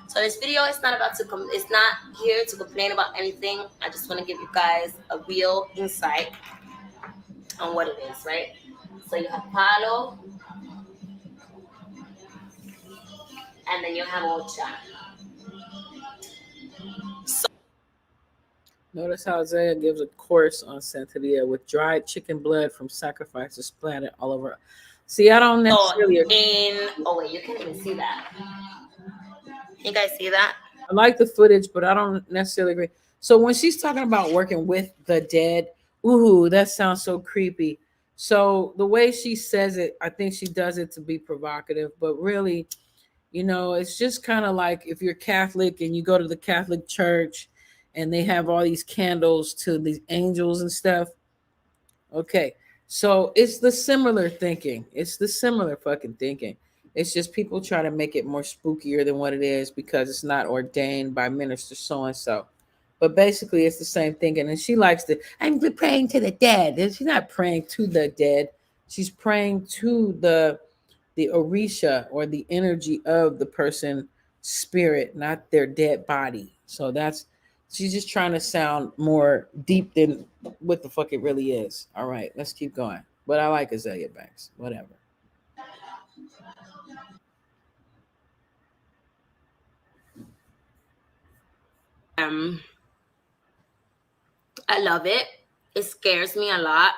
So this video is not about to it's not here to complain about anything. I just want to give you guys a real insight on what it is, right? So you have Palo, and then you have Ocha. Notice how Isaiah gives a course on Santeria with dried chicken blood from sacrifices splattered all over. See, I don't necessarily. Oh wait, you can't even see that. You guys see that? I like the footage, but I don't necessarily agree. So when she's talking about working with the dead, ooh, that sounds so creepy. So the way she says it, I think she does it to be provocative, but really, it's just kind of like if you're Catholic and you go to the Catholic church and they have all these candles to these angels and stuff. Okay. So it's the similar thinking. It's the similar fucking thinking. It's just people try to make it more spookier than what it is because it's not ordained by minister so and so. But basically, it's the same thing. And she likes to, I'm praying to the dead. And she's not praying to the dead. She's praying to the orisha or the energy of the person spirit, not their dead body. So she's just trying to sound more deep than what the fuck it really is. All right, let's keep going. But I like Azalea Banks, whatever. I love it. It scares me a lot.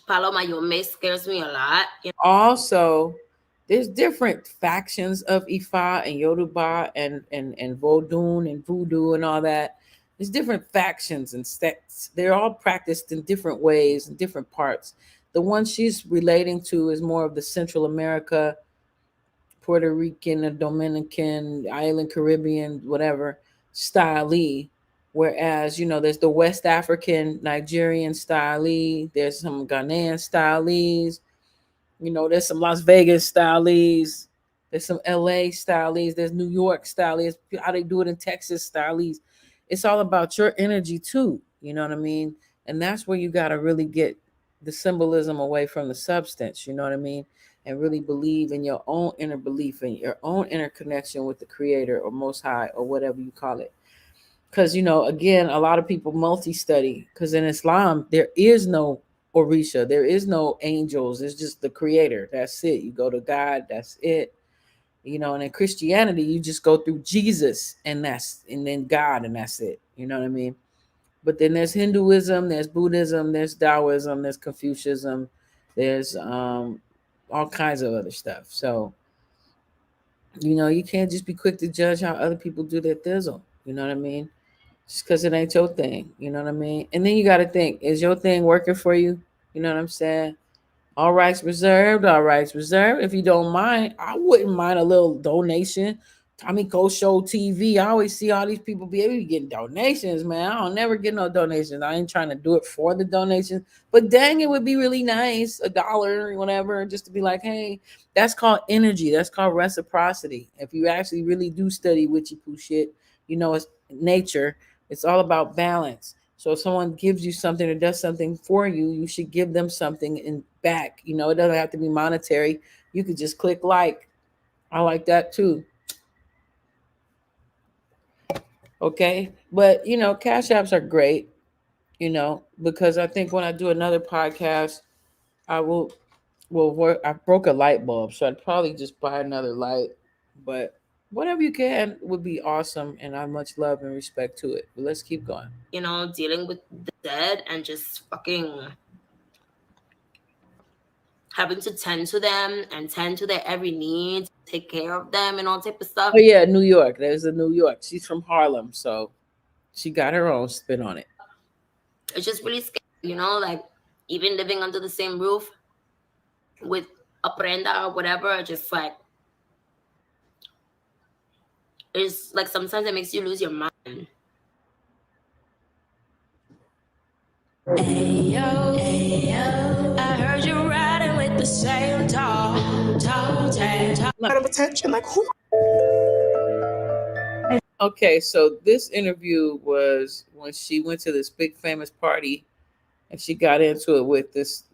Palo Mayombe scares me a lot. Also, there's different factions of Ifa and Yoruba and Vodun and Voodoo and all that. There's different factions and sects. They're all practiced in different ways in different parts. The one she's relating to is more of the Central America, Puerto Rican, or Dominican, island, Caribbean, whatever style. Whereas, there's the West African, Nigerian style. There's some Ghanaian style. There's some Las Vegas stylies. There's some LA stylies. There's New York stylies. How they do it in Texas stylies. It's all about your energy too. You know what I mean? And that's where you got to really get the symbolism away from the substance. You know what I mean? And really believe in your own inner belief and your own inner connection with the creator or most high or whatever you call it. Because, again, a lot of people multi-study because in Islam, there is no Orisha. There is no angels. It's just the creator. That's it. You go to God. That's it. And in Christianity, you just go through Jesus and then God and that's it. You know what I mean? But then there's Hinduism, there's Buddhism, there's Taoism, there's Confucianism, there's all kinds of other stuff. So, you can't just be quick to judge how other people do their thizzle. You know what I mean? Just because it ain't your thing. You know what I mean? And then you got to think, is your thing working for you? You know what I'm saying? All rights reserved. All rights reserved. If you don't mind, I wouldn't mind a little donation. Tommy Cole Show TV. I always see all these people be able to get donations, man. I don't never get no donations. I ain't trying to do it for the donations, but dang, it would be really nice, $1 or whatever, just to be like, hey, that's called energy. That's called reciprocity. If you actually really do study witchy poo shit, it's nature. It's all about balance. So if someone gives you something or does something for you, you should give them something in back. It doesn't have to be monetary. You could just click like. I like that too. Okay. But, Cash Apps are great, because I think when I do another podcast, I will work. I broke a light bulb, so I'd probably just buy another light. But whatever you can would be awesome. And I much love and respect to it. But let's keep going. Dealing with the dead and just fucking having to tend to them and tend to their every need, take care of them and all type of stuff. Oh yeah, New York. There's a New York. She's from Harlem, so she got her own spin on it. It's just really scary, like even living under the same roof with a prenda or whatever, just like, it's like sometimes it makes you lose your mind. Ayo, I heard you riding with the same tall Kind of attention, like who? Okay, so this interview was when she went to this big famous party and she got into it with this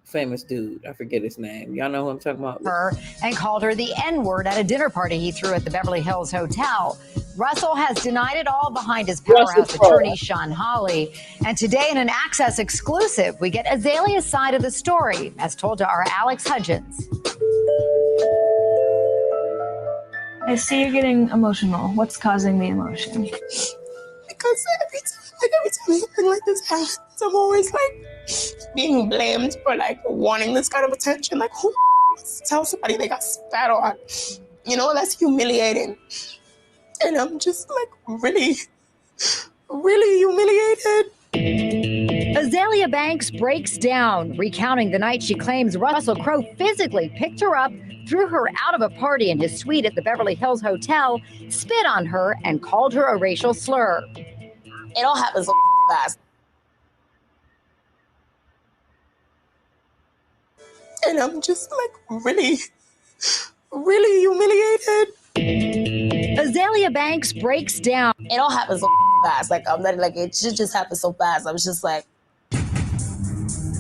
famous dude. I forget his name. Y'all know who I'm talking about? Her and called her the N-word at a dinner party he threw at the Beverly Hills Hotel. Russell has denied it all behind his powerhouse attorney, Sean Hawley. And today in an Access exclusive, we get Azalea's side of the story, as told to our Alex Hudgens. I see you're getting emotional. What's causing the emotion? Because every time something like this happens, I'm always like being blamed for like wanting this kind of attention. Like who wants to tell somebody they got spat on? You know, that's humiliating. And I'm just like really humiliated. Azalea Banks breaks down, recounting the night she claims Russell Crowe physically picked her up, threw her out of a party in his suite at the Beverly Hills Hotel, spit on her, and called her a racial slur. It all happens so fast. And I'm just like really humiliated. Azalea Banks breaks down. It all happens so fast. Like I'm not like it should just happen so fast. I was just like.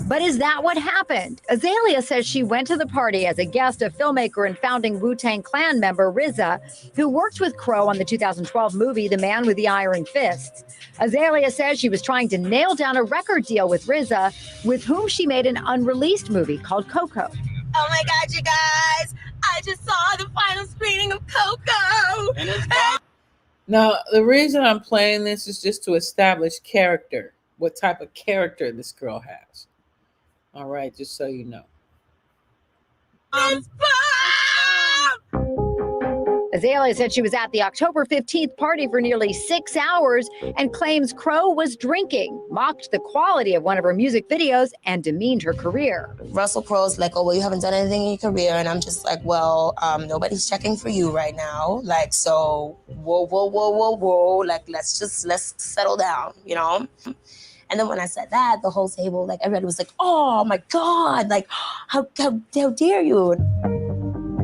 But is that what happened? Azalea says she went to the party as a guest of filmmaker and founding Wu-Tang Clan member RZA, who worked with Crowe on the 2012 movie The Man with the Iron Fists. Azalea says she was trying to nail down a record deal with RZA, with whom she made an unreleased movie called Coco. Oh my God, you guys! I just saw the final screening of Coco! Now, the reason I'm playing this is just to establish character, what type of character this girl has. All right, just so you know. Azalea said she was at the October 15th party for nearly 6 hours and claims Crowe was drinking, mocked the quality of one of her music videos, and demeaned her career. Russell Crowe's like, oh, well, you haven't done anything in your career. And I'm just like, well, nobody's checking for you right now. Like, so, whoa. Like, let's settle down, you know? And then when I said that, the whole table, like everybody was like, oh my God, like, how dare you?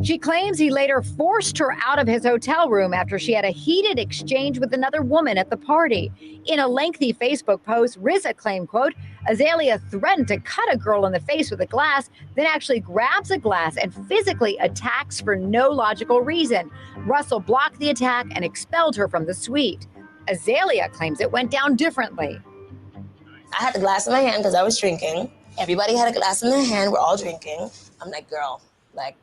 She claims he later forced her out of his hotel room after she had a heated exchange with another woman at the party. In a lengthy Facebook post, RZA claimed, quote, Azalea threatened to cut a girl in the face with a glass, then actually grabs a glass and physically attacks for no logical reason. Russell blocked the attack and expelled her from the suite. Azalea claims it went down differently. I had the glass in my hand because I was drinking. Everybody had a glass in their hand. We're all drinking. I'm like, girl, like,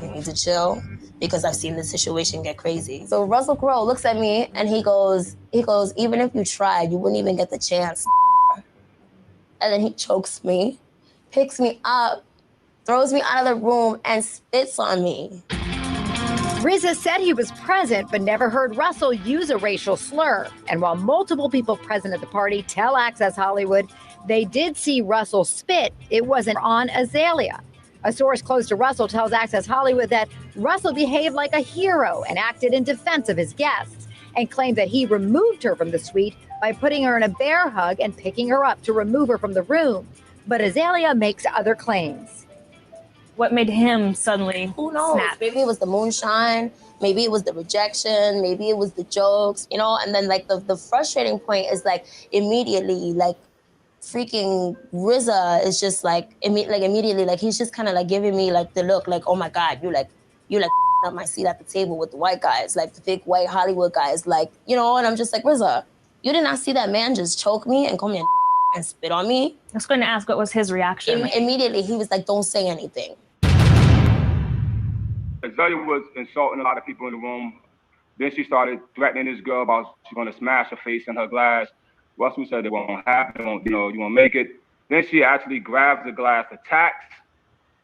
we need to chill because I've seen this situation get crazy. So Russell Crowe looks at me and he goes, even if you tried, you wouldn't even get the chance. And then he chokes me, picks me up, throws me out of the room and spits on me. RZA said he was present but never heard Russell use a racial slur. And while multiple people present at the party tell Access Hollywood they did see Russell spit, it wasn't on Azalea. A source close to Russell tells Access Hollywood that Russell behaved like a hero and acted in defense of his guests, and claimed that he removed her from the suite by putting her in a bear hug and picking her up to remove her from the room. But Azalea makes other claims. What made him suddenly Who knows? snap? Maybe it was the moonshine. Maybe it was the rejection. Maybe it was the jokes, you know? And then like the frustrating point is like immediately like freaking RZA is just like immediately like he's just kind of like giving me like the look like, oh my God, you like up my seat at the table with the white guys, like the big white Hollywood guys, like, you know? And I'm just like, RZA, you did not see that man just choke me and call me and spit on me? I was going to ask what was his reaction. Immediately he was like, don't say anything. Azalea was insulting a lot of people in the room. Then she started threatening this girl about she's going to smash her face in her glass. Russell said it won't happen, you won't make it. Then she actually grabs the glass, attacks.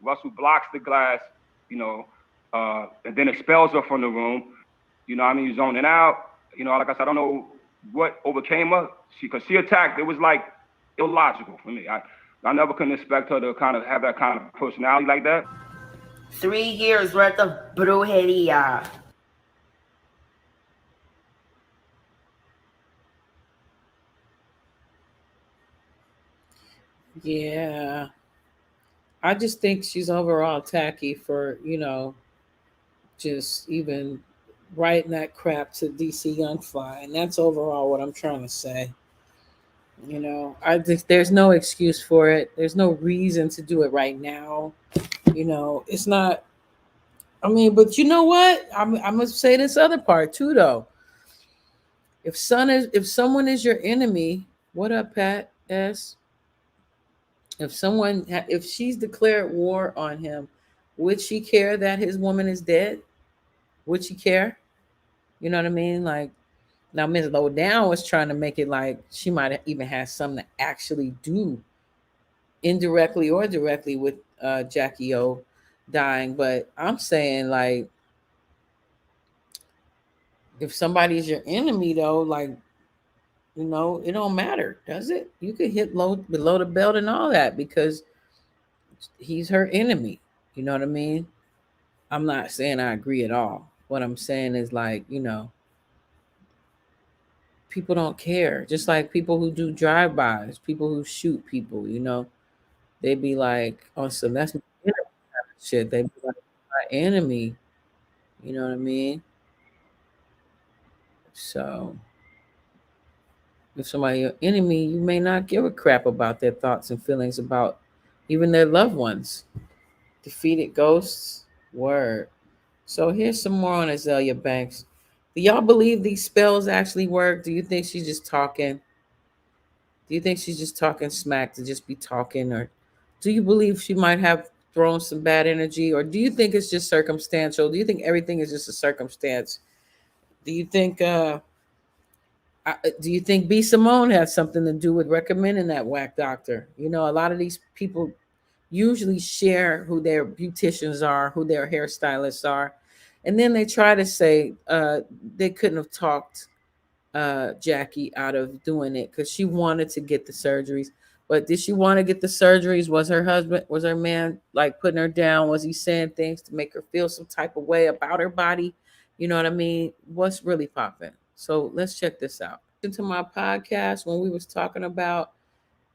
Russell blocks the glass, and then expels her from the room. Zoning out. Like I said, I don't know what overcame her. Because she attacked, it was like illogical for me. I never couldn't expect her to kind of have that kind of personality like that. 3 years worth of brujeria. Yeah. I just think she's overall tacky for, just even writing that crap to DC Young Fly. And that's overall what I'm trying to say. I think there's no excuse for it. There's no reason to do it right now. It's not, I mean, but you know what? I must say this other part too, though. If someone is your enemy, what up, Pat S? If she's declared war on him, would she care that his woman is dead? Would she care? You know what I mean? Like, now Ms. Lowdown was trying to make it like she might have even had something to actually do indirectly or directly with Jackie O dying. But I'm saying, like, if somebody's your enemy though, like, it don't matter, does it? You could hit low below the belt and all that because he's her enemy. You know what I mean? I'm not saying I agree at all. What I'm saying is, like, people don't care. Just like people who do drive-bys, people who shoot people, they be like, oh, so that's my enemy kind of shit. They be like, my enemy. You know what I mean? So if somebody your enemy, you may not give a crap about their thoughts and feelings about even their loved ones. Defeated ghosts, word. So here's some more on Azalea Banks. Do y'all believe these spells actually work? Do you think she's just talking? Do you think she's just talking smack to just be talking? Or do you believe she might have thrown some bad energy? Or do you think it's just circumstantial? Do you think everything is just a circumstance? Do you think do you think B. Simone has something to do with recommending that whack doctor? A lot of these people usually share who their beauticians are, who their hairstylists are, and then they try to say they couldn't have talked Jackie out of doing it because she wanted to get the surgeries. But did she want to get the surgeries? Was her man like putting her down? Was he saying things to make her feel some type of way about her body? You know what I mean? What's really popping? So let's check this out. Into my podcast when we was talking about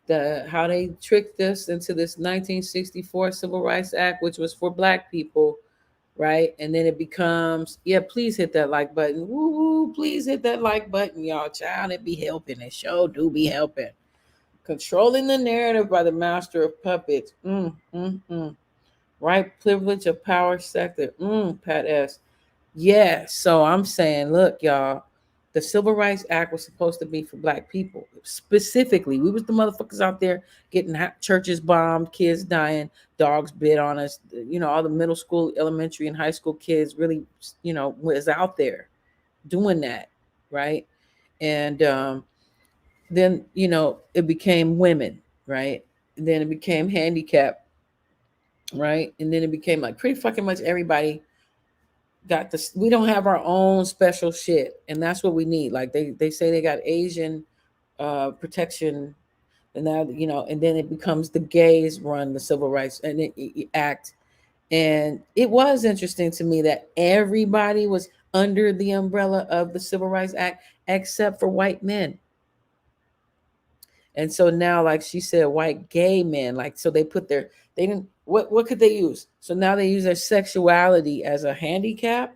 how they tricked us into this 1964 Civil Rights Act, which was for Black people, right? And then it becomes, yeah, please hit that like button. Woo woo, please hit that like button, y'all. Child, it be helping. It sure do be helping. Controlling the narrative by the master of puppets. Right privilege of power sector. Pat S. Yeah, so I'm saying, look, y'all, the Civil Rights Act was supposed to be for Black people. Specifically, we was the motherfuckers out there getting churches bombed, kids dying, dogs bit on us. All the middle school, elementary, and high school kids really, was out there doing that, right? And then, it became women, right? And then it became handicap, right? And then it became like pretty fucking much everybody got this. We don't have our own special shit, and that's what we need. Like they say they got Asian protection, and now and then it becomes the gays run the civil rights and act. And it was interesting to me that everybody was under the umbrella of the Civil Rights Act except for white men. And so now, like she said, white gay men, like, so they didn't, what could they use? So now they use their sexuality as a handicap.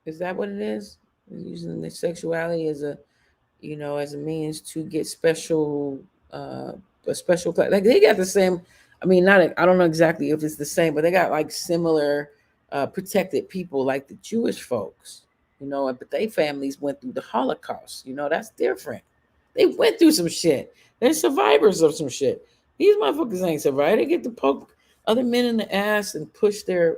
Is that what it is? They're using their sexuality as as a means to get a special class. Like they got the same, I mean, I don't know exactly if it's the same, but they got like similar protected people like the Jewish folks, but they families went through the Holocaust. That's different. They went through some shit. They're survivors of some shit. These motherfuckers ain't survived. They get to poke other men in the ass and push their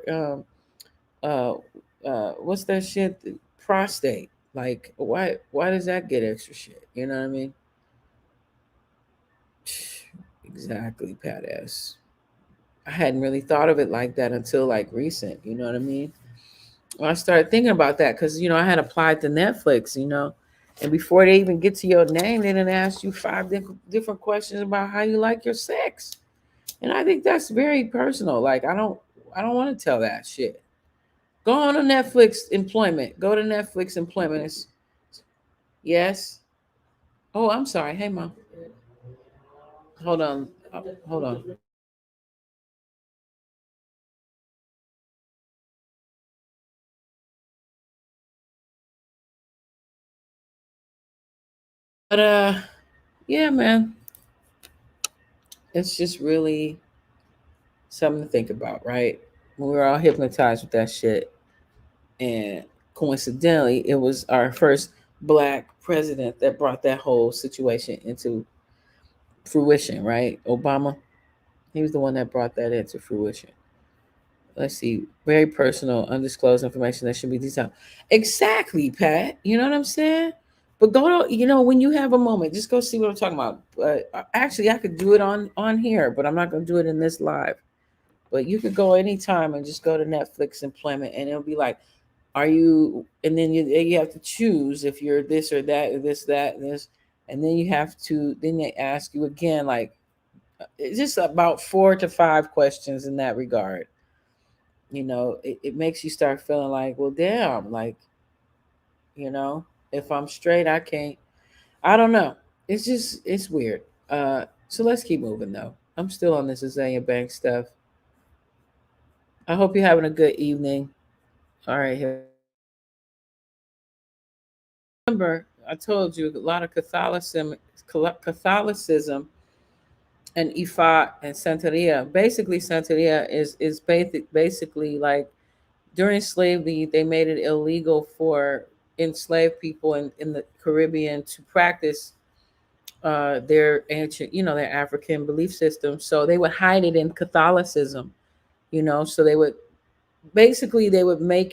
what's that shit? The prostate. Like, why does that get extra shit? You know what I mean? Exactly, Pat S. I hadn't really thought of it like that until like recent. You know what I mean? Well, I started thinking about that because I had applied to Netflix. And before they even get to your name, they done ask you five different questions about how you like your sex. And I think that's very personal. Like I don't want to tell that shit. Go on to Netflix employment. Go to Netflix employment. Yes. Oh, I'm sorry. Hey, mom. Hold on. Hold on. But yeah, man. It's just really something to think about, right? We were all hypnotized with that shit. And coincidentally, it was our first black president that brought that whole situation into fruition, right? Obama. He was the one that brought that into fruition. Let's see. Very personal, undisclosed information that should be detailed. Exactly, Pat. You know what I'm saying? But go to, when you have a moment, just go see what I'm talking about. Actually, I could do it on here, but I'm not going to do it in this live. But you could go anytime and just go to Netflix employment, and it'll be like, are you? And then you have to choose if you're this or that or this, that, and this, and then you have to. Then they ask you again, like it's just about 4 to 5 questions in that regard. It makes you start feeling like, well, damn, like, you know, if I'm straight, I can't. I don't know. It's weird. So let's keep moving though. I'm still on this Azalea Bank stuff. I hope you're having a good evening. All right, here. Remember, I told you a lot of Catholicism and Ifa and Santeria. Basically, Santeria is basically like during slavery, they made it illegal for enslaved people in the Caribbean to practice their ancient, their African belief system. So they would hide it in Catholicism, so they would make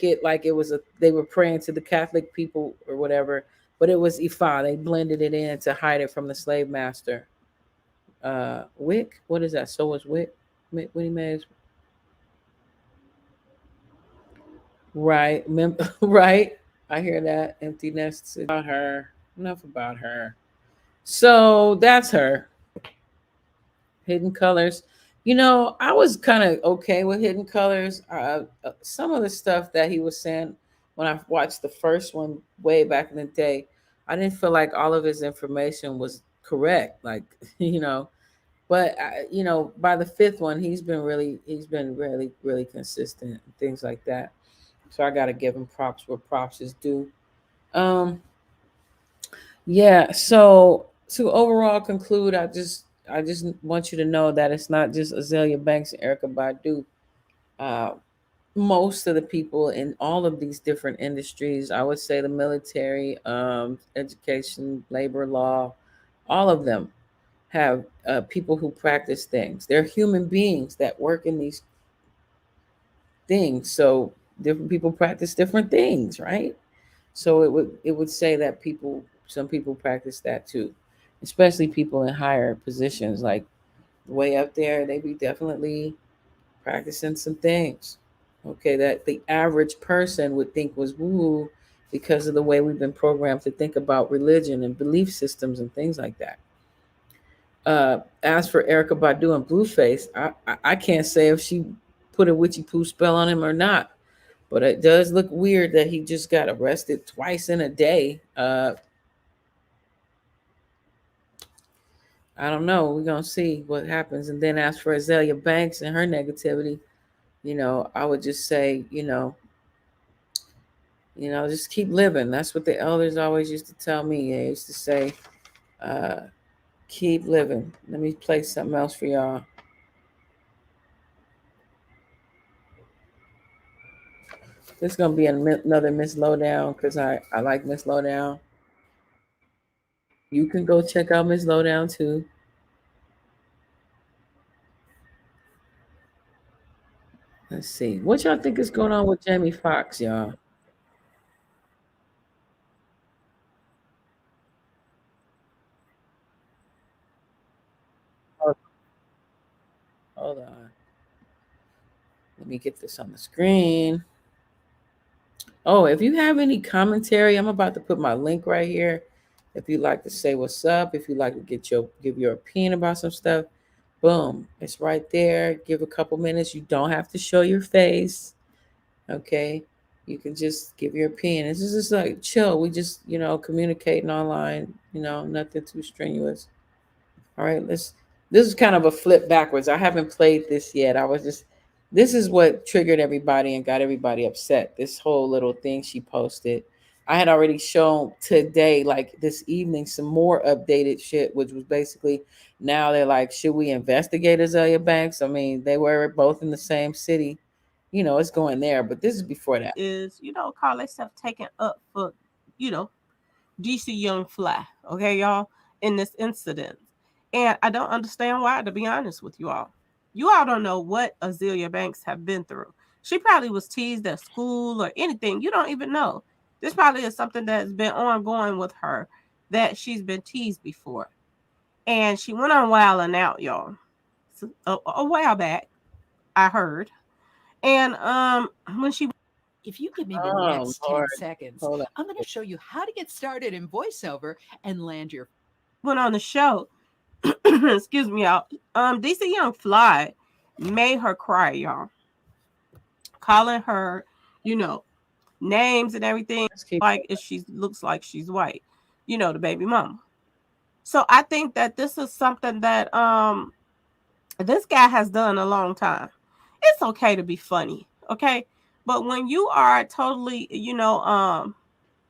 it like they were praying to the Catholic people or whatever, but it was Ifa. They blended it in to hide it from the slave master. Wick, what is that? So was Wick. What he made, right? Right. I hear that. Empty nest. About her. Enough about her. So that's her. Hidden Colors. I was kind of okay with Hidden Colors. Some of the stuff that he was saying when I watched the first one way back in the day, I didn't feel like all of his information was correct. Like, but by the fifth one, he's been really, really consistent and things like that. So I got to give him props where props is due. Um, yeah. So to overall conclude, I just want you to know that it's not just Azalea Banks and Erica Badu. Uh, Most of the people in all of these different industries, I would say the military, education, labor law, all of them have people who practice things. They're human beings that work in these things. So different people practice different things, right? So it would say that some people practice that too, especially people in higher positions, like way up there. They be definitely practicing some things, okay, that the average person would think was woo, because of the way we've been programmed to think about religion and belief systems and things like that. As for Erica Badu and Blueface, I can't say if she put a witchy poo spell on him or not, but it does look weird that he just got arrested twice in a day. I don't know. We're gonna see what happens. And then as for Azalea Banks and her negativity, I would just say, just keep living. That's what the elders always used to tell me. They used to say, uh, keep living. Let me play something else for y'all. This is gonna be another Miss Lowdown because I like Miss Lowdown. You can go check out Miss Lowdown too. Let's see. What y'all think is going on with Jamie Foxx, y'all? Hold hold on. Let me get this on the screen. Oh, if you have any commentary, I'm about to put my link right here. If you like to say what's up, if you like to give your opinion about some stuff, boom, it's right there. Give a couple minutes. You don't have to show your face. Okay. You can just give your opinion. This is just like chill. We just, communicating online, nothing too strenuous. All right, this is kind of a flip backwards. I haven't played this yet. This is what triggered everybody and got everybody upset. This whole little thing she posted. I had already shown today, like this evening, some more updated shit, which was basically now they're like, should we investigate Azalea Banks? I mean, they were both in the same city. It's going there, but this is before that. Is, call themselves taking up for, DC Young Fly. Okay, y'all, in this incident. And I don't understand why, to be honest with you all. You all don't know what Azalea Banks have been through. She probably was teased at school or anything. You don't even know. This probably is something that's been ongoing with her, that she's been teased before. And she went on Wild and Out, y'all. A while back, I heard. And when she If you give me the next 10 seconds, I'm going to show you how to get started in voiceover and land your went on the show, excuse me, y'all. DC Young Fly made her cry, y'all. Calling her, names and everything, like if she looks like she's white, the baby mama. So I think that this is something that this guy has done a long time. It's okay to be funny, okay? But when you are totally,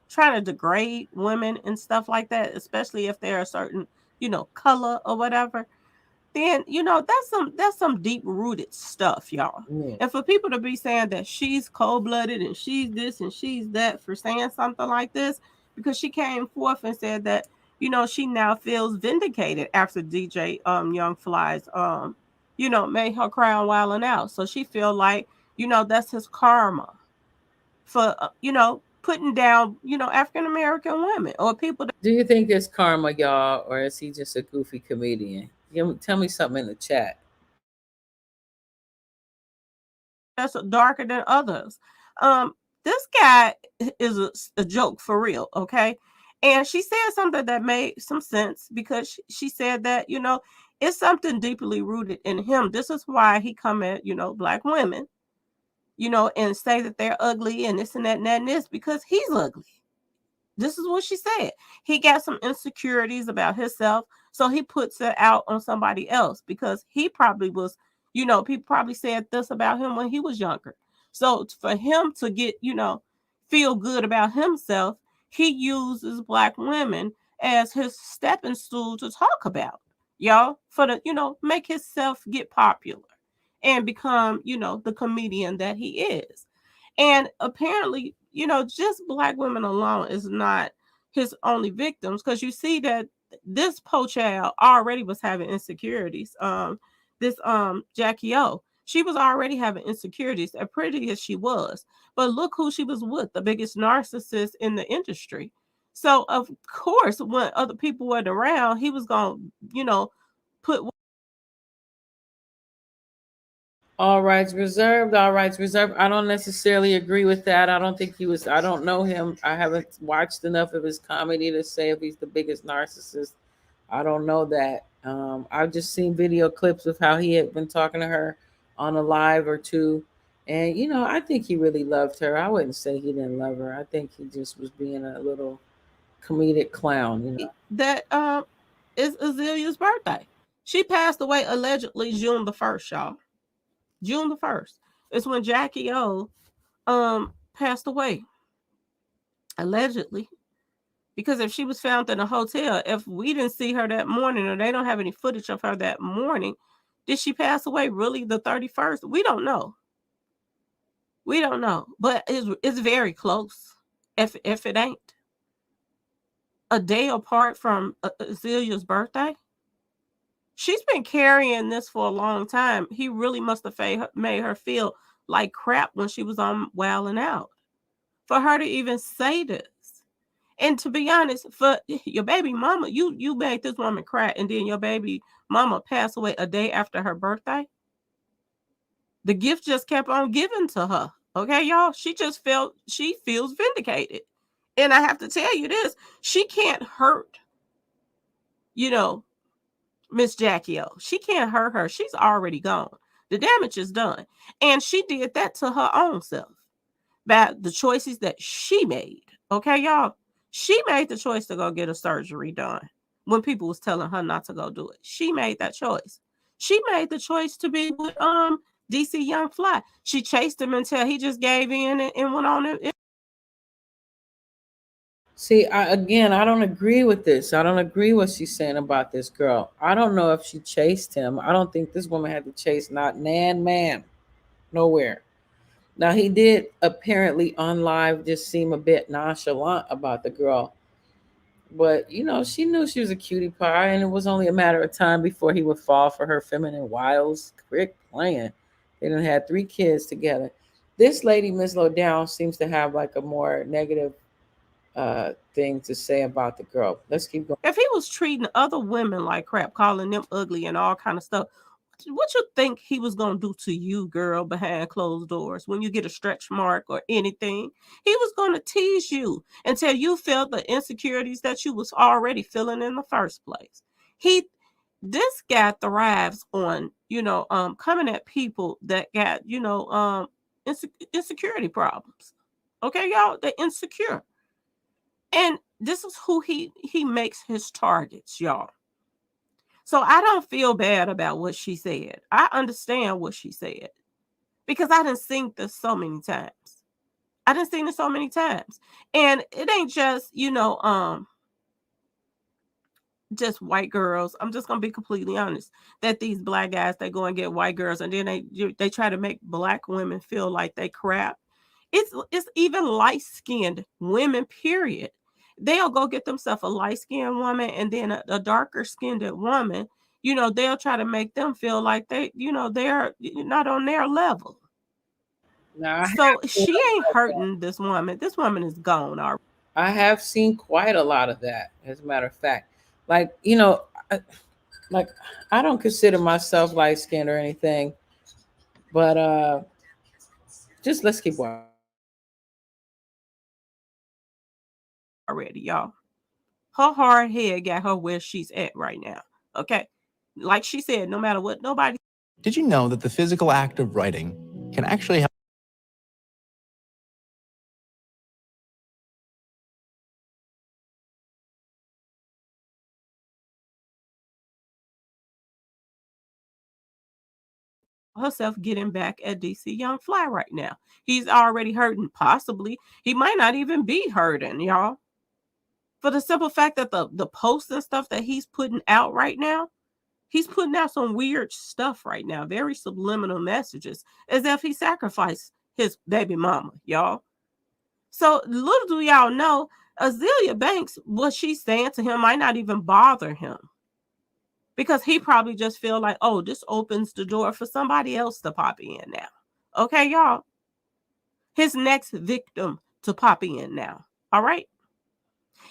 trying to degrade women and stuff like that, especially if they're a certain, color or whatever, then that's some deep rooted stuff, y'all. Yeah. And for people to be saying that she's cold blooded and she's this and she's that for saying something like this, because she came forth and said that she now feels vindicated after DJ Young Fly's made her cry on Wild and Out. So she feel like that's his karma for putting down African American women or people that. Do you think it's karma, y'all, or is he just a goofy comedian? Tell me something in the chat. That's darker than others. This guy is a joke for real, okay? And she said something that made some sense, because she said that it's something deeply rooted in him. This is why he come at black women, and say that they're ugly and this and that and that and this, because he's ugly. This is what she said. He got some insecurities about himself, so he puts it out on somebody else, because he probably was, people probably said this about him when he was younger. So for him to get, feel good about himself, he uses black women as his stepping stool to talk about, y'all, for the, make himself get popular and become, the comedian that he is. And apparently, just black women alone is not his only victims, because you see that this po child already was having insecurities. This Jackie O, she was already having insecurities, as pretty as she was. But look who she was with, the biggest narcissist in the industry. So of course, when other people weren't around, he was gonna, put. All rights reserved. All rights reserved. I don't necessarily agree with that. I don't think he was. I don't know him. I haven't watched enough of his comedy to say if he's the biggest narcissist. I don't know that. I've just seen video clips of how he had been talking to her on a live or two. And, I think he really loved her. I wouldn't say he didn't love her. I think he just was being a little comedic clown, That is Azalea's birthday. She passed away allegedly June the 1st, y'all. June the 1st is when Jackie O passed away. Allegedly. Because if she was found in a hotel, if we didn't see her that morning, or they don't have any footage of her that morning, did she pass away really the 31st? We don't know. We don't know. But it's very close. If it ain't. A day apart from Azalea's birthday. She's been carrying this for a long time. He really must have made her feel like crap when she was on Wild and Out. For her to even say this. And to be honest, for your baby mama, you made this woman cry, and then your baby mama passed away a day after her birthday. The gift just kept on giving to her. Okay, y'all? She feels vindicated And I have to tell you this, she can't hurt, Miss Jackie O. She can't hurt her. She's already gone. The damage is done. And she did that to her own self by the choices that she made. Okay, y'all? She made the choice to go get a surgery done when people was telling her not to go do it. She made that choice. She made the choice to be with DC Young Fly. She chased him until he just gave in and went on it. See, I don't agree with this. I don't agree what she's saying about this girl. I don't know if she chased him. I don't think this woman had to chase not nan man, nowhere. Now he did apparently on live just seem a bit nonchalant about the girl, but she knew she was a cutie pie, and it was only a matter of time before he would fall for her feminine wiles. Quick playing, they done had 3 kids together. This lady, Miss Lowdown, seems to have like a more negative thing to say about the girl. Let's keep going. If he was treating other women like crap, calling them ugly and all kind of stuff, what you think he was gonna do to you, girl, behind closed doors when you get a stretch mark or anything? He was gonna tease you until you felt the insecurities that you was already feeling in the first place. This guy thrives on coming at people that got insecurity problems. Okay, y'all, they're insecure. And this is who he makes his targets, y'all. So I don't feel bad about what she said. I understand what she said because I done seen this so many times. And it ain't just, just white girls. I'm just gonna be completely honest. That these black guys, they go and get white girls, and then they try to make black women feel like they crap. It's even light-skinned women, period. They'll go get themselves a light-skinned woman, and then a darker skinned woman, they'll try to make them feel like they're not on their level. Now, So she ain't hurting this woman. This woman is gone already. I have seen quite a lot of that, as a matter of fact. Like, I don't consider myself light skinned or anything, but just let's keep going. Already, y'all. Her hard head got her where she's at right now. Okay. Like she said, no matter what nobody. Did you know that the physical act of writing can actually help herself getting back at DC Young Fly right now? He's already hurting. Possibly. He might not even be hurting, y'all. For the simple fact that the posts and stuff that he's putting out right now, he's putting out some weird stuff right now, very subliminal messages, as if he sacrificed his baby mama, y'all. So little do y'all know, Azealia Banks, what she's saying to him might not even bother him. Because he probably just feel like, oh, this opens the door for somebody else to pop in now. Okay, y'all? His next victim to pop in now. All right?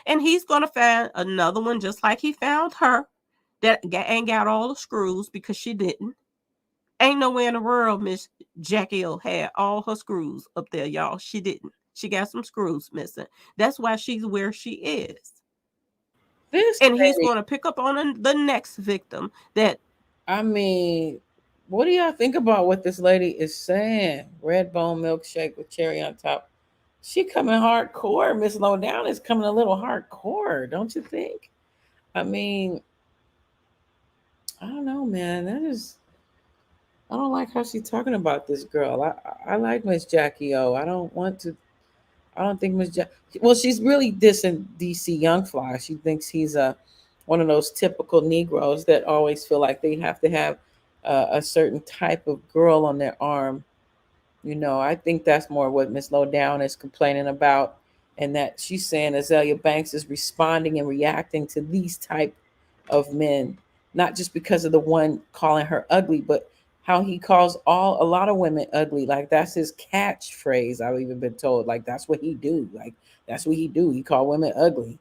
And he's going to find another one just like he found her that ain't got all the screws because she didn't. Ain't nowhere in the world Miss Jackie O had all her screws up there, y'all. She didn't. She got some screws missing. That's why she's where she is. And he's going to pick up on the next victim that. I mean, what do y'all think about what this lady is saying? Red bone milkshake with cherry on top. She coming hardcore. Miss Lowdown is coming a little hardcore, don't you think? I mean, I don't know, man. I don't like how she's talking about this girl. I like Miss Jackie O. I don't think Miss well, she's really dissing DC Young Fly. She thinks he's one of those typical Negroes that always feel like they have to have a certain type of girl on their arm. I think that's more what Miss Lowdown is complaining about, and that she's saying Azealia Banks is responding and reacting to these type of men, not just because of the one calling her ugly, but how he calls a lot of women ugly. Like that's his catchphrase. I've even been told, like that's what he do. Like that's what he do. He call women ugly.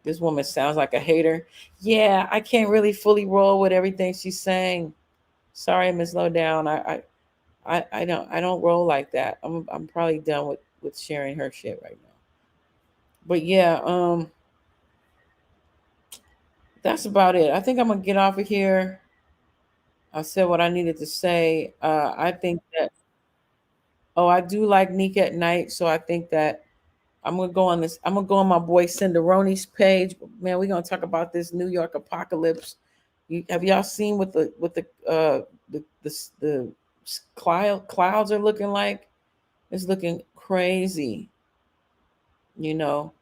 This woman sounds like a hater. Yeah, I can't really fully roll with everything she's saying. Sorry, Miss Lowdown. I don't roll like that. I'm probably done with sharing her shit right now. But yeah, that's about it. I think I'm gonna get off of here. I said what I needed to say. I think that I do like Neek at Night, so I think that I'm gonna go on this. I'm gonna go on my boy Cinderoni's page. Man, we're gonna talk about this New York apocalypse. Have y'all seen what the clouds are looking like? It's looking crazy, you know.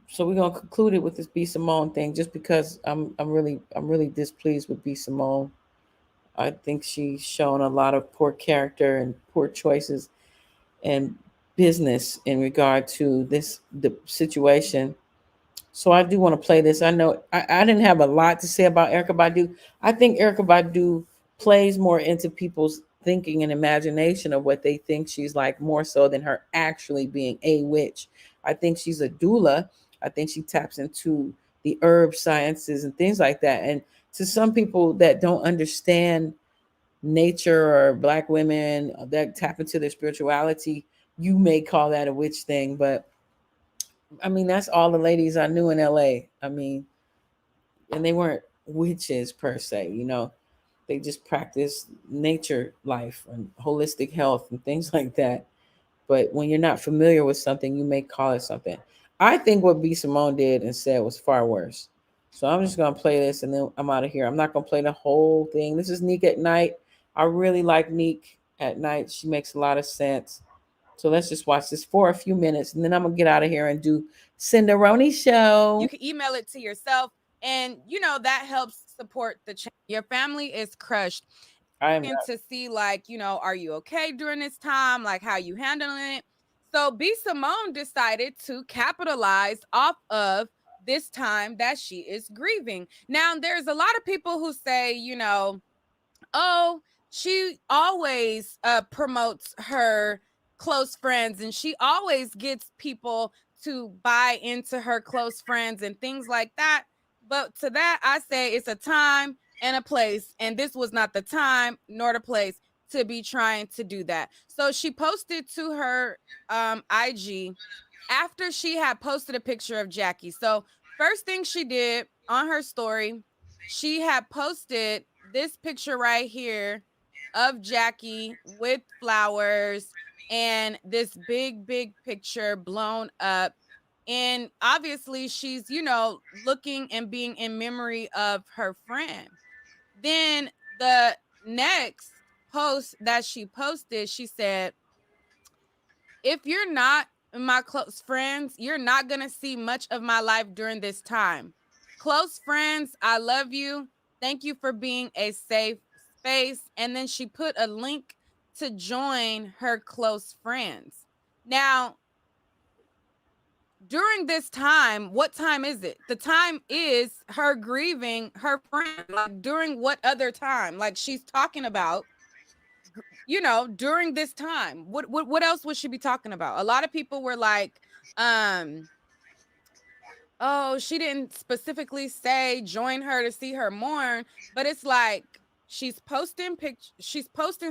So we're gonna conclude it with this B Simone thing, just because I'm really displeased with B Simone. I think she's shown a lot of poor character and poor choices and business in regard to the situation. So I do want to play this. I know I didn't have a lot to say about Erica Badu. I think Erica Badu plays more into people's thinking and imagination of what they think she's like, more so than her actually being a witch. I think she's a doula. I think she taps into the herb sciences and things like that. And to some people that don't understand nature or Black women that tap into their spirituality, you may call that a witch thing, but I mean, that's all the ladies I knew in LA. I mean, and they weren't witches per se, you know. They just practiced nature life and holistic health and things like that. But when you're not familiar with something, you may call it something. I think what B Simone did and said was far worse. So I'm just gonna play this and then I'm out of here. I'm not gonna play the whole thing. This is Neek at Night. I really like Neek at Night. She makes a lot of sense. So let's just watch this for a few minutes and then I'm gonna get out of here and do Cinderoni show. You can email it to yourself, and that helps support the channel. Your family is crushed. I am to see, like, are you okay during this time? Like, how you handling it? So B Simone decided to capitalize off of this time that she is grieving. Now, there's a lot of people who say, oh, she always promotes her close friends and she always gets people to buy into her close friends and things like that. But to that, I say it's a time and a place, and this was not the time nor the place to be trying to do that. So she posted to her IG after she had posted a picture of Jackie. So first thing she did on her story, she had posted this picture right here of Jackie with flowers and this big picture blown up. And obviously she's, looking and being in memory of her friend. Then the next post that she posted, she said, if you're not my close friends, you're not going to see much of my life during this time. Close friends, I love you. Thank you for being a safe space. And then she put a link to join her close friends. Now, during this time, what time is it? The time is her grieving her friend. Like, during what other time? Like, she's talking about, during this time. What else would she be talking about? A lot of people were like, oh, she didn't specifically say join her to see her mourn, but it's like she's posting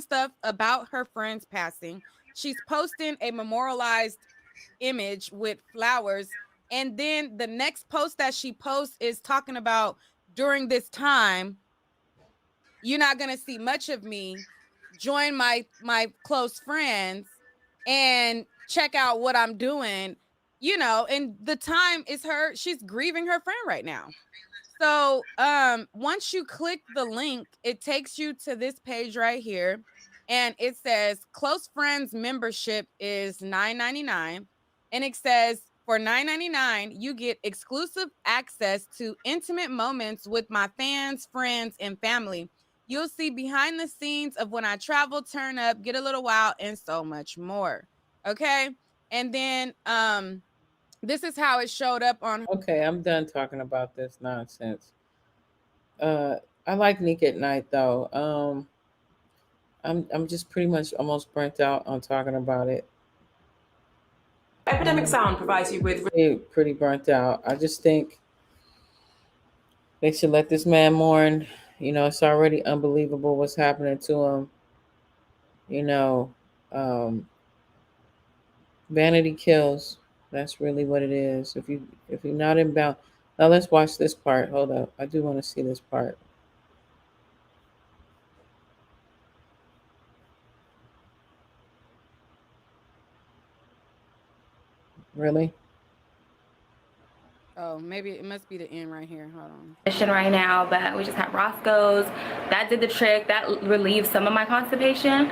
stuff about her friend's passing. She's posting a memorialized image with flowers, and then the next post that she posts is talking about, during this time you're not going to see much of me. Join my close friends and check out what I'm doing, and the time is she's grieving her friend right now. So once you click the link, it takes you to this page right here, and it says close friends membership is $9.99, and it says for $9.99 you get exclusive access to intimate moments with my fans, friends, and family. You'll see behind the scenes of when I travel, turn up, get a little wild, and so much more. Okay, and then this is how it showed up on. Okay, I'm done talking about this nonsense. I like Neek at Night though. I'm just pretty much almost burnt out on talking about it. Epidemic Sound provides you with pretty burnt out. I just think they should let this man mourn. It's already unbelievable what's happening to him. Um, vanity kills. That's really what it is. If you're not inbound, now let's watch this part. Hold up, I do want to see this part. Really? Oh, maybe it must be the end right here. Hold on. Right now, but we just had Roscoe's. That did the trick. That relieved some of my constipation.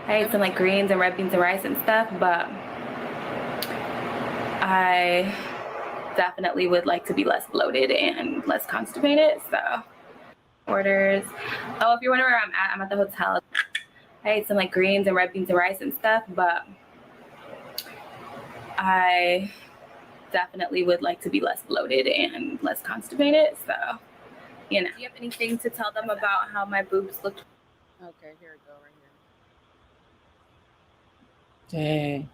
I ate some like greens and red beans and rice and stuff, but I definitely would like to be less bloated and less constipated. So orders. Oh, if you're wondering where I'm at the hotel. I ate some like greens and red beans and rice and stuff, but I definitely would like to be less bloated and less constipated. So, you know. Do you have anything to tell them about how my boobs look? Okay, here we go, right here. Dang.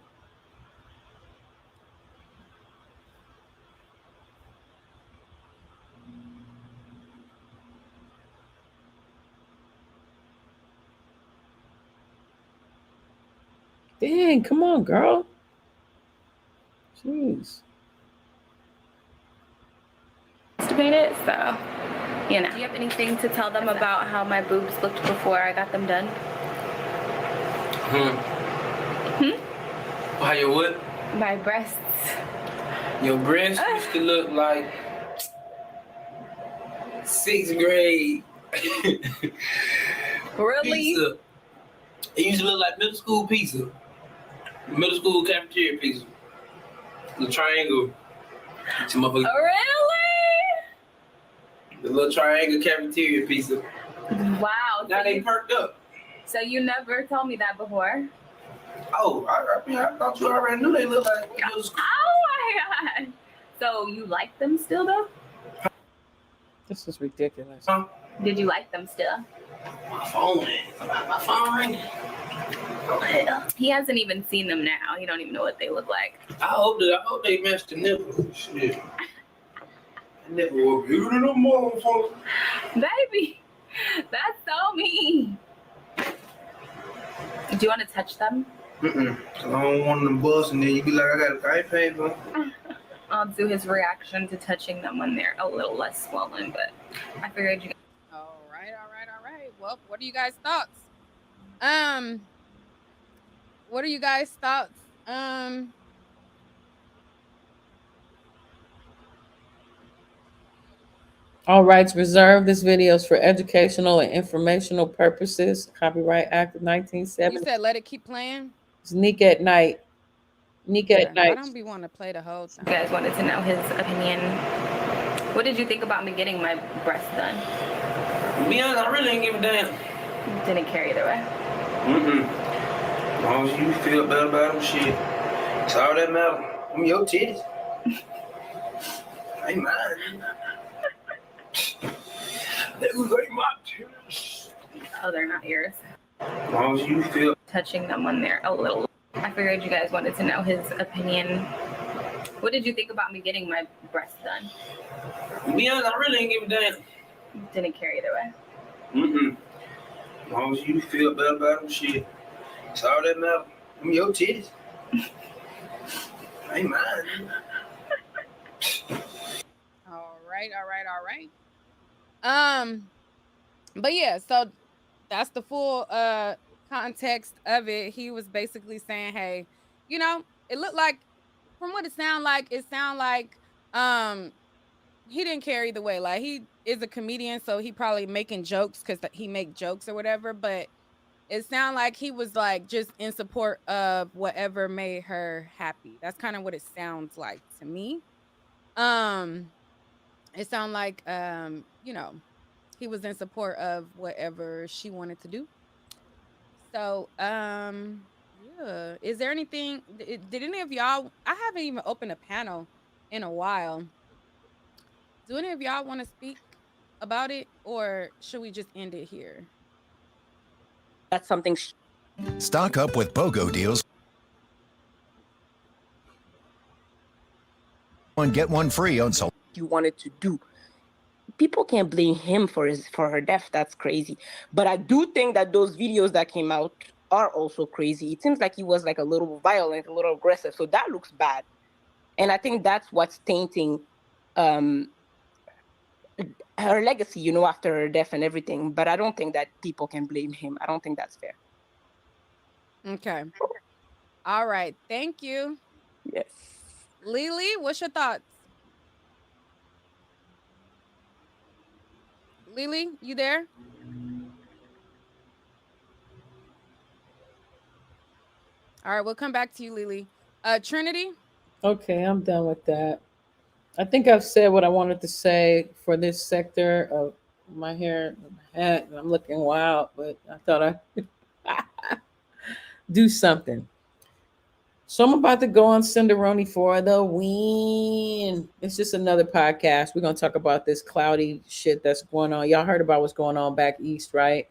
Dang, come on, girl. Jeez. Constipated, so, you know. Do you have anything to tell them about how my boobs looked before I got them done? How your what? My breasts. Your breasts used to look like 6th grade. Really? Pizza. It used to look like middle school pizza. Middle school cafeteria pizza. The triangle. Really? The little triangle cafeteria pizza. Wow. Now they perked up. So you never told me that before? Oh, I thought you already knew they looked like middle school. Oh my god. So you like them still though? This is ridiculous. Did you like them still? My phone ringing. Hell. He hasn't even seen them now. He don't even know what they look like. I hope they matched the nipple. Shit. The nipple will be in the motherfucker. Baby, that's so mean. Do you want to touch them? Cause I don't want them bust and then you be like, I ain't paid for them. I'll do his reaction to touching them when they're a little less swollen, but I figured you. All right. Well, what are you guys' thoughts? What are you guys' thoughts? All rights reserved. This video is for educational and informational purposes. Copyright Act of 1970. You said let it keep playing. It's Nick at Night. Nick at Night. I don't be wanting to play the whole time. You guys wanted to know his opinion. What did you think about me getting my breasts done? To be honest, I really ain't give a damn. Didn't care either way. As long as you feel better about them, shit. It's all that matters. Them your titties. Ain't mine. They look like my titties. Oh, they're not yours. As long as you feel. Touching them when they're a little. I figured you guys wanted to know his opinion. What did you think about me getting my breasts done? To be honest, I really ain't give a damn. Didn't care either way. As long as you feel better about them, shit. It's all that matters. Them your titties. Ain't mine. All right. But yeah, so that's the full context of it. He was basically saying, hey, you know, it looked like, from what it sound like he didn't care either way. Like, he is a comedian, so he probably making jokes because he make jokes or whatever, but it sounded like he was like just in support of whatever made her happy. That's kind of what it sounds like to me. It sounded like you know, he was in support of whatever she wanted to do. So yeah, is there anything, did any of y'all, I haven't even opened a panel in a while. Do any of y'all want to speak about it, or should we just end it here? That's something. Stock up with BOGO deals. One get one free on so. You wanted to do. People can't blame him for her death. That's crazy. But I do think that those videos that came out are also crazy. It seems like he was like a little violent, a little aggressive. So that looks bad. And I think that's what's tainting her legacy, you know, after her death and everything. But I don't think that people can blame him. I don't think that's fair. Okay. All right. Thank you. Yes. Lily, what's your thoughts? Lily, you there? All right, we'll come back to you, Lily. Trinity? Okay, I'm done with that. I think I've said what I wanted to say for this sector of my hair and my hat. And I'm looking wild, but I thought I'd do something. So I'm about to go on Cinderoni for the win. It's just another podcast. We're gonna talk about this cloudy shit that's going on. Y'all heard about what's going on back east, right?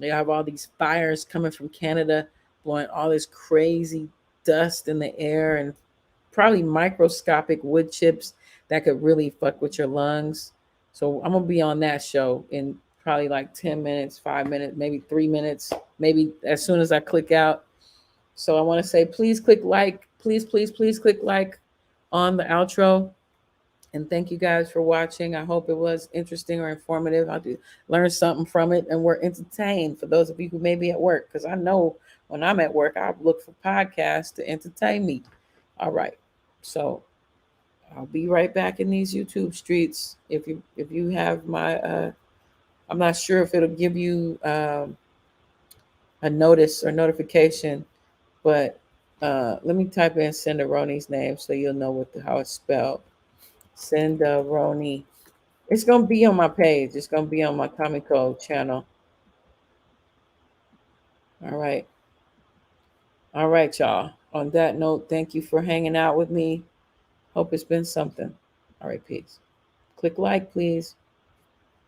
They have all these fires coming from Canada, blowing all this crazy dust in the air and probably microscopic wood chips that could really fuck with your lungs. So I'm gonna be on that show in probably like 10 minutes, 5 minutes, maybe 3 minutes, maybe as soon as I click out. So I want to say, please click like, please click like on the outro. And thank you guys for watching. I hope it was interesting or informative. I did learn something from it and we're entertained for those of you who may be at work. Because I know when I'm at work, I look for podcasts to entertain me. All right. So I'll be right back in these YouTube streets. If you have my I'm not sure if it'll give you a notice or notification, but let me type in Cinderoni's name so you'll know how it's spelled. Cinderoni. It's gonna be on my page. It's gonna be on my Comico channel. All right. All right, y'all. On that note, thank you for hanging out with me. Hope it's been something. All right, peace. Click like, please.